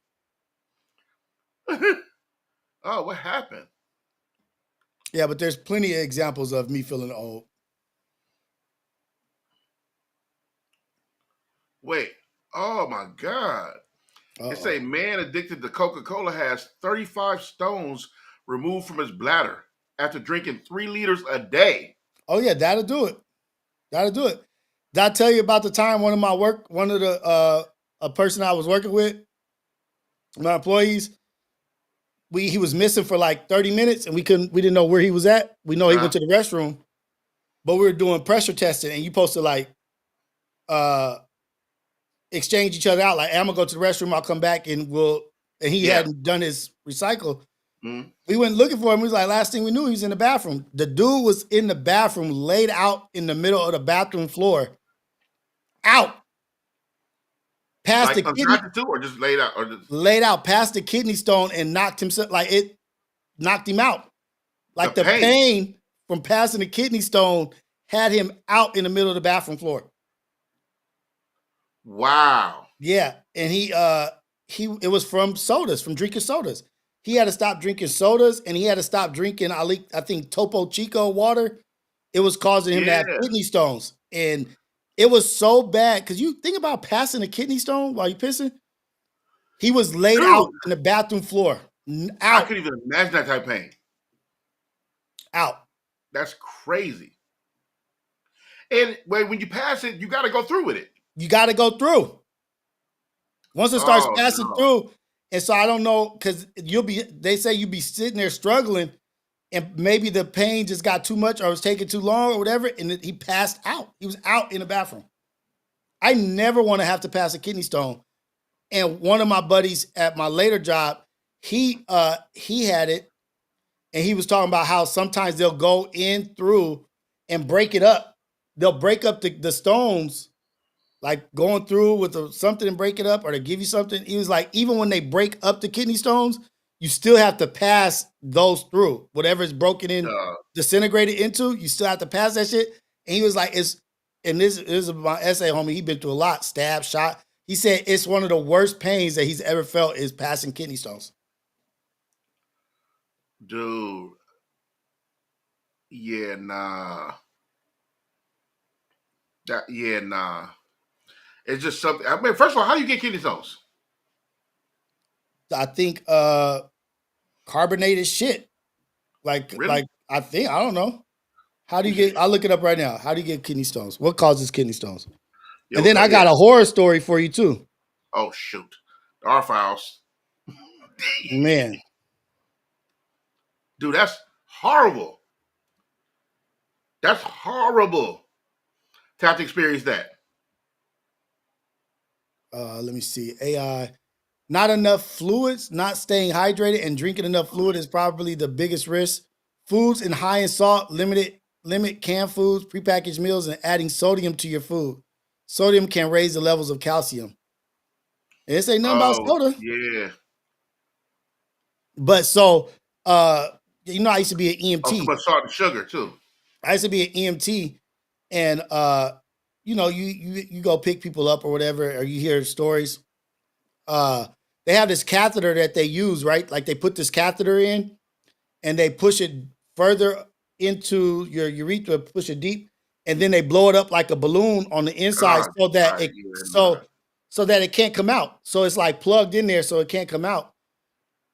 Oh, what happened? Yeah, but there's plenty of examples of me feeling old. Wait. Oh my God. It's a man addicted to Coca-Cola has 35 stones removed from his bladder after drinking 3 liters a day. Oh yeah, that'll do it. That'll do it. Did I tell you about the time a person I was working with, my employees, he was missing for like 30 minutes and we didn't know where he was at. We know he went to the restroom, but we were doing pressure testing and you supposed to like exchange each other out. Like, I'm gonna go to the restroom, I'll come back and he hadn't done his recycle. Mm-hmm. We went looking for him. We was like, last thing we knew, he was in the bathroom. The dude was in the bathroom, laid out in the middle of the bathroom floor. Out. Past like the kidney too, or just laid out, laid out past the kidney stone and knocked himself, like it knocked him out. Like the pain from passing the kidney stone had him out in the middle of the bathroom floor. Wow. Yeah. And it was from drinking sodas. He had to stop drinking sodas and he had to stop drinking, I think, Topo Chico water. It was causing him to have kidney stones. And it was so bad because you think about passing a kidney stone while you're pissing. He was laid out in the bathroom floor. I couldn't even imagine that type of pain. Out. That's crazy. And when you pass it, you got to go through with it. You got to go through. Once it starts passing through, and so I don't know, because they say you'll be sitting there struggling, and maybe the pain just got too much or it was taking too long or whatever, and he passed out. He was out in the bathroom. I never want to have to pass a kidney stone. And one of my buddies at my later job, he had it, and he was talking about how sometimes they'll go in through and break it up. They'll break up the stones, like going through with something and break it up, or to give you something. He was like, even when they break up the kidney stones, you still have to pass those through. Whatever is broken in, disintegrated into, you still have to pass that shit. And he was like, this is my essay, homie. He's been through a lot, stab, shot. He said it's one of the worst pains that he's ever felt is passing kidney stones. Dude. Yeah, nah. Nah. It's just something. I mean, first of all, how do you get kidney stones? I think carbonated shit. Like I don't know. How do you get? I'll look it up right now. How do you get kidney stones? What causes kidney stones? And then I got a horror story for you too. Oh shoot, the R files. Man, dude, that's horrible. That's horrible to have to experience that. Let me see. AI. Not enough fluids, not staying hydrated, and drinking enough fluid is probably the biggest risk. Foods and high in salt, limit canned foods, prepackaged meals, and adding sodium to your food. Sodium can raise the levels of calcium. And this ain't nothing about soda. Yeah. But so, I used to be an EMT. But salt and sugar too. I used to be an EMT, and you go pick people up or whatever, or you hear stories. They have this catheter that they use, right? Like they put this catheter in and they push it further into your urethra, push it deep, and then they blow it up like a balloon on the inside so that it can't come out. So it's like plugged in there so it can't come out.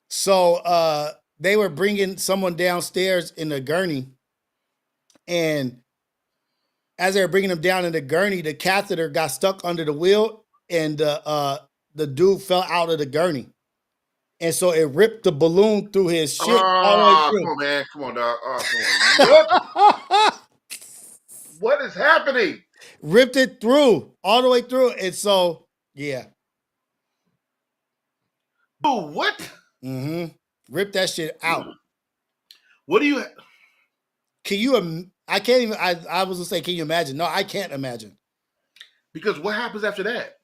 So they were bringing someone downstairs in a gurney, and as they were bringing him down in the gurney, the catheter got stuck under the wheel, and the dude fell out of the gurney. And so it ripped the balloon through his shit all the way Oh, through. come on, man. Come on, dog. Oh, come on. What? What is happening? Ripped it through, all the way through. And so, yeah. Dude, what? Mm-hmm. Ripped that shit out. What do you... Can you... I can't even... I was going to say, can you imagine? No, I can't imagine. Because what happens after that?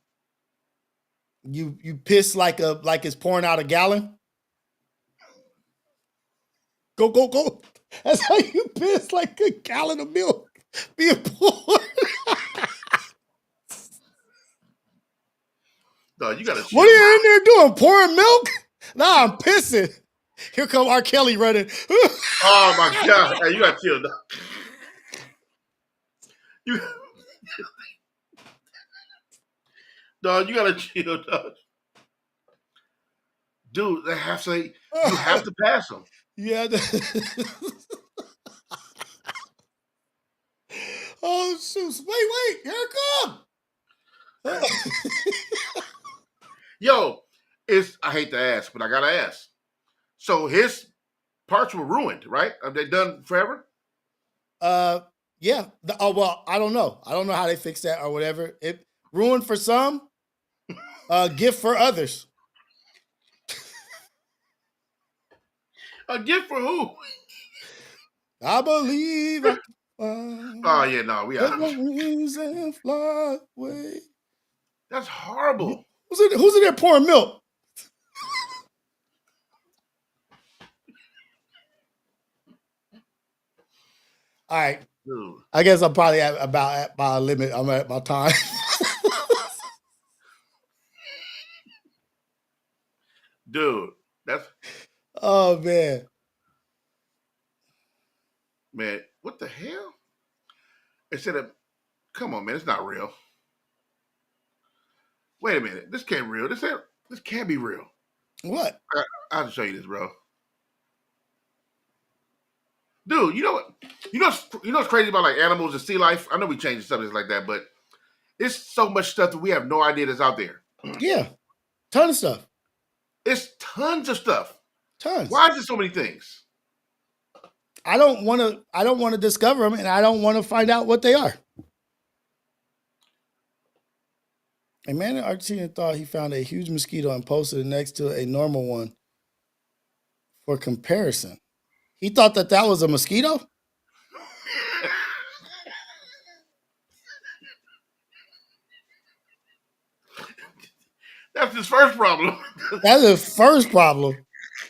You piss like it's pouring out a gallon. Go. That's how you piss, like a gallon of milk being poured. No, you gotta. What are you in there doing? Pouring milk? Nah, I'm pissing. Here come R. Kelly running. Oh my God! Hey, you gotta chill, dog. You gotta chill, dog. Dude, they have to say you have to pass them. Yeah. Oh shoot! Wait! Here it comes. Yo, I hate to ask, but I gotta ask. So his parts were ruined, right? Are they done forever? Yeah. Oh well, I don't know. I don't know how they fix that or whatever. It ruined for some, gift for others. A gift for who? I believe. Oh yeah, no, we are. And fly away. That's horrible. Who's in there pouring milk? All right. Dude. I guess I'm probably at my limit. I'm at my time. Dude, that's... Oh, man. Man, what the hell? Instead of... Come on, man, it's not real. Wait a minute. This can't be real. This can't be real. What? I'll just show you this, bro. Dude, you know what? You know what's crazy about like animals and sea life? I know we changed subjects like that, but it's so much stuff that we have no idea that's out there. Yeah. Ton of stuff. It's tons of stuff. Tons. Why is there so many things? I don't want to discover them, and I don't want to find out what they are. A man in Argentina thought he found a huge mosquito and posted it next to a normal one for comparison. He thought that was a mosquito? That's his first problem. That's his first problem.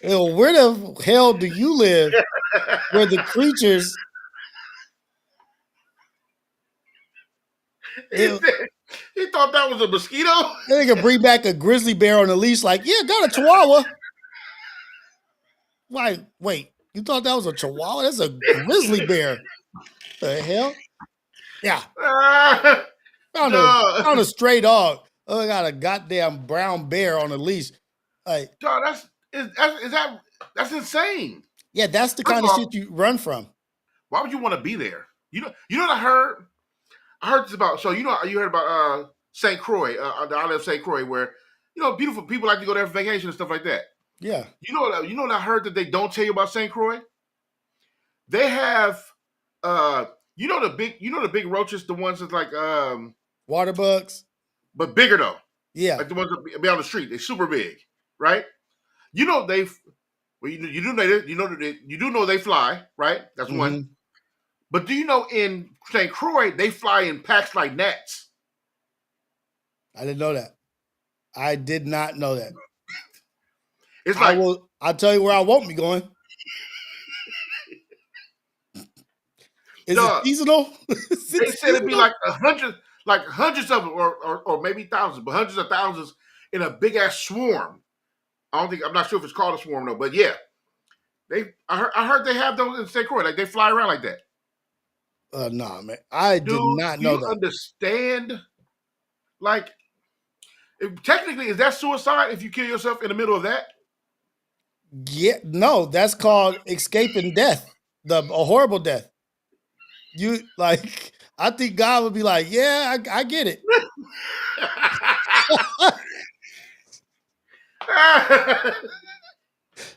Where the hell do you live where the creatures... He thought that was a mosquito? They can bring back a grizzly bear on a leash like, yeah, got a chihuahua. Wait, you thought that was a chihuahua? That's a grizzly bear. The hell? Yeah. Found a stray dog. Oh, I got a goddamn brown bear on a leash. Like, dog, that's insane. Yeah, that's the kind of shit you run from. Why would you want to be there? You know what I heard? I heard this about, so you heard about St. Croix, the island of St. Croix, where, beautiful people like to go there for vacation and stuff like that. Yeah. You know what I heard that they don't tell you about St. Croix? They have, the big roaches, the ones that's like water bugs, but bigger though. Yeah. Like the ones that be on the street. They're super big, right? You do know they fly, right? That's one. But do you know in St. Croix, they fly in packs like gnats? I didn't know that. I did not know that. It's like... I'll tell you where I won't be going. Is it seasonal? They said it'd be like hundreds of them, or maybe thousands, but hundreds of thousands in a big-ass swarm. I'm not sure if it's called a swarm, though, but yeah. I heard they have those in St. Croix. Like, they fly around like that. Nah, man. I did not know that. Do you understand? Like, Technically, is that suicide if you kill yourself in the middle of that? Yeah, no, that's called escaping death, a horrible death. You like, I think God would be like, yeah, I get it.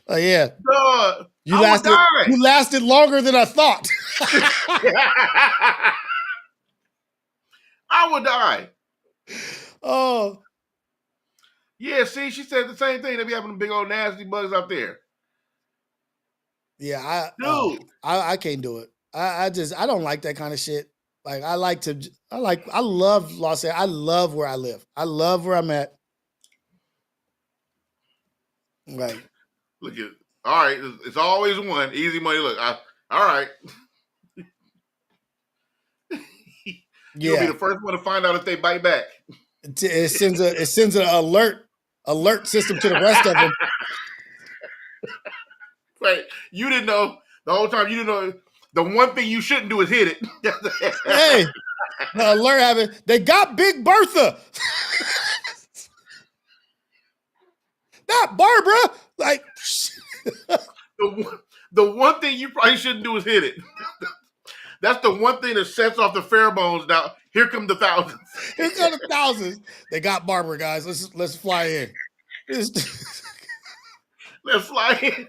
Yeah, Dog, you I would lasted. die. You lasted longer than I thought. I would die. Oh, Yeah, see, she said the same thing. They be having big old nasty bugs out there. yeah, Dude. I can't do it. I don't like that kind of shit. Like I love Los Angeles. I love where I live. I love where I'm at. Right. Look at, all right, it's always one. Easy money. Look, all right. You'll be Yeah. the first one to find out if they bite back. It sends an alert system to the rest of them. Right. You didn't know the whole time. You didn't know the one thing you shouldn't do is hit it. Hey, the alert happened. They got Big Bertha. Not Barbara. Like the one thing you probably shouldn't do is hit it. That's the one thing that sets off the pheromones. Now, here come the thousands. Here come the thousands. They got Barbara, guys. Let's fly in. Let's fly in.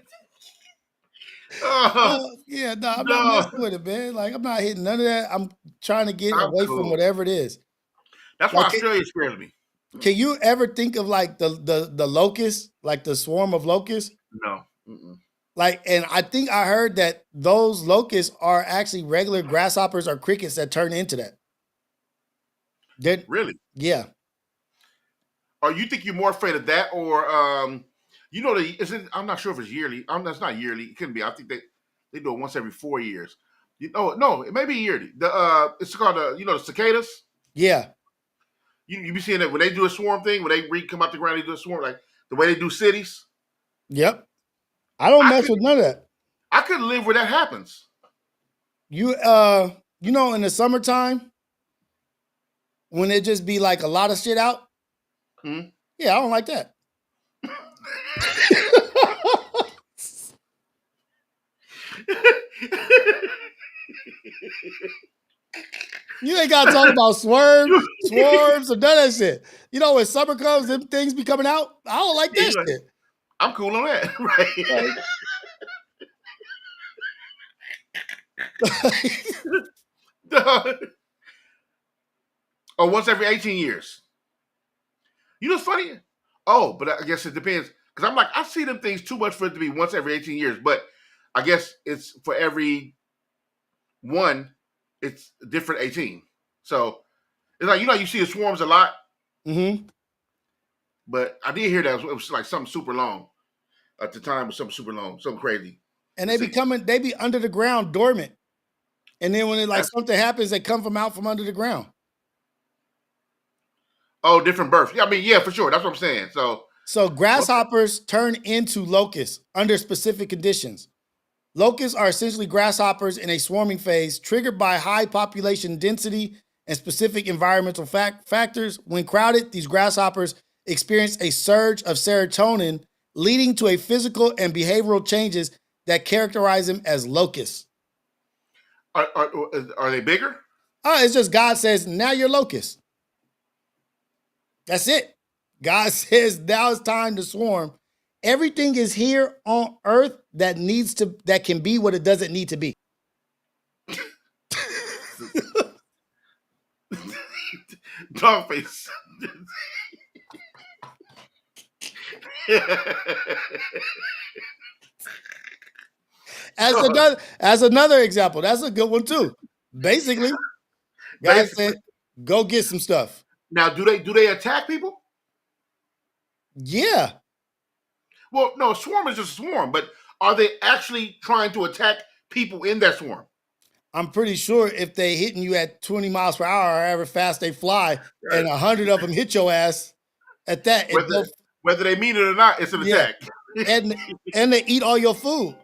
Yeah, no, I'm not messing with it, man. Like I'm not hitting none of that. I'm trying to get away from whatever it is. That's why Australia scares me. Can you ever think of like the locust, like the swarm of locusts? No. Mm-mm. Like, and I think I heard that those locusts are actually regular grasshoppers or crickets that turn into that. Really? Yeah. Or you think you're more afraid of that, or you know, I'm not sure if it's yearly. That's not yearly. It couldn't be. I think they do it once every 4 years. No, it may be yearly. It's called the cicadas. Yeah. You be seeing that when they do a swarm thing, when they come out the ground, they do a swarm like the way they do cities. Yep. I don't mess with none of that. I couldn't live where that happens. You in the summertime when it just be like a lot of shit out. Yeah, I don't like that. You ain't gotta talk about swarms or none of that shit. You know, when summer comes, them things be coming out. I don't like that shit. I'm cool on that, right? Or once every 18 years. You know what's funny? Oh, but I guess it depends. Because I'm like, I see them things too much for it to be once every 18 years. But I guess it's for every one, it's different 18. So it's like, you see the swarms a lot. Mm-hmm. But I did hear that it was like something super long. At the time, it was something super long, something crazy. And they be under the ground dormant. And then when something happens, they come out from under the ground. Oh, different births. Yeah, I mean, yeah, for sure. That's what I'm saying. So grasshoppers turn into locusts under specific conditions. Locusts are essentially grasshoppers in a swarming phase triggered by high population density and specific environmental factors. When crowded, these grasshoppers experience a surge of serotonin, leading to a physical and behavioral changes that characterize them as locusts. Are they bigger? It's just God says, now you're locusts. That's it. God says now it's time to swarm. Everything is here on earth that can be what it doesn't need to be. Dogface. As another example, that's a good one too. Basically, God said, go get some stuff. Now, do they attack people? Yeah. Well, no, a swarm is just a swarm, but are they actually trying to attack people in that swarm? I'm pretty sure if they hitting you at 20 miles per hour, or however fast they fly, right, and 100 of them hit your ass at that. Whether they mean it or not, it's an attack. and they eat all your food.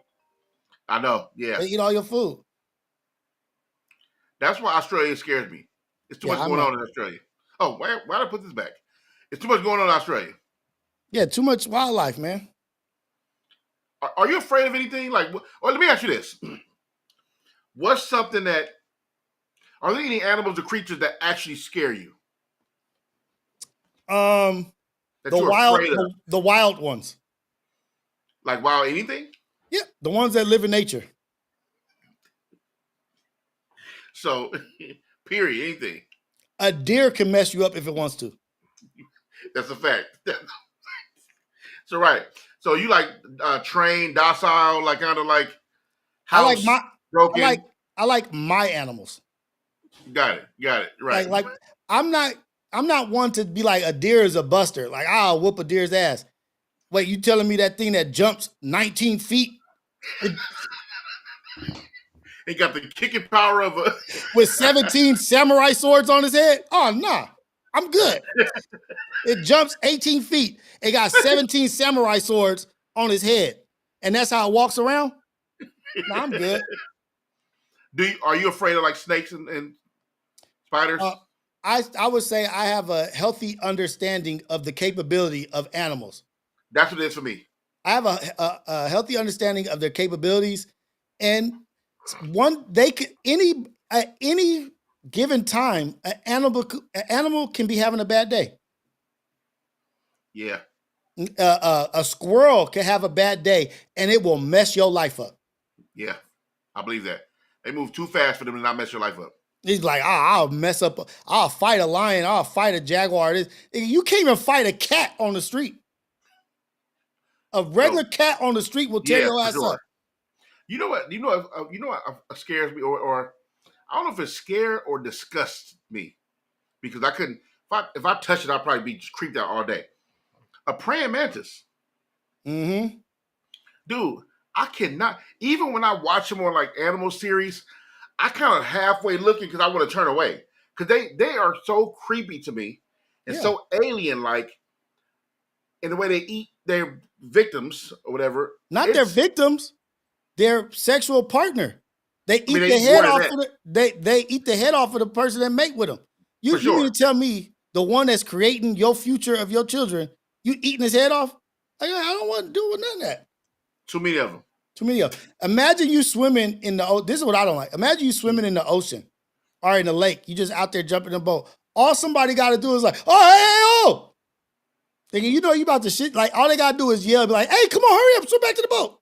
I know, yeah. They eat all your food. That's why Australia scares me. It's too much going on in Australia. Oh, why did I put this back? It's too much going on in Australia. Yeah, too much wildlife, man. Are you afraid of anything? Like, or let me ask you this: what's something that are there any animals or creatures that actually scare you? That you're afraid of? The wild ones. Like wild anything? Yeah, the ones that live in nature. So, period, anything. A deer can mess you up if it wants to. That's a fact. So right. So you like trained, docile, like kind of like house broken. I like my animals. Got it. Right. Like I'm not one to be like a deer is a buster. Like I'll whoop a deer's ass. Wait, you telling me that thing that jumps 19 feet? He got the kicking power of a with 17 samurai swords on his head? Oh, nah, I'm good. It jumps 18 feet. It got 17 samurai swords on his head. And that's how it walks around? Nah, I'm good. Are you afraid of like snakes and spiders? I would say I have a healthy understanding of the capability of animals. That's what it is for me. I have a healthy understanding of their capabilities, and at any given time, an animal can be having a bad day. Yeah. A squirrel can have a bad day, and it will mess your life up. Yeah, I believe that. They move too fast for them to not mess your life up. He's like, I'll mess up. I'll fight a lion. I'll fight a jaguar. You can't even fight a cat on the street. A regular cat on the street will tear your ass up. You know what? You know what scares me, or I don't know if it scares or disgusts me, because I couldn't. If I touched it, I'd probably be creeped out all day. A praying mantis. Mm-hmm. Dude, I cannot. Even when I watch them on like animal series, I kind of halfway looking because I want to turn away, because they are so creepy to me and so alien-like in the way they eat their victims or whatever. Not their victims, their sexual partner. They eat the head off of they eat the head off of the person that mate with them. You mean to tell me the one that's creating your future of your children, you eating his head off? I don't want to do with none of that. Too many of them. Too many of them. Imagine you swimming in the ocean. This is what I don't like. Imagine you swimming in the ocean or in the lake. You just out there jumping in the boat. All somebody got to do is like, oh. Thinking, you about to shit. Like, all they got to do is yell, be like, hey, come on, hurry up, swim back to the boat.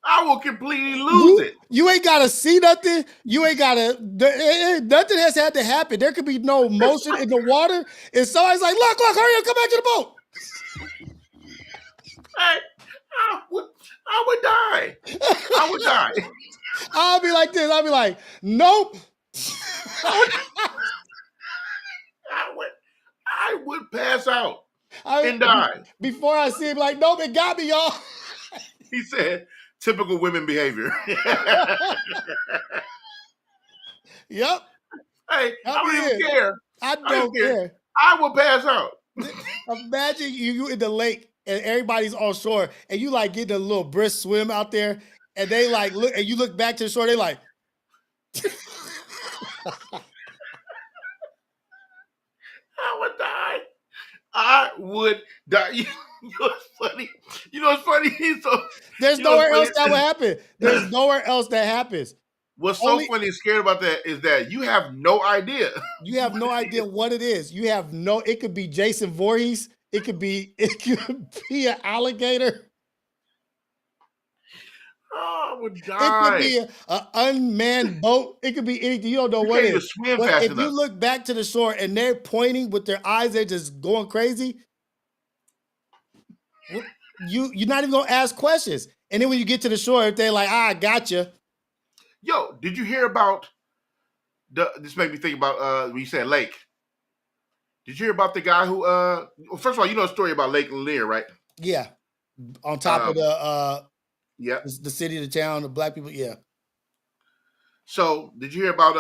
I will completely lose it. You ain't got to see nothing. You ain't got to, nothing has had to happen. There could be no motion in the water. And somebody's like, look, hurry up, come back to the boat. I would die. I would die. I'll be like this. I'll be like, nope. I would pass out and die. Before I see him, like, nope, it got me, y'all. He said, typical women behavior. Yep. Hey, I don't even care. I don't care. I will pass out. Imagine you in the lake and everybody's on shore and you like getting a little brisk swim out there and they like look and you look back to the shore, they like I would die. I would die. You know what's funny? So, there's nowhere else that would happen. There's nowhere else that happens. What's so funny and scary about that is that you have no idea. You have no idea what it is. It could be Jason Voorhees. It could be an alligator. Oh, I would die. It could be an unmanned boat. It could be anything. You don't know what it is. But if you look back to the shore and they're pointing with their eyes, they're just going crazy. You're not even gonna ask questions. And then when you get to the shore, they're like, I got you. Yo, did you hear about this made me think about when you said lake. Did you hear about the guy who well, first of all, you know the story about Lake Lanier, right? Yeah. On top of the city, the town, the black people, yeah. So did you hear about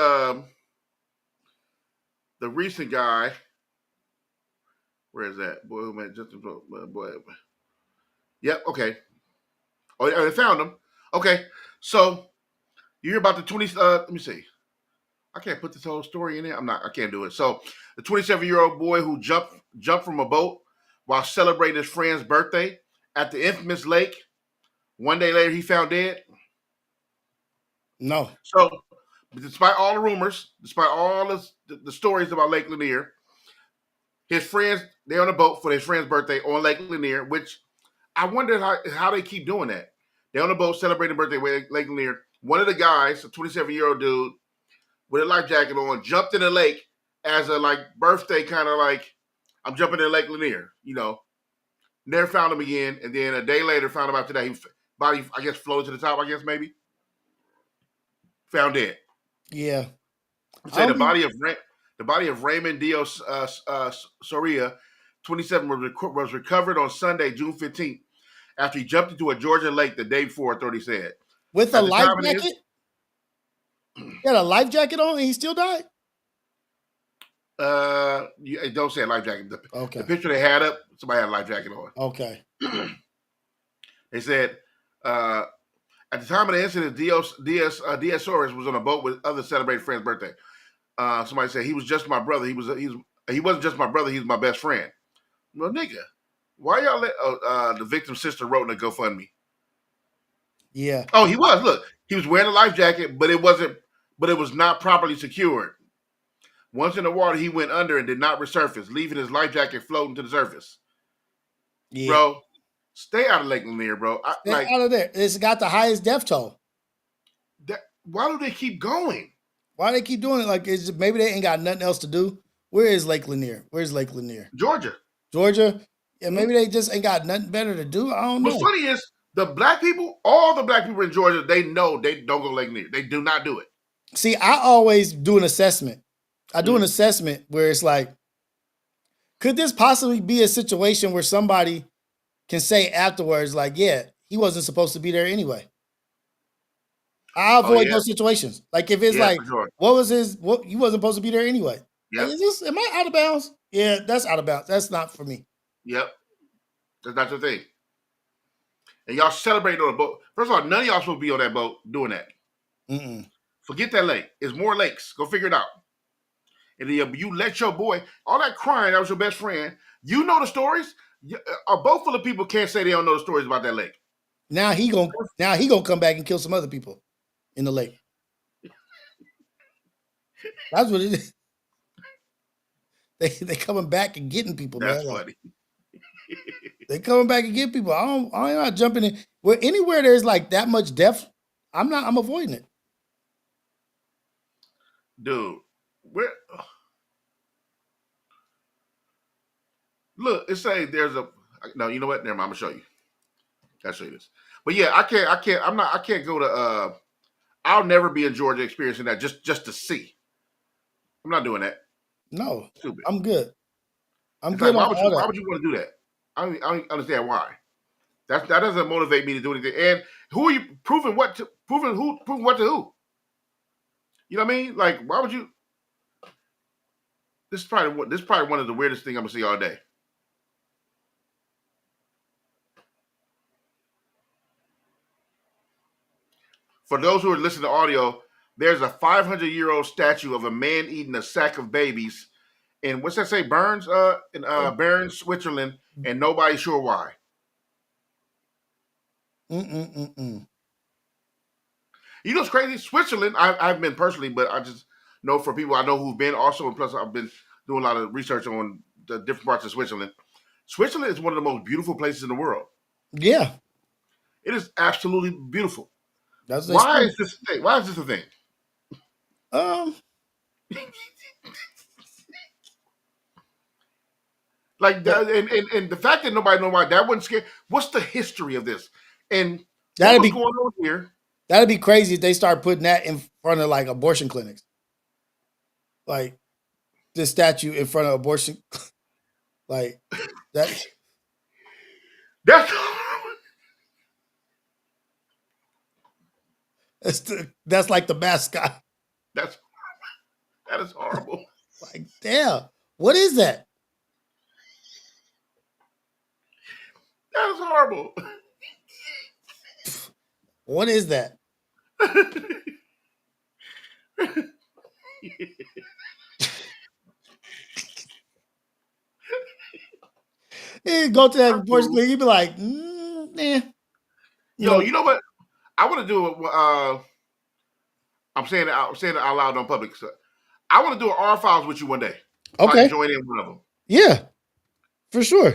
the recent guy? Where is that? Boy who made just boy. Yep, okay. Oh, they found him. Okay. So you hear about the 20 let me see. I I can't put this whole story in there. I can't do it. So the 27-year-old boy who jumped from a boat while celebrating his friend's birthday at the infamous lake. One day later, he found dead. No. So, despite all the rumors, despite all the stories about Lake Lanier, his friends, they're on a boat for his friend's birthday on Lake Lanier, which I wonder how they keep doing that. They're on a boat celebrating birthday with Lake Lanier. One of the guys, a 27-year-old dude with a life jacket on, jumped in the lake as a birthday kind of I'm jumping in Lake Lanier, Never found him again, and then a day later found him out today. His body, I guess, floated to the top. I guess maybe found dead. Yeah. Say the body of Raymond Dios Soria, 27, was recovered on Sunday, June 15th, after he jumped into a Georgia lake the day before. Authorities said with a life jacket. He had a life jacket on, and he still died. Don't say a life jacket. Okay. The picture they had up, somebody had a life jacket on. Okay. They said at the time of the incident, Diaz Soros was on a boat with other celebrating friend's birthday. Somebody said he was just my brother. He wasn't just my brother. He was my best friend. Well, nigga, why y'all let the victim's sister wrote in a GoFundMe? Yeah. Oh, he was. Look, he was wearing a life jacket, but it was not properly secured. Once in the water, he went under and did not resurface, leaving his life jacket floating to the surface. Yeah. Bro, stay out of Lake Lanier, bro. Stay out of there. It's got the highest death toll. Why do they keep going? Why do they keep doing it? Maybe they ain't got nothing else to do. Where is Lake Lanier? Where's Lake Lanier? Georgia. Yeah, maybe they just ain't got nothing better to do. I don't know. What's funny is all the black people in Georgia, they know they don't go to Lake Lanier. They do not do it. See, I always do an assessment. I do an assessment where it's like, could this possibly be a situation where somebody can say afterwards, yeah, he wasn't supposed to be there anyway? I avoid those situations. Like if it's sure. He wasn't supposed to be there anyway. Yep. Am I out of bounds? Yeah, that's out of bounds. That's not for me. Yep. That's the thing. And y'all celebrating on a boat. First of all, none of y'all supposed to be on that boat doing that. Forget that lake. There's more lakes. Go figure it out. And then you let your boy, all that crying, that was your best friend. You know the stories. A boat full of people can't say they don't know the stories about that lake. Now he gonna come back and kill some other people in the lake. That's what it is. They coming back and getting people. That's man. Funny. They coming back and getting people. I'm not jumping in. Where anywhere there's that much death, I'm avoiding it. Dude, look, it say there's no, you know what? Never mind, I'm gonna show you. I'll show you this. But yeah, I can't go to I'll never be in Georgia experiencing that just to see. I'm not doing that. No. Stupid. I'm good. I'm good. Why would you want to do that? I don't understand why. That doesn't motivate me to do anything. And who are you proving what to who? You know what I mean? Why would you? This is probably one of the weirdest things I'm gonna see all day. For those who are listening to audio, there's a 500-year-old statue of a man eating a sack of babies in what's that say? Bern, Switzerland, and nobody's sure why. You know what's crazy? Switzerland, I've been personally, but I just know for people I know who've been also, and plus I've been doing a lot of research on the different parts of Switzerland. Switzerland is one of the most beautiful places in the world. Yeah. It is absolutely beautiful. Why is this a thing? Why is this a thing? And the fact that nobody knows why, that wouldn't scare. What's the history of this? And what's going on here? That'd be crazy if they start putting that in front of abortion clinics. This statue in front of abortion. That's that's like the mascot. That is horrible. Damn. What is that? That is horrible. What is that? He'd go to that abortion clinic. He'd be like, eh. Yo, you know what? I want to do it. I'm saying it out loud on public. So I want to do an R files with you one day. So I Okay. can join in one of them. Yeah, for sure.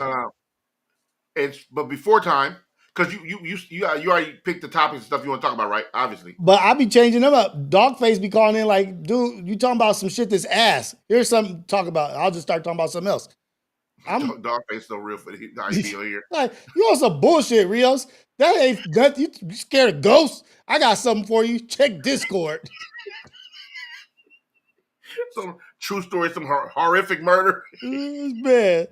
But before time, because you already picked the topics and stuff you want to talk about, right? Obviously. But I be changing them up. Dogface be calling in like, dude, you talking about some shit that's ass. Here's something to talk about. I'll just start talking about something else. Dogface so real for the idea here. Like, you on some bullshit, Rios. That ain't nothing. You scared of ghosts? I got something for you. Check Discord. Some true story, some horrific murder. It's bad.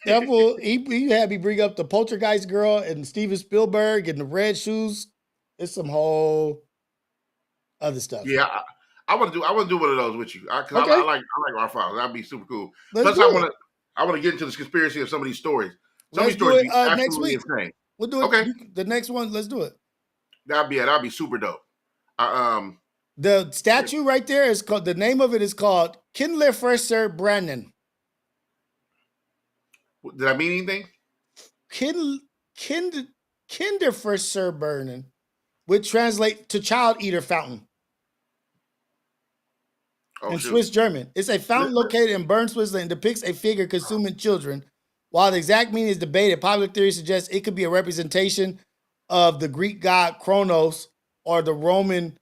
That fool, he had me bring up the Poltergeist girl and Steven Spielberg and the red shoes. It's some whole other stuff. Yeah, I want to do one of those with you because Okay. I like our files. That'd be super cool. Let's Plus, I want to get into the conspiracy of some of these stories. Some Let's of these stories do it be absolutely next week. insane. We'll do it. Okay. The next one, let's do it. That'd be super dope. The statue right there is called, the name of it is called Kinderfresser Brandon. Did I mean anything? Kinderfresser Brandon, which translate to child eater fountain. In Swiss German. It's a fountain located in Bern, Switzerland, and depicts a figure consuming children. While the exact meaning is debated, popular theory suggests it could be a representation of the Greek god Kronos or the Roman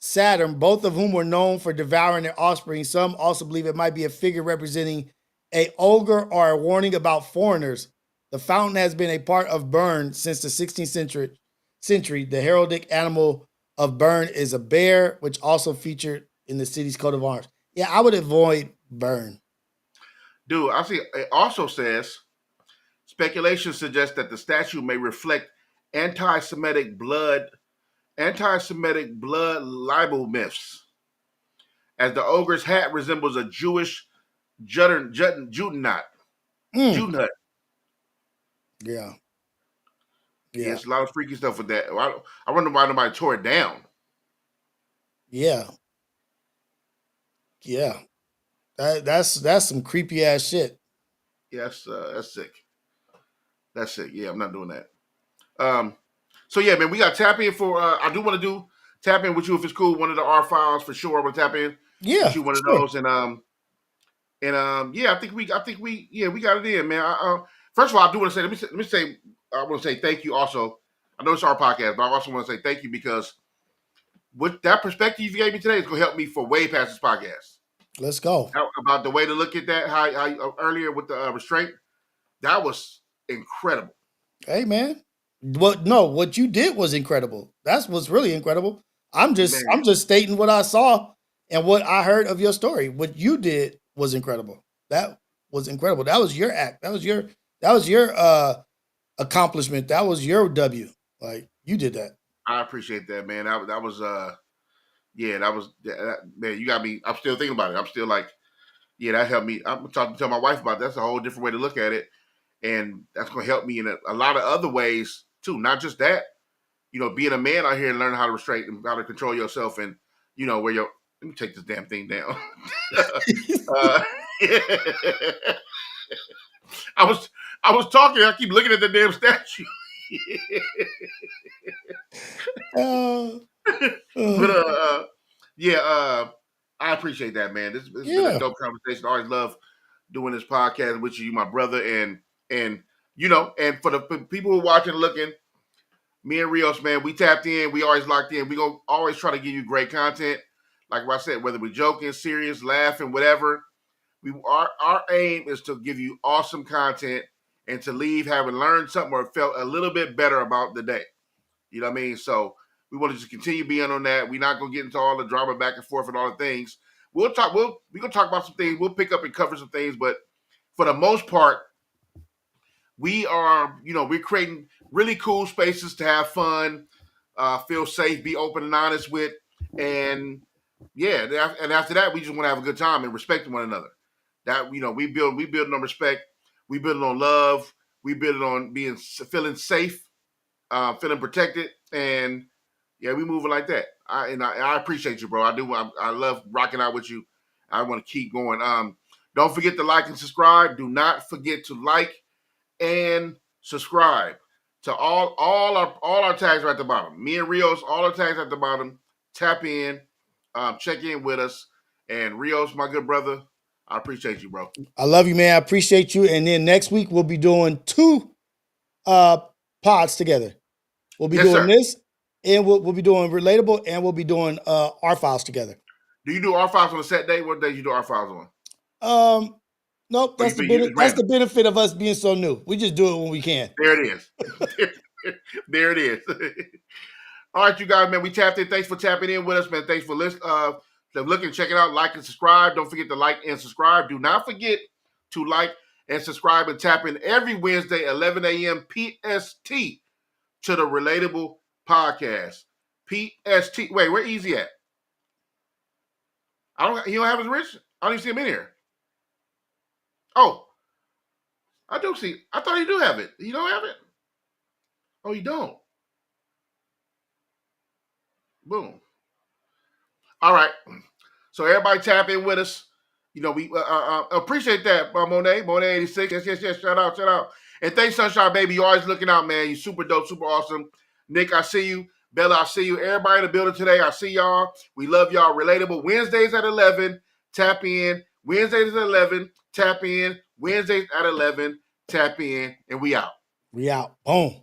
Saturn, both of whom were known for devouring their offspring. Some also believe it might be a figure representing an ogre or a warning about foreigners. The fountain has been a part of Bern since the 16th century. The heraldic animal of Bern is a bear, which also featured in the city's coat of arms. Yeah, I would avoid Bern. Dude, I see. It also says speculation suggests that the statue may reflect anti-Semitic blood libel myths, as the ogre's hat resembles a Jewish Judenot. Judenot. Yeah. Yeah, it's a lot of freaky stuff with that. I wonder why nobody tore it down. Yeah. Yeah. That's some creepy ass shit. Yeah, that's sick. That's sick. Yeah, I'm not doing that. So yeah, man, we got tap in for. I do want to tap in with you if it's cool. One of the R files for sure. I'm gonna tap in. Yeah, with you one of those, and yeah, I think we got it in, man. First of all, I do want to say let me say I want to say thank you. Also, I know it's our podcast, but I also want to say thank you because with that perspective you gave me today, it's gonna help me for way past this podcast. Let's go. About the way to look at that, how earlier with the restraint, that was incredible. Hey, man. What you did was incredible. That's what's really incredible. I'm just stating what I saw and what I heard of your story. What you did was incredible. That was incredible. That was your act. That was your accomplishment. That was your W. Like, you did that. I appreciate that, man. That was man, you got me. I'm still thinking about it. I'm still like, yeah, that helped me. I'm talking to my wife about it. That's a whole different way to look at it. And that's going to help me in a lot of other ways too. Not just that, being a man out here and learning how to restrain and how to control yourself and, where let me take this damn thing down. I was talking. I keep looking at the damn statue. But I appreciate that, man. This has been a dope conversation. I always love doing this podcast with you, my brother, and for the people who are watching and looking, me and Rios, man, we tapped in. We always locked in. We gonna always try to give you great content. Like I said, whether we're joking, serious, laughing, whatever, our aim is to give you awesome content and to leave having learned something or felt a little bit better about the day. You know what I mean? So we want to just continue being on that. We're not gonna get into all the drama back and forth and all the things. We're gonna talk about some things. We'll pick up and cover some things, but for the most part, we are, we're creating really cool spaces to have fun, feel safe, be open and honest with, and and after that, we just want to have a good time and respect one another. That we build on respect, we build it on love, we build it on feeling safe, feeling protected, and Yeah, we moving like that. I appreciate you, bro. I do. I love rocking out with you. I want to keep going. Don't forget to like and subscribe. Do not forget to like and subscribe to all our tags right at the bottom. Me and Rios, all our tags at the bottom. Tap in, check in with us. And Rios, my good brother, I appreciate you, bro. I love you, man. I appreciate you. And then next week we'll be doing 2 pods together. We'll be doing this, and we'll be doing relatable, and we'll be doing our files together. Do you do our files on a set day? What days you do our files on? Nope. That's the benefit of us being so new. We just do it when we can. There it is. There it is. All right, you guys, man. We tapped in. Thanks for tapping in with us, man. Thanks for listening. Looking, check it out. Like and subscribe. Don't forget to like and subscribe. Do not forget to like and subscribe and tap in every Wednesday, 11 a.m. PST to the Relatable Podcast. PST. Wait, where Easy at? He don't have his rich? I don't even see him in here. Oh, I do see. I thought he do have it. He don't have it? Oh, you don't. Boom. All right. So everybody tap in with us. You know, we appreciate that, Monet. Monet 86. Yes. Shout out. And thanks, Sunshine Baby. You always looking out, man. You super dope, super awesome. Nick, I see you. Bella, I see you. Everybody in the building today, I see y'all. We love y'all. Relatable. Wednesdays at 11. Tap in. Wednesdays at 11. Tap in. Wednesdays at 11. Tap in. And we out. We out. Boom.